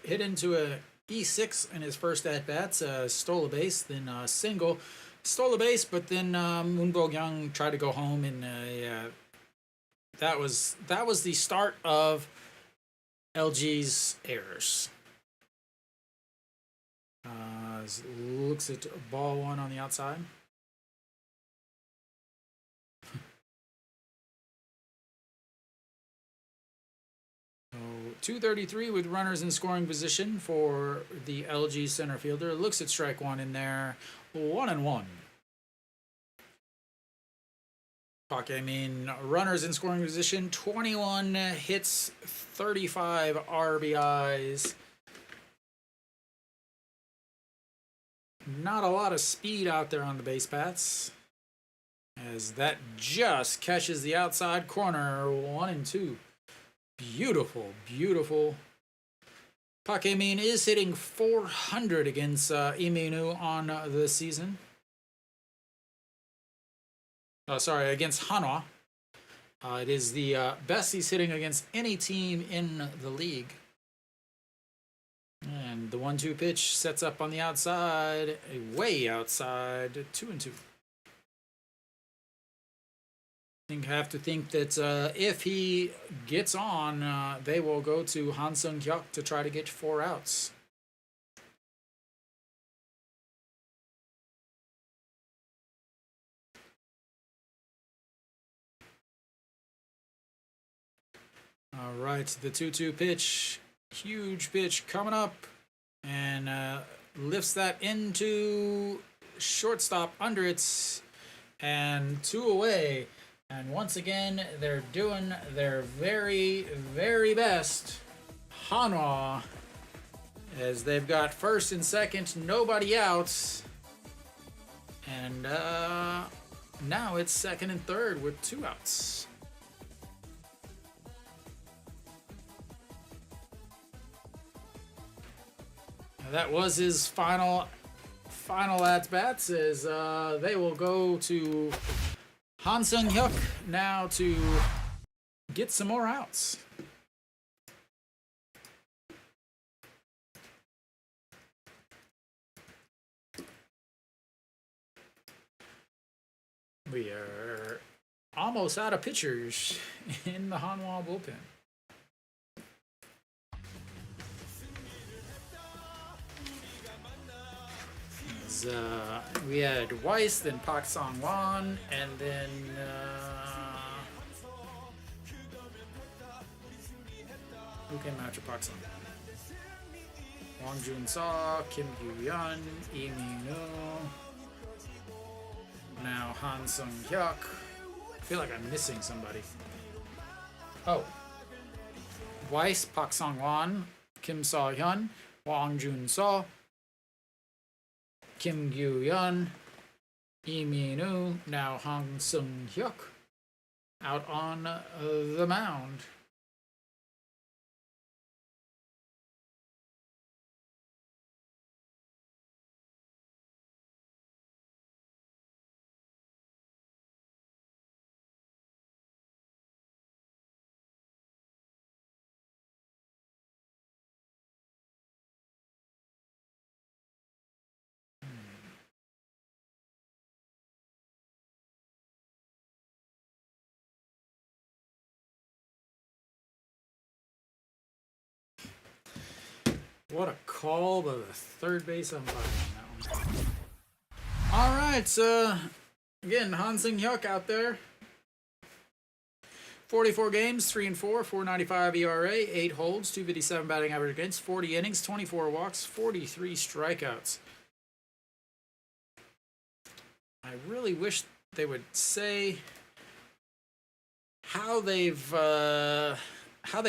hit into a E6 in his first at bats. Stole a base, then single. Stole a base, but then Moon Bo-kyung tried to go home, and that was the start of LG's errors. Looks at ball 1 on the outside. So 233 with runners in scoring position for the LG center fielder. Looks at strike 1 in there. 1-1. Park Min, runners in scoring position, 21 hits, 35 RBIs. Not a lot of speed out there on the base paths, as that just catches the outside corner. 1-2. Beautiful, beautiful Park Min is hitting 400 against Iminu on the season. Sorry, against Hanwha. It is the best he's hitting against any team in the league. And the 1-2 pitch sets up on the outside, way outside, 2-2. I have to think that if he gets on, they will go to Han Sung-hyuk to try to get 4 outs. All right, the 2-2 pitch, huge pitch coming up, and lifts that into shortstop under it, and 2 away. And once again, they're doing their very, very best. Hanwha, as they've got first and second, nobody out. And now it's second and third with 2 outs. That was his final at-bats, as they will go to Han Sung-hyuk now to get some more outs. We are almost out of pitchers in the Hanwha bullpen. We had Weiss, then Park Sang-won, and then who came after Park Sang? Wang Jun-seo, Kim Gyu-yeon, Lee Min-woo. Now Han Sung-hyuk. I feel like I'm missing somebody. Oh. Weiss, Park Sang-won, Kim So-hyun, Wang Jun-seo, Kim Gyu-yeon, Lee Min-woo, now Han Sung-hyuk out on the mound. What a call by the third base umpire on that one. All right, again, Han Sung-hyuk out there. 44 games, 3-4, 4.95 ERA, 8 holds, 257 batting average against, 40 innings, 24 walks, 43 strikeouts. I really wish they would say how they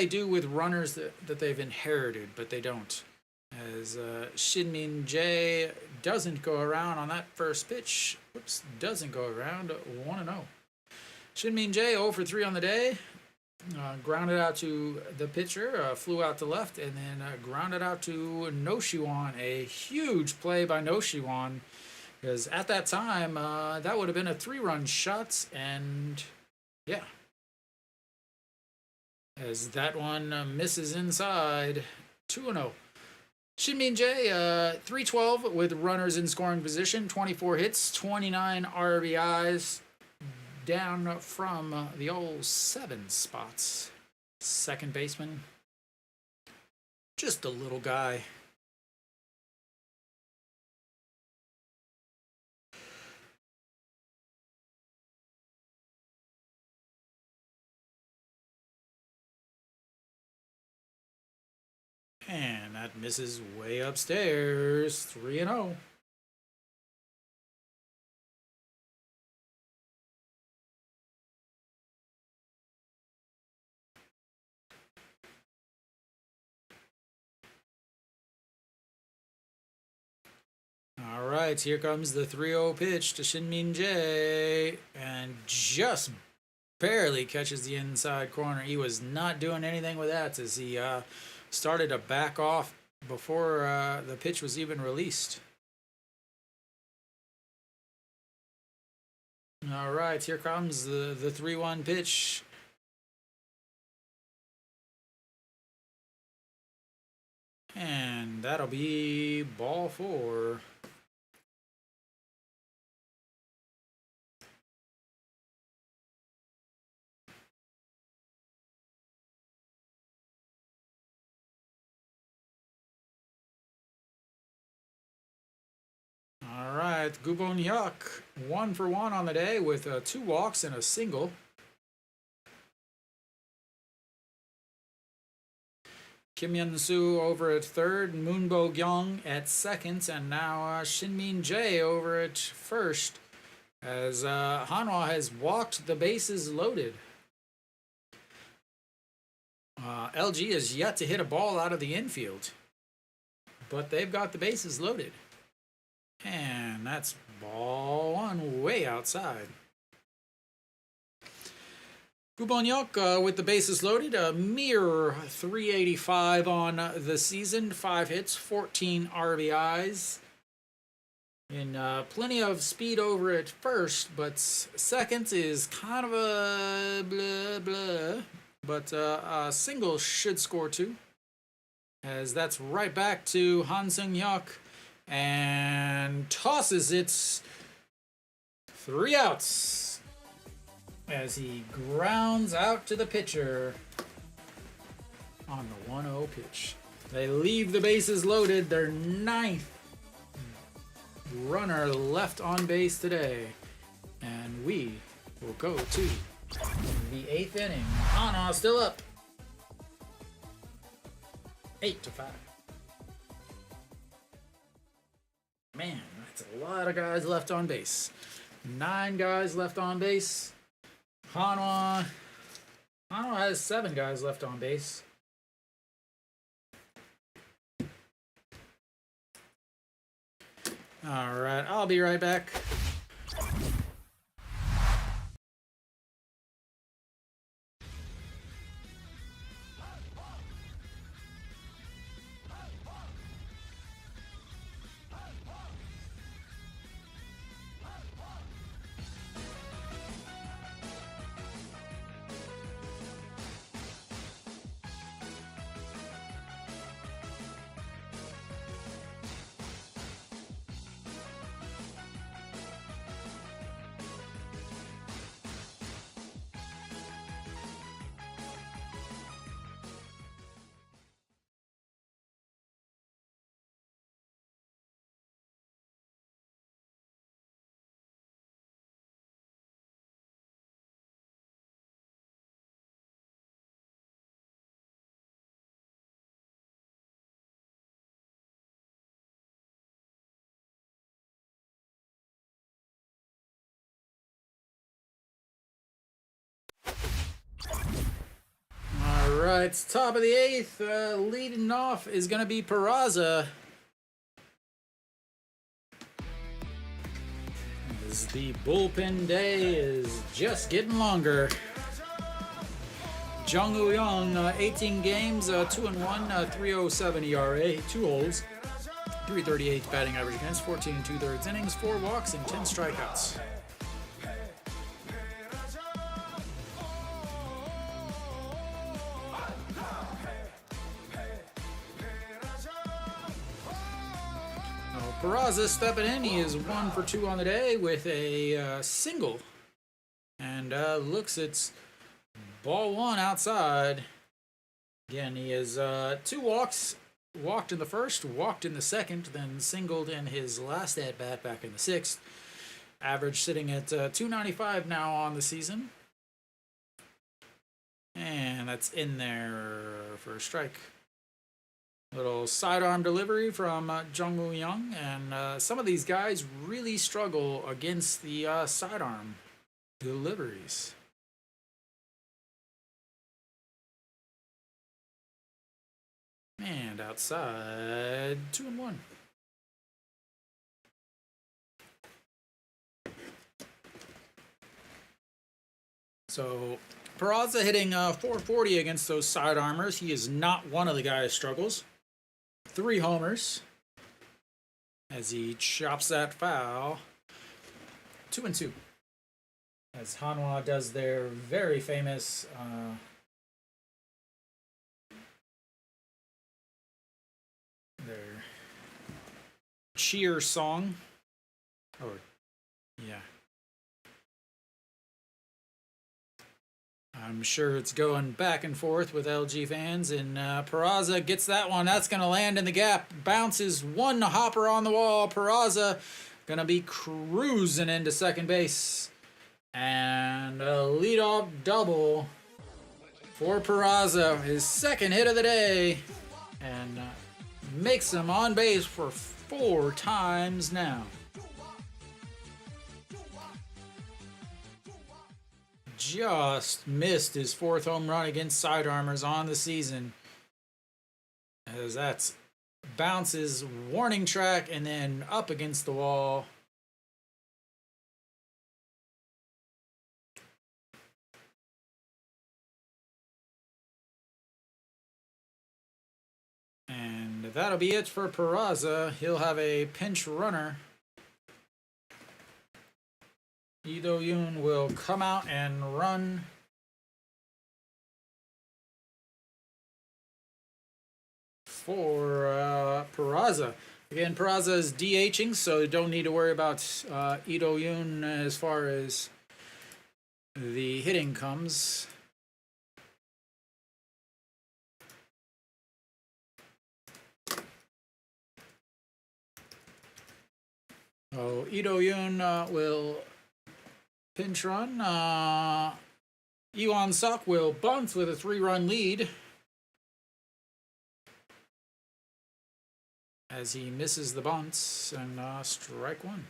do with runners that they've inherited, but they don't. As Shin-min Jae doesn't go around on that first pitch. Whoops, doesn't go around, 1-0. Shin-min Jae 0 for 3 on the day. Grounded out to the pitcher, flew out to left, and then grounded out to No Shiwon. A huge play by No Shiwon, because at that time, that would have been a 3-run shot, and yeah. As that one misses inside, 2-0. Shin-min Jae, 312 with runners in scoring position, 24 hits, 29 RBIs, down from the old 7 spots. Second baseman, just a little guy. And that misses way upstairs, 3-0. All right, here comes the 3-0 pitch to Shin-min Jae, and just barely catches the inside corner. He was not doing anything with that as he started to back off before the pitch was even released. All right, here comes the 3-1 pitch. And that'll be ball 4. All right, Gubonyak 1 for 1 on the day with 2 walks and a single. Kim Yun-soo over at third, Moonbo Gyung at second, and now Shinmin Jae over at first, as Hanwha has walked the bases loaded. LG is yet to hit a ball out of the infield, but they've got the bases loaded. And that's ball 1 way outside. Gubonyak with the bases loaded, a mere 385 on the season, 5 hits, 14 RBIs. And plenty of speed over at first, but second is kind of a blah blah. But a single should score 2, as that's right back to Han Seung-hyuk, and tosses it 3 outs. As he grounds out to the pitcher on the 1-0 pitch. They leave the bases loaded, their 9th runner left on base today. And we will go to the 8th inning. Hanwha still up. 8-5. Man, that's a lot of guys left on base. 9 guys left on base. Hanwha has 7 guys left on base. All right, I'll be right back. All right, top of the 8th, leading off is going to be Peraza. As the bullpen day is just getting longer. Jung Woo-young, 18 games, 2-1, 3.07 ERA, 2 holes, 338 batting average against, 14 2/3 innings, 4 walks, and 10 strikeouts. Peraza stepping in. He is 1 for 2 on the day with a single. And looks it's ball 1 outside. Again, he has 2 walks. Walked in the first, walked in the second, then singled in his last at-bat back in the 6th. Average sitting at 295 now on the season. And that's in there for a strike. Little sidearm delivery from Jung Woo-young, and some of these guys really struggle against the sidearm deliveries. And outside, 2-1. So Peraza hitting 440 against those sidearmers. He is not one of the guys struggles. 3 homers as he chops that foul. 2-2. As Hanwha does their very famous their cheer song. Or, yeah. I'm sure it's going back and forth with LG fans, and Peraza gets that one. That's going to land in the gap. Bounces one hopper on the wall. Peraza going to be cruising into second base. And a leadoff double for Peraza, his second hit of the day, and makes him on base for 4 times now. Just missed his 4th home run against Sidearmers on the season, as that's bounces warning track and then up against the wall. And that'll be it for Peraza. He'll have a pinch runner. Ido Yoon will come out and run. For Peraza. Again, Peraza is DHing, so you don't need to worry about Ido Yoon as far as the hitting comes. Oh, Ido Yoon will pinch run. Iwan Suk will bunt with a 3-run lead as he misses the bunts, and strike one.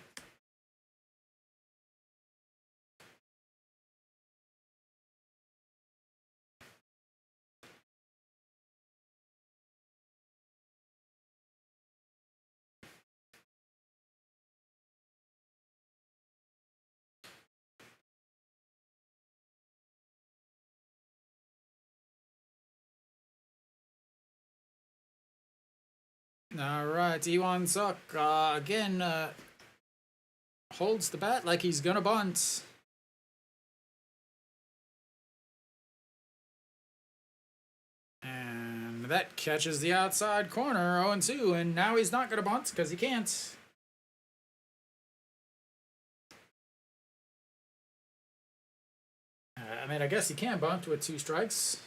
All right, Iwan Suk again holds the bat like he's gonna bunt. And that catches the outside corner, 0-2, and now he's not gonna bunt because he can't. I mean, I guess he can bunt with 2 strikes.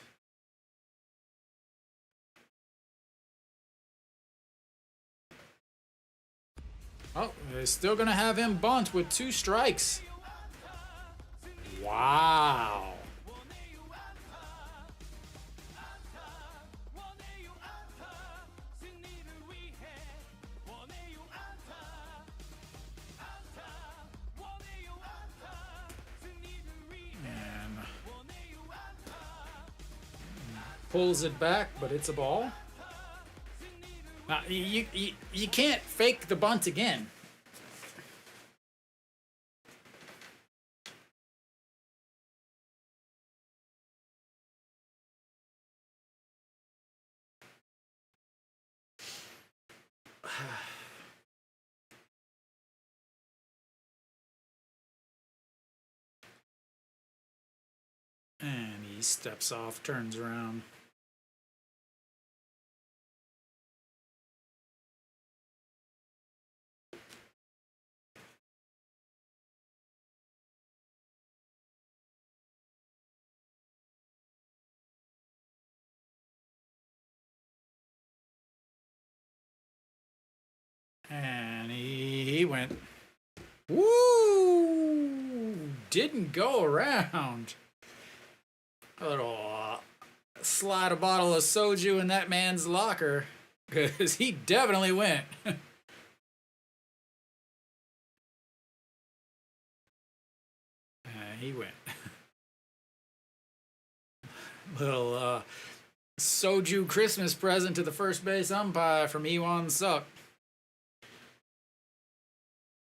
Oh, they're still going to have him bunt with 2 strikes. Wow. And pulls it back, but it's a ball. Now, you can't fake the bunt again. And he steps off, turns around. And he went. Woo! Didn't go around. A little slide a bottle of soju in that man's locker, because he definitely went. He went. Little soju Christmas present to the first base umpire from Iwan Suk.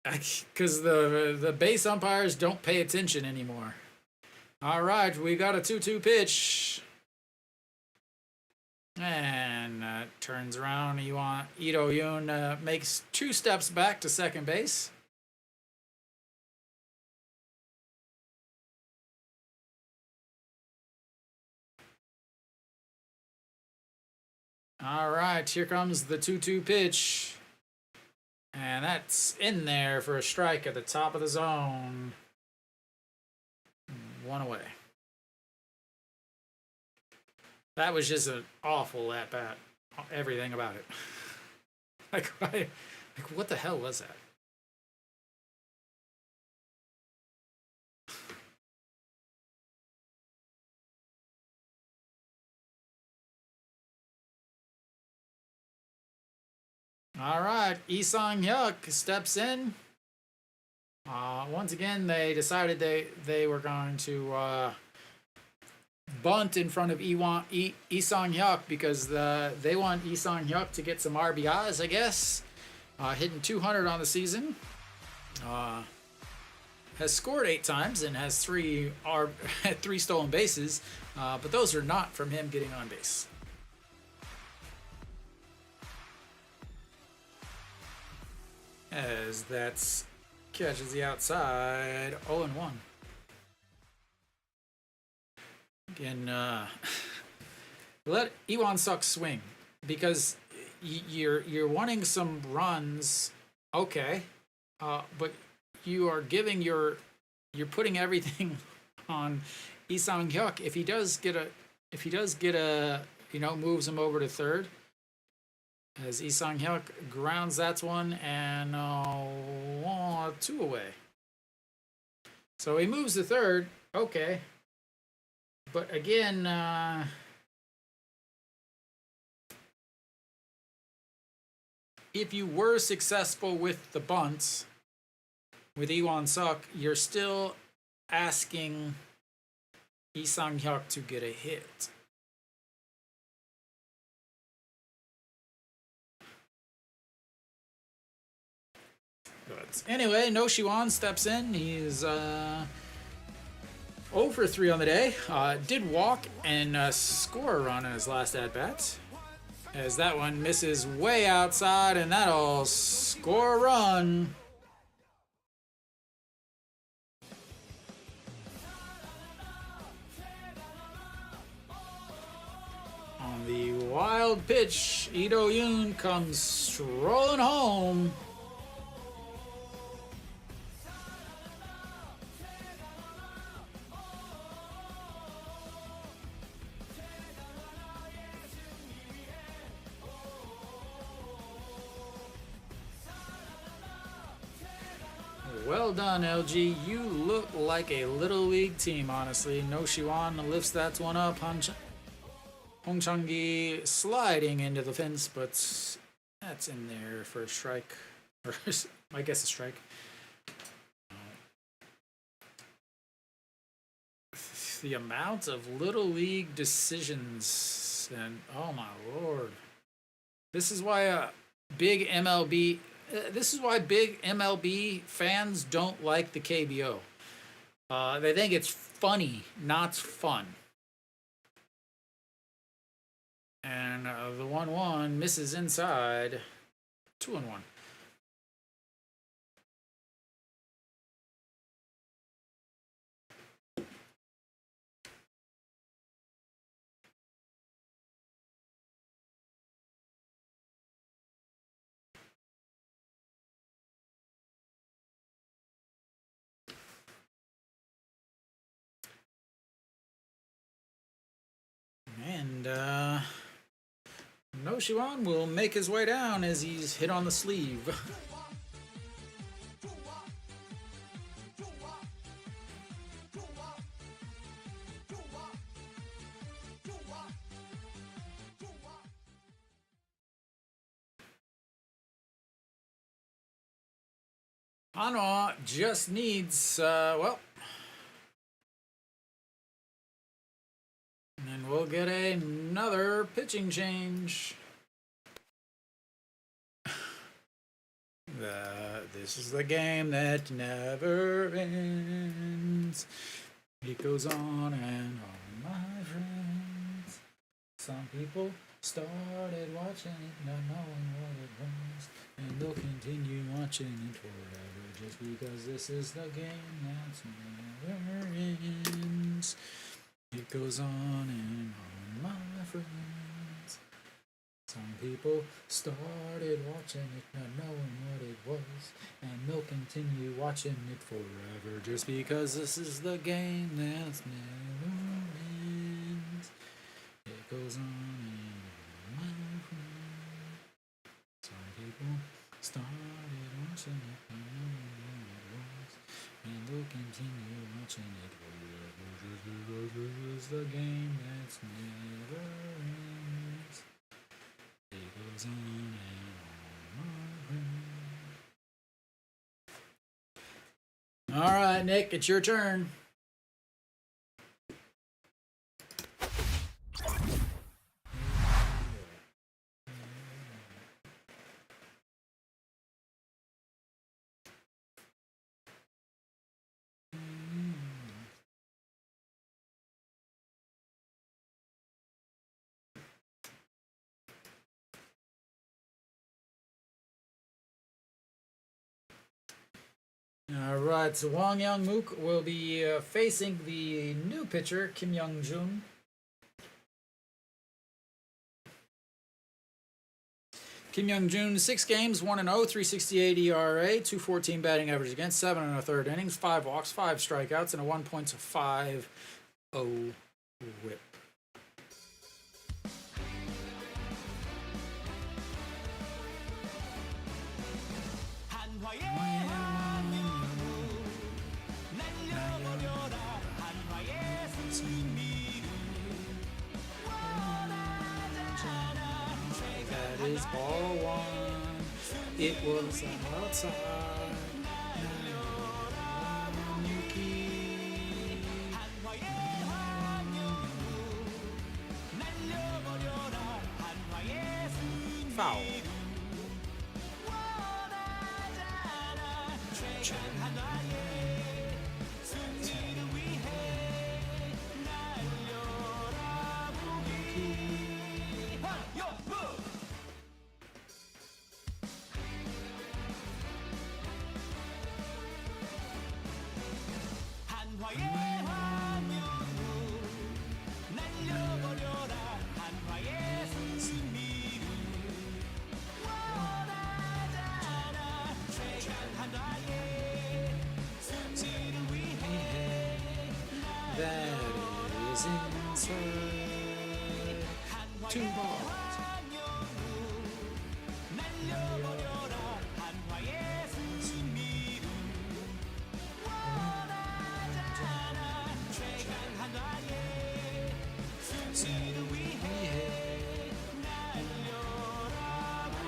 Because the base umpires don't pay attention anymore. All right, we got a 2-2 pitch. And turns around. Ito Yoon makes 2 steps back to second base. All right, here comes the 2-2 pitch. And that's in there for a strike at the top of the zone. 1 away. That was just an awful at bat. Everything about it. like what the hell was that? All right, Lee Sang-hyuk steps in. Once again, they decided they were going to bunt in front of Lee Sang-hyuk because they want Lee Sang-hyuk to get some RBIs, I guess. Hitting 200 on the season. Has scored 8 times and has 3 stolen bases, but those are not from him getting on base. As that's catches the outside, 0-1. Again, let Iwan Suk swing because you're wanting some runs, okay, but you're putting everything on Lee Sang-hyuk. If he does get a moves him over to third. As Lee Sang-hyuk grounds that one and 2 away. So he moves to third. Okay. But again, if you were successful with the bunts with Iwan Suk, you're still asking Lee Sang-hyuk to get a hit. But anyway, No Shiwan steps in. He's 0 for 3 on the day. Did walk and score a run in his last at-bat. As that one misses way outside, and that'll score a run. On the wild pitch, Ito Yoon comes strolling home. Well done, LG. You look like a little league team, honestly. No Shiwan lifts that one up. Hong Chang-gi sliding into the fence, but that's in there for a strike. Or I guess a strike. The amount of little league decisions, and oh my lord. This is why big MLB fans don't like the KBO. They think it's funny, not fun. And the 1-1 misses inside. 2-1. And No Shiwan will make his way down as he's hit on the sleeve. Hanwha just needs, and we'll get another pitching change. This is the game that never ends. It goes on and on, my friends. Some people started watching it, not knowing what it was, and they'll continue watching it forever, just because this is the game that's never ends. It goes on and on, my friends. Some people started watching it, not knowing what it was, and they'll continue watching it forever, just because this is the game that's never ends. It goes on and on, my friend. Some people started watching it, not knowing what it was, and they'll continue watching it forever, just because this is the game that's never ends. It goes on and on, my friend. All right, Nick, it's your turn. All right, so Wang Young-mook will be facing the new pitcher, Kim Young-jun. Kim Young-jun, 6 games, 1-0, 3.68 ERA, 2.14 batting average against, 7 1/3 innings, 5 walks, 5 strikeouts, and a 1.50 whip. That is ball 1. It was outside. Foul. That is inside. 2 balls.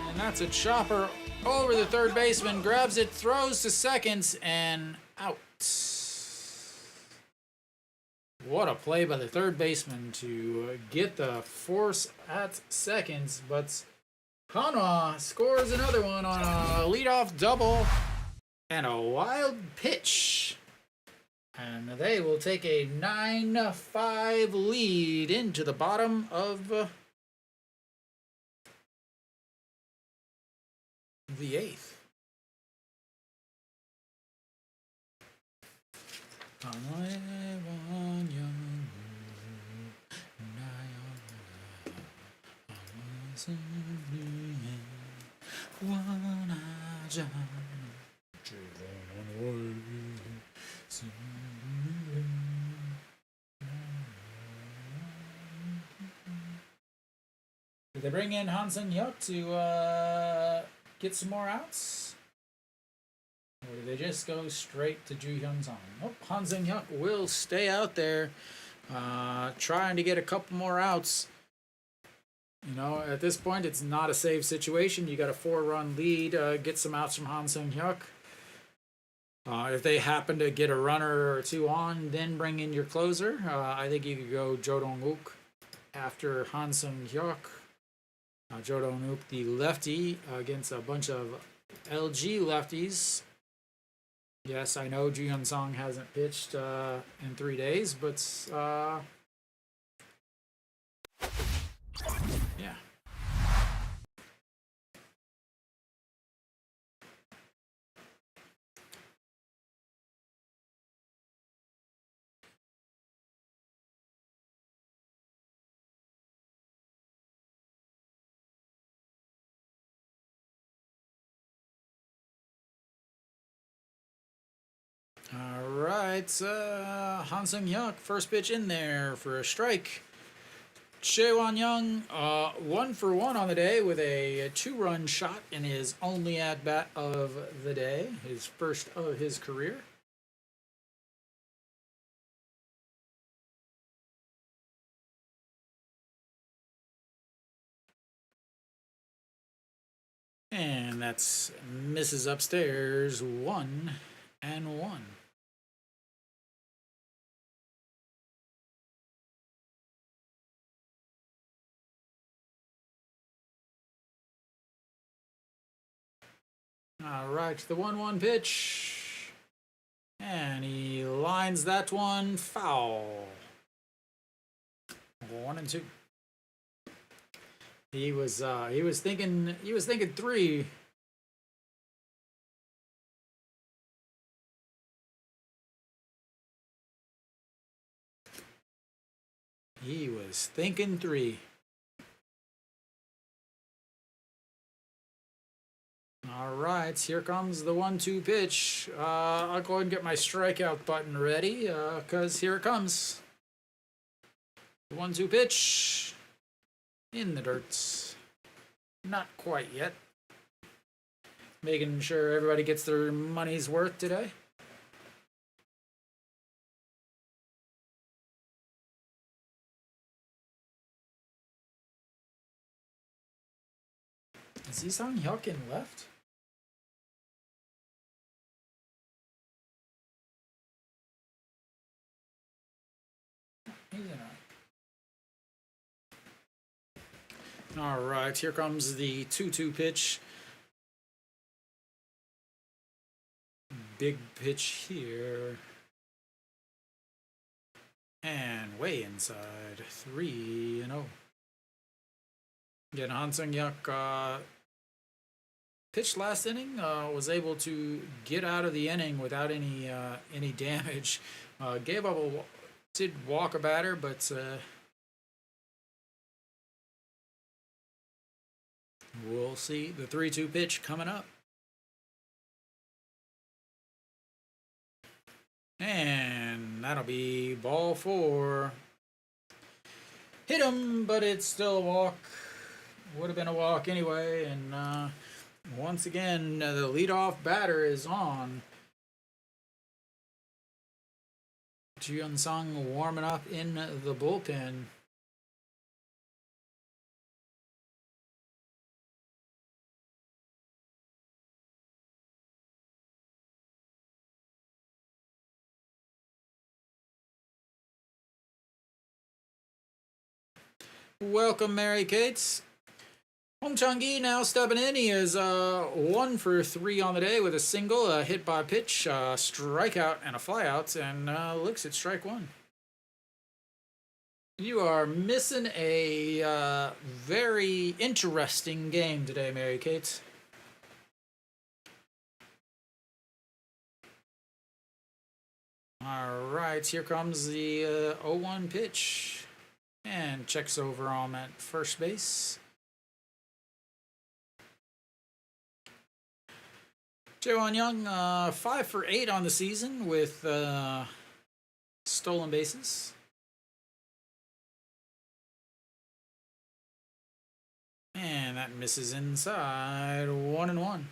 And that's a chopper over the third baseman, grabs it, throws to seconds, and out. What a play by the third baseman to get the force at seconds, but Hanwha scores another one on a leadoff double and a wild pitch. And they will take a 9-5 lead into the bottom of the 8th. Did they bring in Han Seung-hyuk to get some more outs? Or did they just go straight to Ju Hyun-sung? Oh, Han Seung-hyuk will stay out there trying to get a couple more outs. You know, at this point, it's not a save situation. You got a 4-run lead. Get some outs from Han Seung-hyuk. If they happen to get a runner or 2 on, then bring in your closer. I think you could go Jo Dong-wook after Han Seung-hyuk. Jo Dong-wook, the lefty, against a bunch of LG lefties. Yes, I know Ju Hyun-sung hasn't pitched in 3 days, but yeah. right, Hansung Hyuk, first pitch in there for a strike. Chaewon Young, 1-for-1 on the day with a 2-run shot in his only at bat of the day, his first of his career. And that's misses upstairs, 1-1. All right, the 1-1 pitch. And he lines that one foul. 1-2. He was thinking 3. He was thinking 3. All right, here comes the 1-2 pitch. I'll go ahead and get my strikeout button ready, because here it comes. The 1-2 pitch in the dirt. Not quite yet. Making sure everybody gets their money's worth today. Is he Sang Hyuk in left? He's in right. All right, here comes the 2-2 pitch. Big pitch here. And way inside. 3-0. Again, Hansung Hyuk pitched last inning. Was able to get out of the inning without any damage. Gave up did walk a batter, but we'll see. The 3-2 pitch coming up. And that'll be ball 4. Hit him, but it's still a walk. Would have been a walk anyway. And once again, the leadoff batter is on. Jiun Sung warming up in the bullpen. Welcome, Mary Kates. Hong Chang-gi now stepping in. He is 1 for 3 on the day with a single, a hit by pitch, strikeout, and a flyout, and looks at strike 1. You are missing a very interesting game today, Mary Kate. All right, here comes the 0-1 pitch. And checks over on at first base. Jaewon Young, 5 for 8 on the season with stolen bases. And that misses inside. 1-1.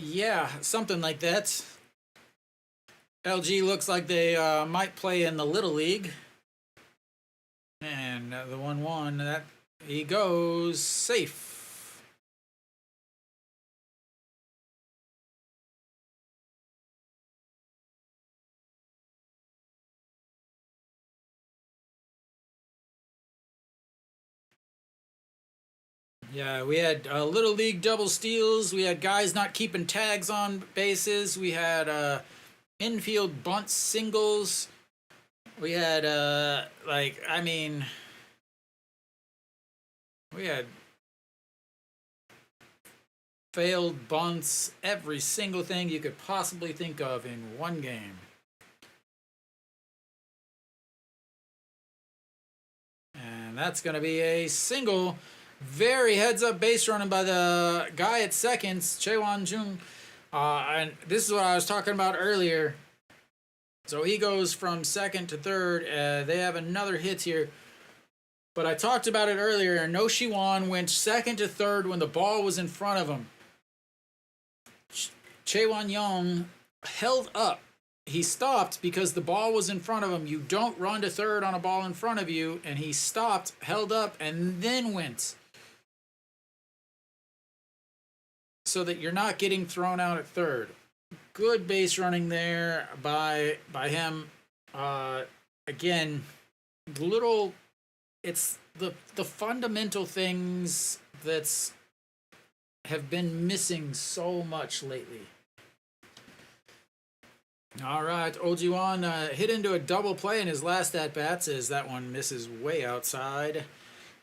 Yeah, something like that. LG looks like they might play in the Little League. And the 1-1, that he goes safe. Yeah, we had Little League double steals. We had guys not keeping tags on bases. We had infield bunt singles. We had, we had failed bunts, every single thing you could possibly think of in one game. And that's going to be a single. Very heads-up base running by the guy at seconds, Chaewon Jung. And this is what I was talking about earlier. So he goes from second to third. They have another hit here. But I talked about it earlier. No Shiwan went second to third when the ball was in front of him. Chaewon Young held up. He stopped because the ball was in front of him. You don't run to third on a ball in front of you. And he stopped, held up, and then went. So that you're not getting thrown out at third. Good base running there by him. Again, little... It's the fundamental things that's have been missing so much lately. All right, Ojiwan hit into a double play in his last at-bats as that one misses way outside.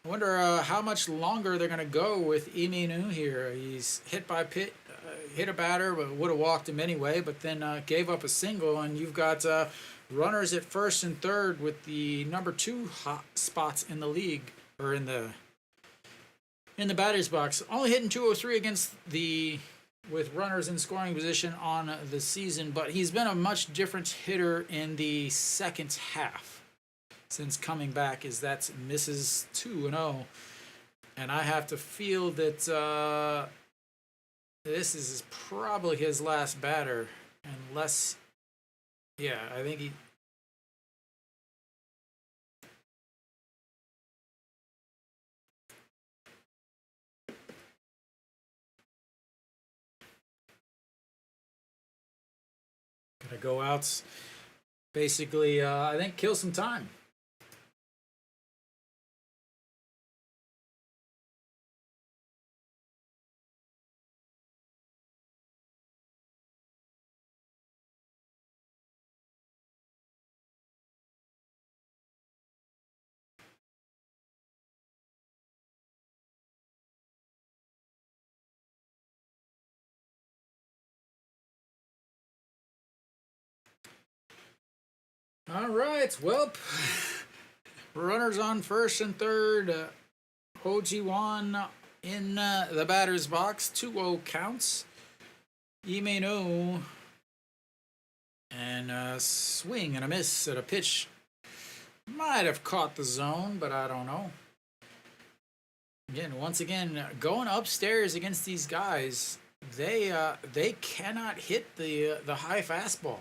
I wonder how much longer they're going to go with Iminu here. He's hit by hit a batter, but would have walked him anyway, but then gave up a single, and you've got runners at first and third with the number 2 hot spots in the league, or in the batter's box. Only hitting 203 against with runners in scoring position on the season, but he's been a much different hitter in the second half since coming back, as that's misses 2-0. And I have to feel that this is probably his last batter, unless, yeah, I think he... Gonna go out, basically, I think kill some time. All right, well, runners on first and third. Ho Ji-won in the batter's box. 2-0 counts. Imeno. And a swing and a miss at a pitch. Might have caught the zone, but I don't know. Again, once again, going upstairs against these guys, they cannot hit the high fastball.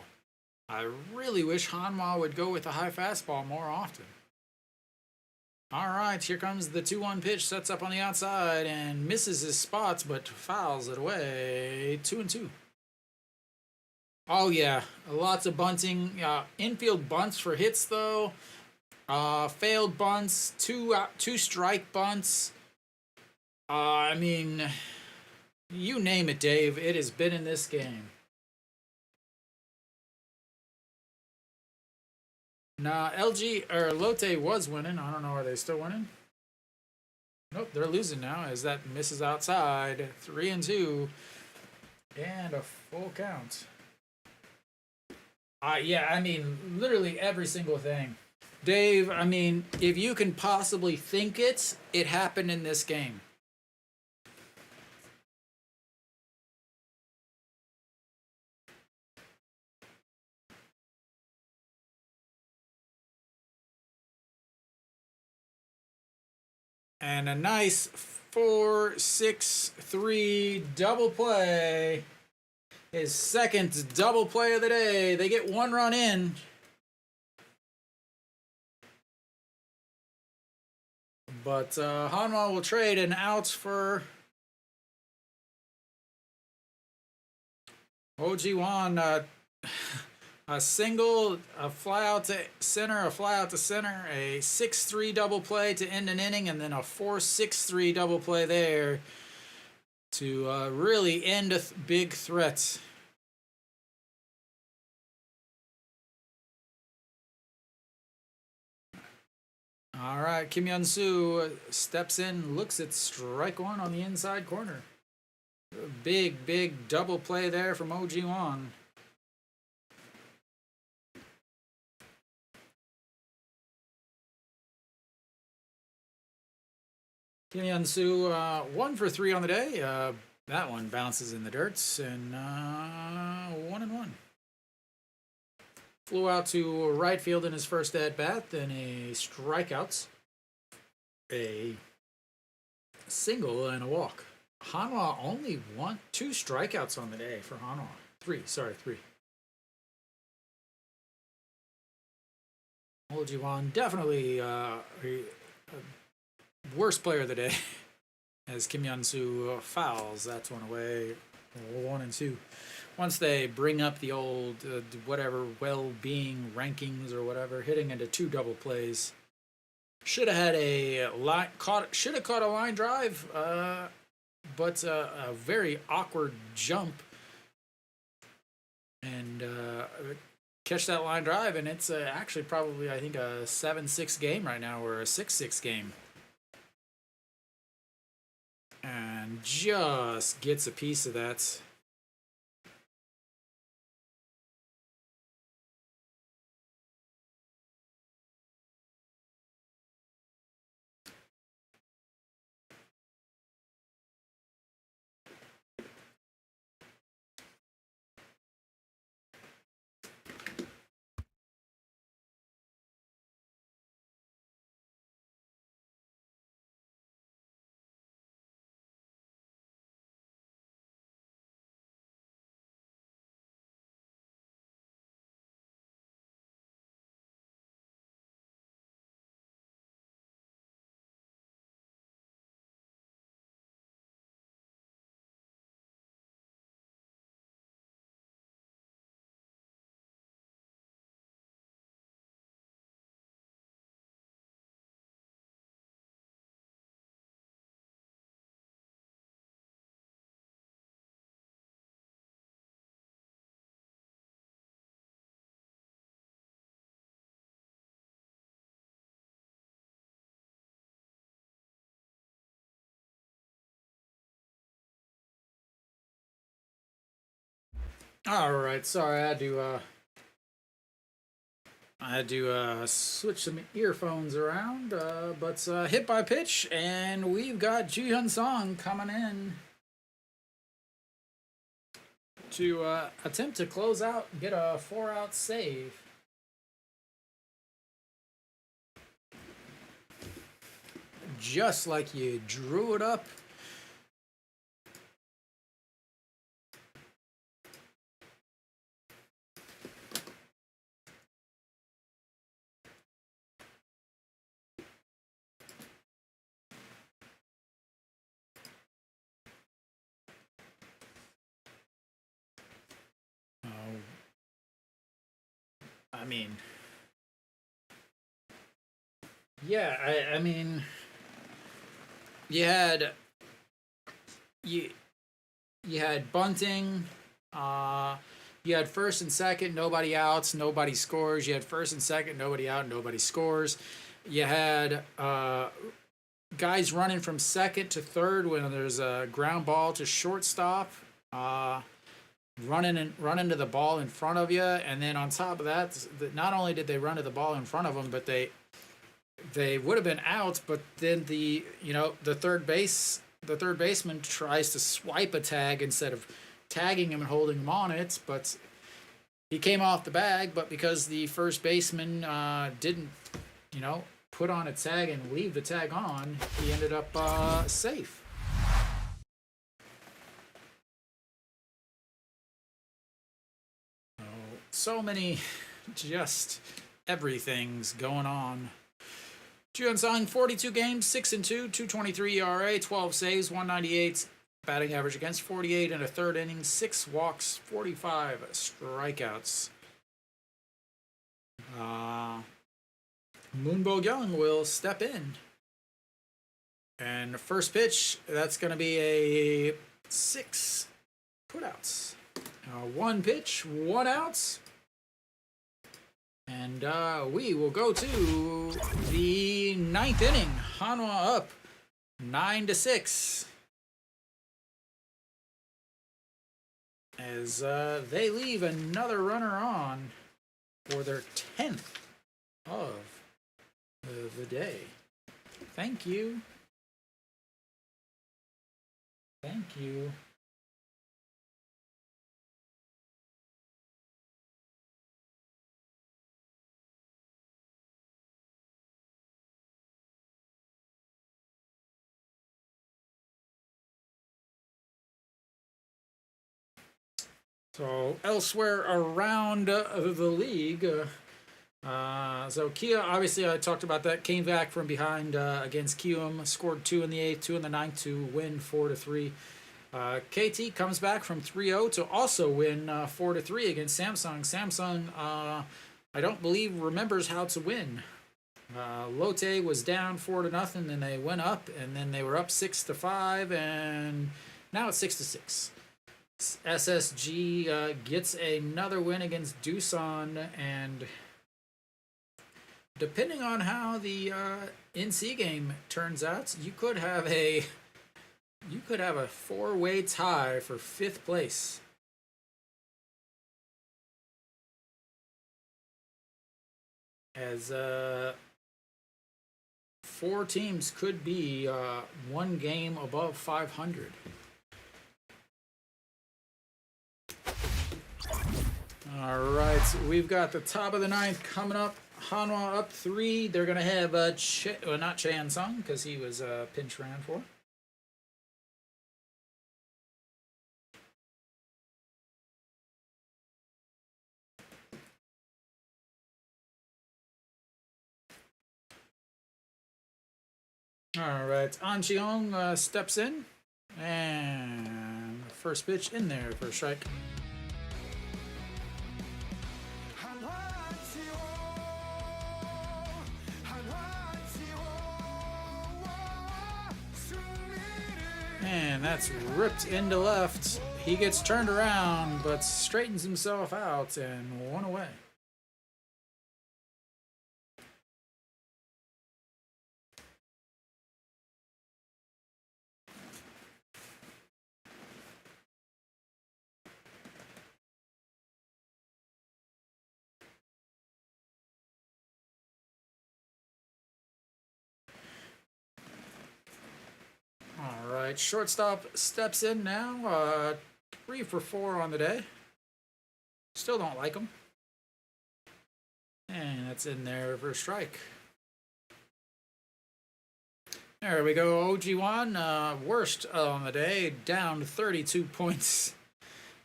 I really wish Hanwha would go with the high fastball more often. All right, here comes the 2-1 pitch. Sets up on the outside and misses his spots, but fouls it away. 2-2. Oh, yeah. Lots of bunting. Infield bunts for hits, though. Failed bunts. Two strike bunts. I mean, you name it, Dave. It has been in this game. Nah, LG or Lotte was winning. I don't know. Are they still winning? Nope, they're losing now as that misses outside. 3-2. And a full count. Yeah, I mean, literally every single thing. Dave, I mean, if you can possibly think it happened in this game. And a nice 4-6-3 double play. His second double play of the day. They get 1 run in. But Hanwha will trade an out for Ho Ji-won. A single, a fly out to center, a fly out to center, a 6-3 double play to end an inning, and then a 4-6-3 double play there to really end a big threat. All right, Kim Yeon-soo steps in, looks at strike 1 on the inside corner. Big double play there from Ho Ji-won. Kim Hyun-soo, 1 for 3 on the day. That one bounces in the dirts, and 1-1. Flew out to right field in his first at bat, then a strikeout, a single, and a walk. Hanwha only 2 strikeouts on the day for Hanwha. 3. Oh Ji-won, definitely worst player of the day as Kim Hyun-soo fouls. That's one away. 1-2. Once they bring up the old whatever well-being rankings or whatever, hitting into 2 double plays. Should have had a line should have caught a line drive, but a very awkward jump and catch that line drive, and it's actually probably, I think, a 7-6 game right now, or a 6-6 game. And just gets a piece of that. All right, sorry, I had to switch some earphones around, but hit by pitch, and we've got Ji Hyun-sung coming in to attempt to close out and get a 4-out save. Just like you drew it up. I mean, yeah, I mean, you had you had bunting, you had first and second, nobody outs, nobody scores. You had first and second, nobody out, nobody scores. You had guys running from second to third when there's a ground ball to shortstop. Running to the ball in front of you, and then on top of that, not only did they run to the ball in front of them, but they would have been out. But then the third baseman tries to swipe a tag instead of tagging him and holding him on it, but he came off the bag. But because the first baseman didn't, put on a tag and leave the tag on, he ended up safe. So many, just everything's going on. Ji Hyun-sung, 42 games, 6-2, 2.23 ERA, 12 saves, 198 batting average against, 48 in a third inning, 6 walks, 45 strikeouts. Moon Bo-kyung will step in. And the first pitch, that's going to be a 6 putouts. 1 pitch, 1 out. And we will go to the 9th inning. Hanwha up 9-6. As they leave another runner on for their 10th of the day. Thank you. Thank you. So elsewhere around the league, so Kia, obviously I talked about that, came back from behind against Kium, scored 2 in the 8th, 2 in the ninth to win 4-3. KT comes back from 3-0 to also win 4-3 against Samsung. Samsung, I don't believe, remembers how to win. Lotte was down 4-0, then they went up, and then they were up 6-5, and now it's 6-6. SSG gets another win against Doosan, and depending on how the NC game turns out, you could have a four-way tie for 5th place. As 4 teams could be 1 game above 500. All right, so we've got the top of the 9th coming up. Hanwha up 3. They're going to have not Chan Sung because he was pinch ran for. All right, An Cheong steps in, and first pitch in there for a strike. And that's ripped into left. He gets turned around, but straightens himself out and 1 away. All right, shortstop steps in now. 3 for 4 on the day. Still don't like him. And that's in there for a strike. There we go, OG1, worst on the day, down 32 points.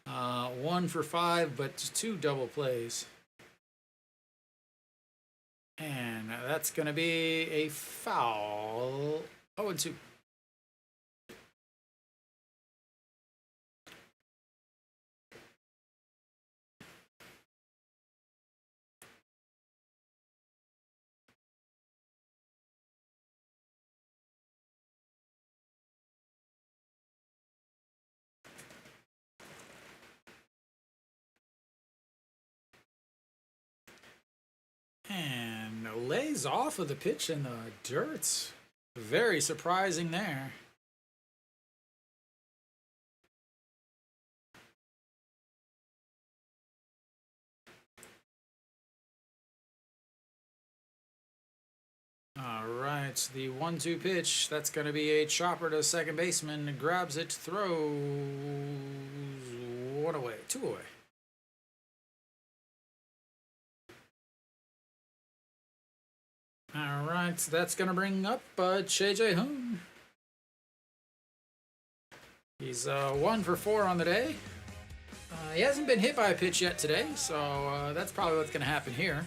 1 for 5, but 2 double plays. And that's going to be a foul. 0-2. And lays off of the pitch in the dirt. Very surprising there. All right, the 1-2 pitch. That's going to be a chopper to second baseman. Grabs it, throws 1 away, 2 away. All right, that's going to bring up Che Jae-hoon. He's 1 for 4 on the day. He hasn't been hit by a pitch yet today, so that's probably what's going to happen here.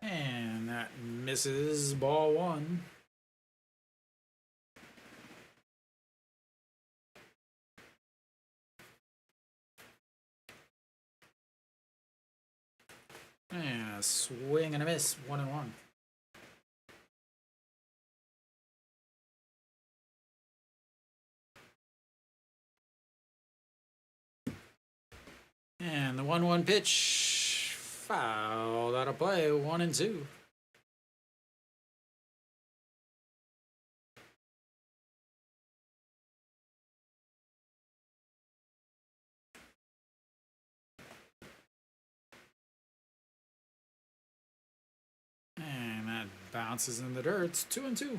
And that misses, ball 1. And a swing and a miss, 1-1. And the 1-1 pitch, fouled out of play, 1-2. And that bounces in the dirt. It's 2-2.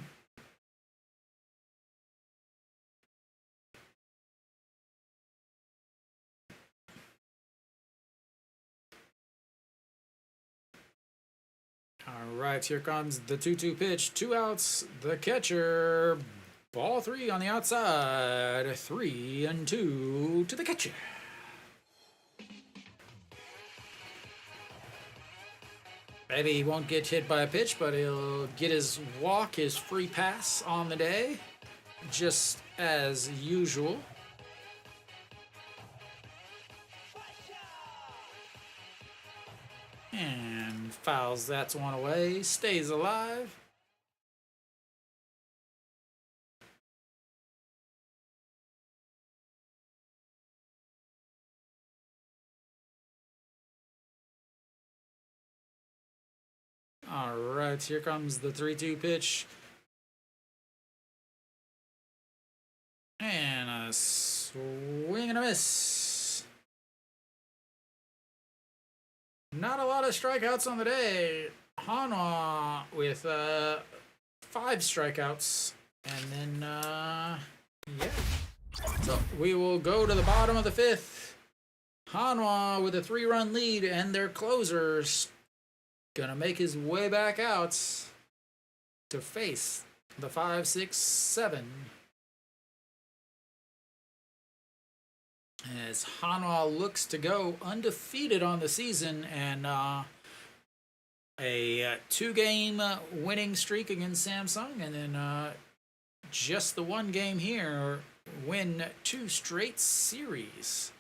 All right, here comes the 2-2 pitch. 2 outs. The catcher. Ball 3 on the outside. 3-2 to the catcher. Maybe he won't get hit by a pitch, but he'll get his walk, his free pass on the day, just as usual. And fouls that one away, stays alive. All right, here comes the 3-2 pitch. And a swing and a miss. Not a lot of strikeouts on the day. Hanwha with 5 strikeouts. And then, yeah. So we will go to the bottom of the 5th. Hanwha with a 3-run lead, and their closer's gonna make his way back out to face the 5, 6, 7. As Hanwha looks to go undefeated on the season, and a 2-game winning streak against Samsung, and then just the 1 game here, win 2 straight series.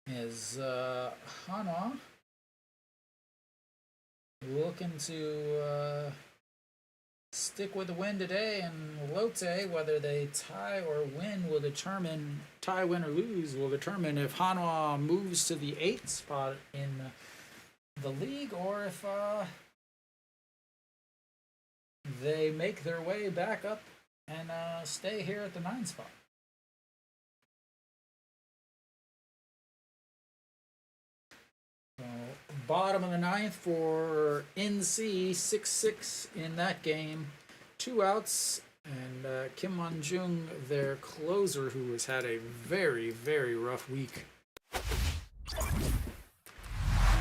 Is Hanwha looking to stick with the win today, and Lotte, whether they tie or win, will determine, tie, win, or lose, will determine if Hanwha moves to the 8th spot in the league, or if they make their way back up and stay here at the 9th spot. So, bottom of the 9th for NC, 6-6 in that game. 2 outs, and Kim Won-jung, their closer, who has had a very, very rough week.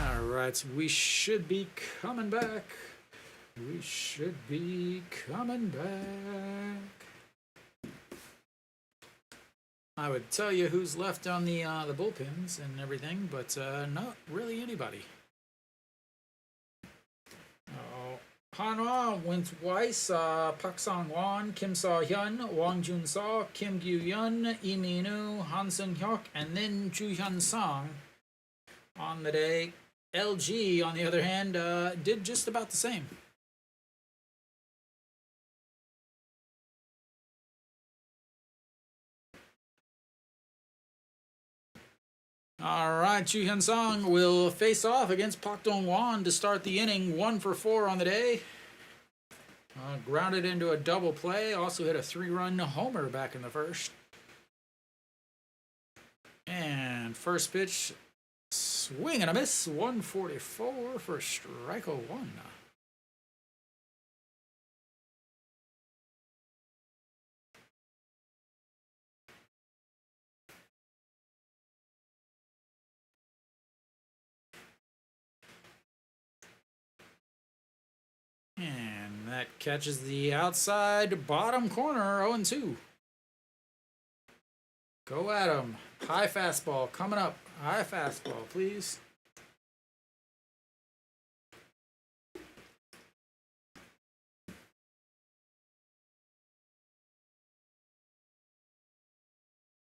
Alright, we should be coming back. We should be coming back. I would tell you who's left on the bullpens and everything, but not really anybody. Hanwha went Weiss, Pak Sang-won, Kim So-hyun, Wang Jun-so, Kim Gyu-yeon, Lee Min-woo, Han Seung-hyuk, and then Ju Hyun-sung on the day. LG, on the other hand, did just about the same. All right, Ju Hyun-sung will face off against Pak Dong-won to start the inning. 1 for 4 on the day. Grounded into a double play. Also hit a 3-run homer back in the first. And first pitch, swing and a miss. 144 for strike 1. And that catches the outside bottom corner, 0-2. Go at him. High fastball coming up. High fastball, please.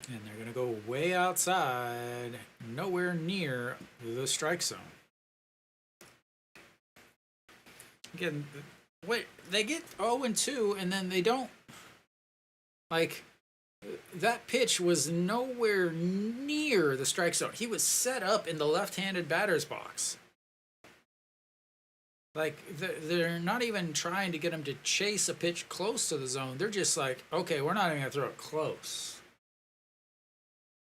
And they're going to go way outside, nowhere near the strike zone. Again, wait, they get 0-2, and then they don't like that pitch was nowhere near the strike zone. He was set up in the left-handed batter's box. Like they're not even trying to get him to chase a pitch close to the zone. They're just like, okay, we're not even gonna throw it close.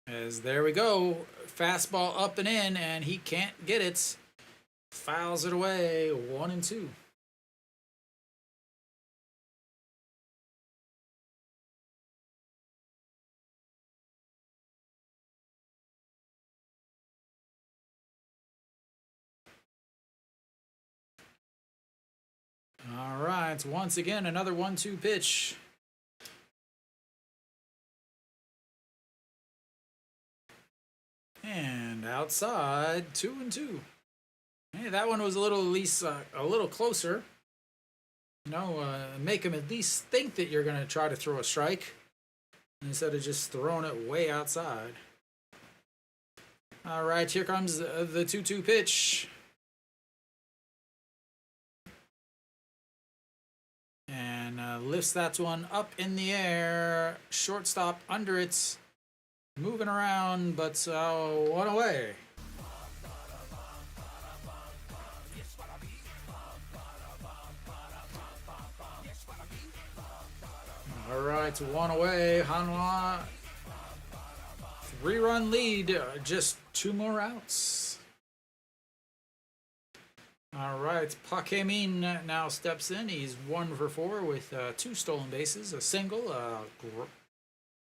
As there we go, fastball up and in, and he can't get it. Fouls it away, 1-2. All right, once again, another 1-2 pitch. And outside, 2-2. Hey, that one was a little, at least a little closer. You know, make him at least think that you're going to try to throw a strike instead of just throwing it way outside. All right, here comes the 2-2 pitch. And lifts that one up in the air. Shortstop under it. Moving around, but one away. All right, one away. Hanwha, 3-run lead. Just 2 more outs. All right, Pakemin now steps in. He's 1 for 4 with 2 stolen bases, a single, a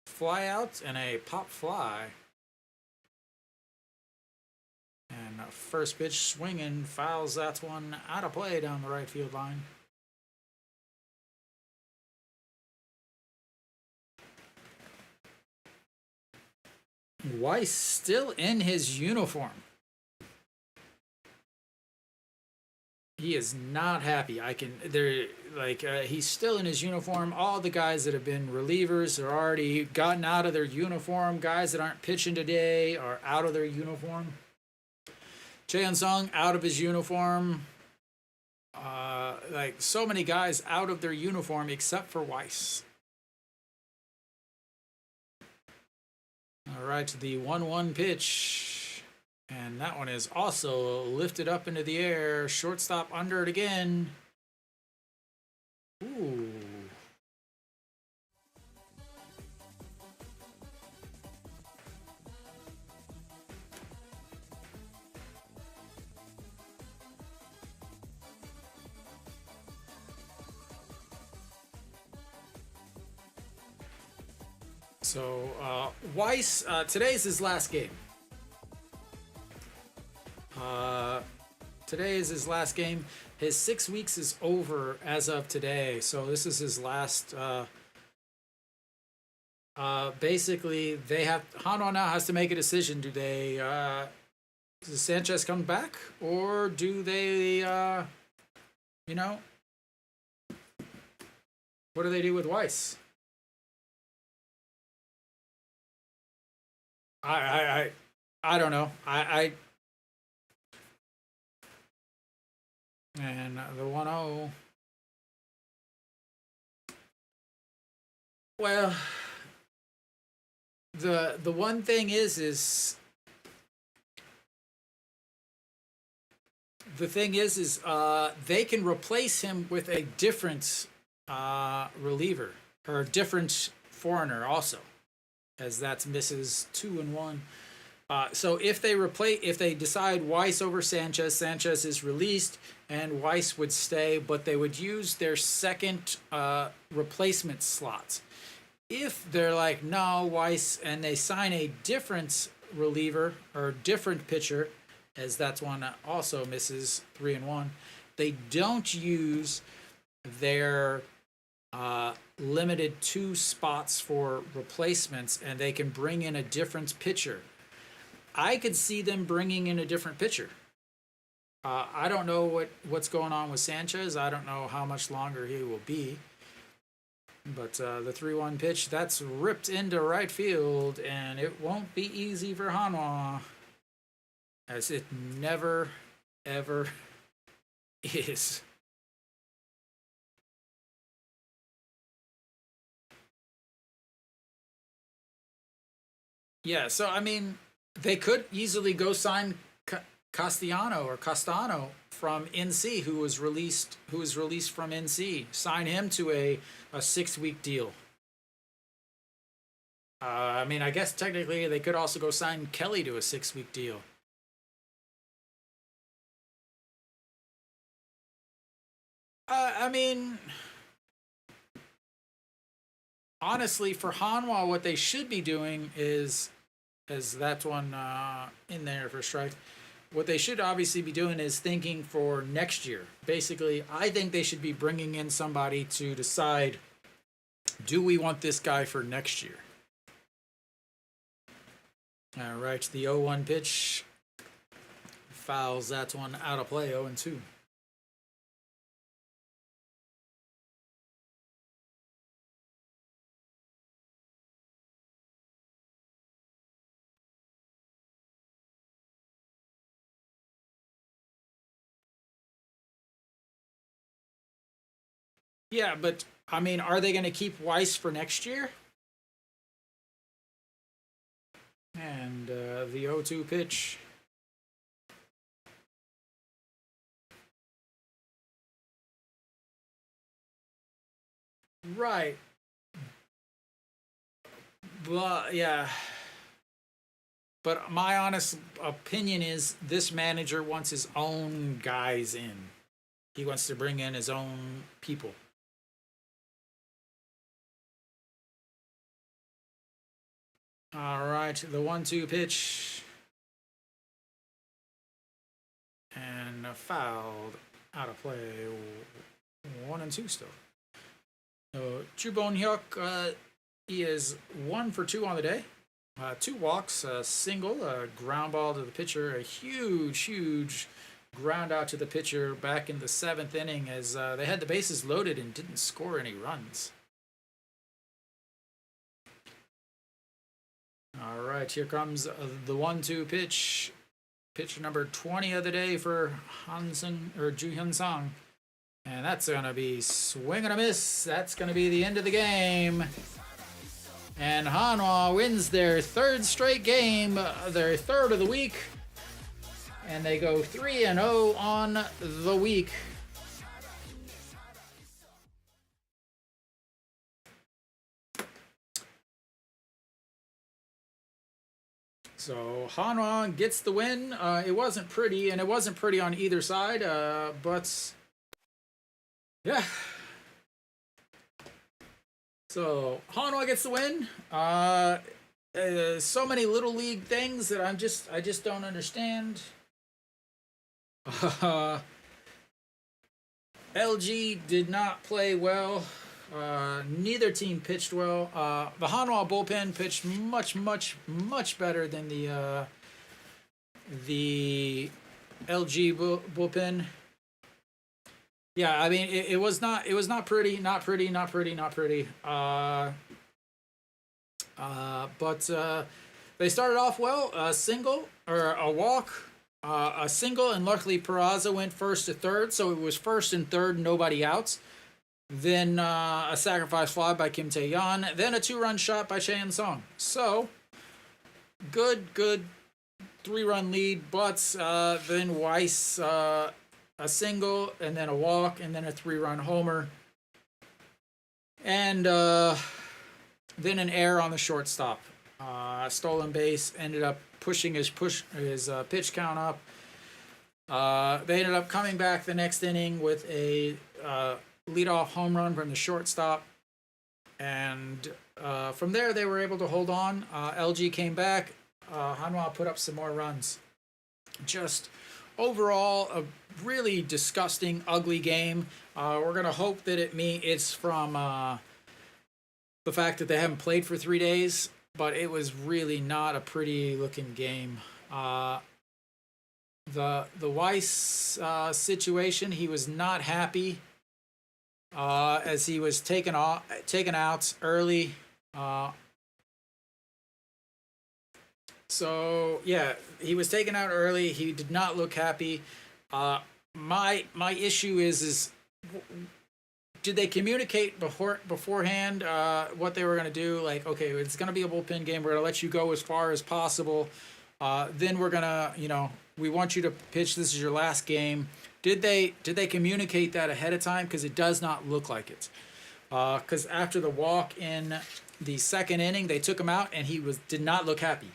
fly out, and a pop fly. And first pitch swinging, fouls that one out of play down the right field line. Weiss still in his uniform. He is not happy. He's still in his uniform. All the guys that have been relievers are already gotten out of their uniform. Guys that aren't pitching today are out of their uniform. Cheon Sung out of his uniform. So many guys out of their uniform except for Weiss. All right, the 1-1 pitch. And that one is also lifted up into the air. Shortstop under it again. Ooh. So, Weiss, today's his last game. Today is his last game. His 6 weeks is over as of today. So this is his last. Basically, Hanwha now has to make a decision. Do they does Sanchez come back, or do they what do they do with Weiss? I don't know. And the 1-0. Well, the one thing is they can replace him with a different reliever or a different foreigner also, as that's misses 2-1. So if they decide Weiss over Sanchez, Sanchez is released and Weiss would stay, but they would use their second replacement slot. If they're like, no, Weiss, and they sign a different reliever or different pitcher, as that's one that also misses 3-1, they don't use their limited 2 spots for replacements, and they can bring in a different pitcher. I could see them bringing in a different pitcher. I don't know what's going on with Sanchez. I don't know how much longer he will be. But the 3-1 pitch, that's ripped into right field, and it won't be easy for Hanwha, as it never, ever is. Yeah, so I mean, they could easily go sign Castellano or Castano from NC, who was released from NC. Sign him to a 6 week deal. I mean, I guess technically they could also go sign Kelly to a 6 week deal. I mean, honestly, for Hanwha, what they should be doing is, as that one in there for strike, what they should obviously be doing is thinking for next year. Basically, I think they should be bringing in somebody to decide, do we want this guy for next year? All right, the 0-1 pitch fouls that one out of play, 0-2. Yeah, but I mean, are they going to keep Weiss for next year? And the 0-2 pitch. Right. But yeah. But my honest opinion is this manager wants his own guys in. He wants to bring in his own people. All right, the 1-2 pitch. And fouled out of play. 1-2 still. So Chubon Hyuk, he is 1 for 2 on the day. 2 walks, a single, a ground ball to the pitcher, a huge ground out to the pitcher back in the 7th inning as they had the bases loaded and didn't score any runs. All right, here comes the 1-2 pitch. Pitch number 20 of the day for Hansen or Ju Hyun Sang. And that's going to be swing and a miss. That's going to be the end of the game. And Hanwha wins their 3rd straight game, their 3rd of the week. And they go 3-0 on the week. So Hanwha gets the win. It wasn't pretty, and it wasn't pretty on either side, but yeah. So Hanwha gets the win. So many little league things that I just don't understand. LG did not play well. Neither team pitched well. The Hanwha bullpen pitched much better than the LG bullpen. Yeah, I mean it was not pretty. But they started off well. A single or a walk, a single, and luckily Peraza went first to third, so it was first and third, nobody outs. Then a sacrifice fly by Kim Tae-yeon. Then a 2-run shot by Chae In-sung. So, good 3-run lead. But then Weiss, a single, and then a walk, and then a 3-run homer. And then an error on the shortstop. Stolen base, ended up pushing his pitch count up. They ended up coming back the next inning with a leadoff home run from the shortstop, and from there they were able to hold on. LG came back. Hanwha put up some more runs. Just overall a really disgusting, ugly game. We're gonna hope that it's from the fact that they haven't played for 3 days, but it was really not a pretty looking game. The Weiss situation, he was not happy. As he was taken out early. So yeah, he was taken out early. He did not look happy. My issue is did they communicate beforehand what they were going to do? Like, okay, it's going to be a bullpen game. We're going to let you go as far as possible. Then we're going to, we want you to pitch. This is your last game. Did they communicate that ahead of time? Because it does not look like it. Because after the walk in the second inning, they took him out, and he did not look happy.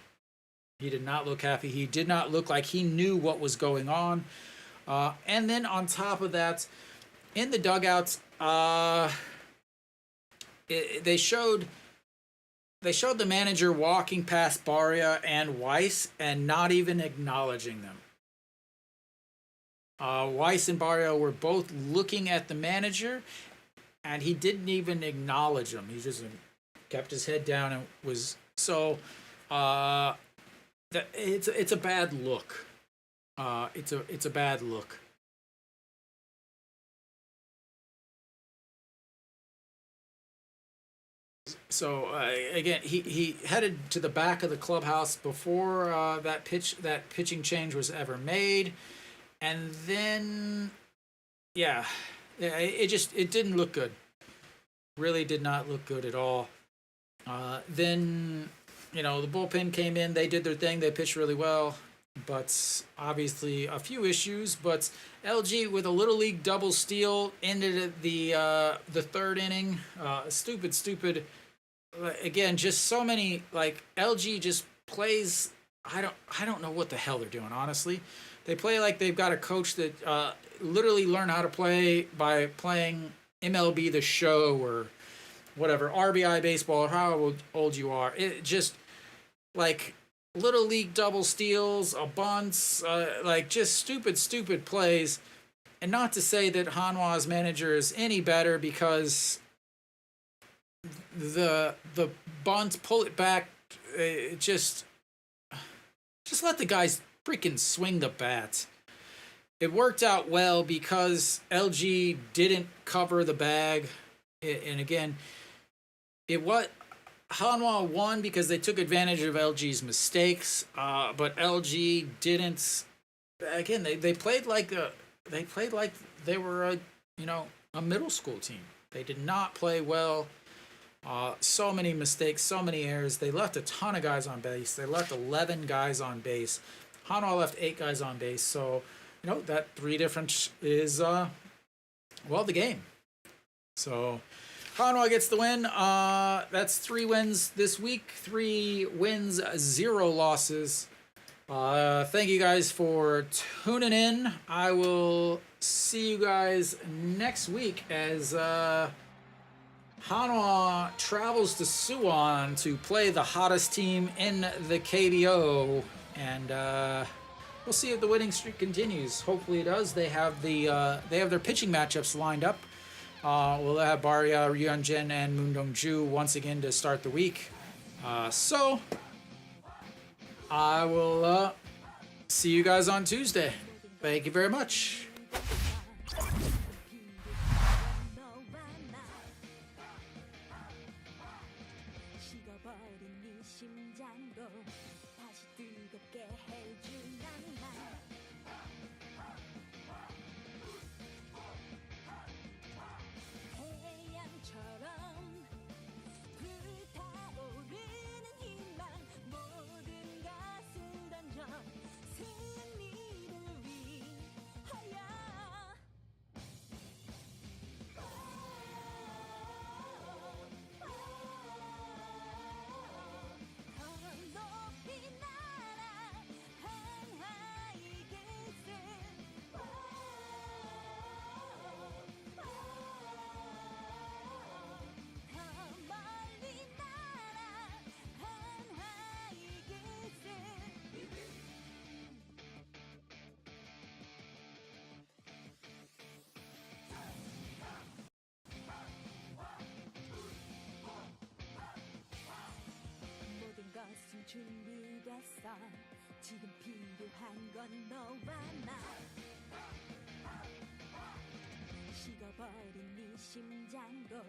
He did not look happy. He did not look like he knew what was going on. And then on top of that, in the dugouts, they showed the manager walking past Barria and Weiss and not even acknowledging them. Weiss and Barria were both looking at the manager, and he didn't even acknowledge them. He just kept his head down and was so. It's a bad look. It's a bad look. So again, he headed to the back of the clubhouse before that pitching change was ever made, and then it didn't look good. Really did not look good at all. Then the bullpen came in. They did their thing. They pitched really well, but obviously a few issues. But LG with a little league double steal ended the third inning. Stupid. Again, just so many, like, LG just plays. I don't know what the hell they're doing, honestly. They play like they've got a coach that literally learned how to play by playing MLB The Show or whatever, RBI baseball, or how old you are. It just, like, little league double steals, a bunts, like, just stupid plays. And not to say that Hanwha's manager is any better, because the bunt, pull it back, just let the guys freaking swing the bat. It worked out well because LG didn't cover the bag, and again, Hanwha won because they took advantage of LG's mistakes, but LG didn't. Again, they played like they were a middle school team. They did not play well. So many mistakes, so many errors. They left a ton of guys on base. They left 11 guys on base. Hanwha left 8 guys on base. So, that 3 difference is, the game. So, Hanwha gets the win. That's 3 wins this week. 3 wins, 0 losses. Thank you guys for tuning in. I will see you guys next week as, Hanwha travels to Suwon to play the hottest team in the KBO, and we'll see if the winning streak continues. Hopefully it does. They have their pitching matchups lined up. We'll have Barria, Ryunjin, and Moondong-ju once again to start the week. So I will see you guys on Tuesday. Thank you very much. 준비됐어. 지금 필요한 건 너와 나. 식어버린 네 심장도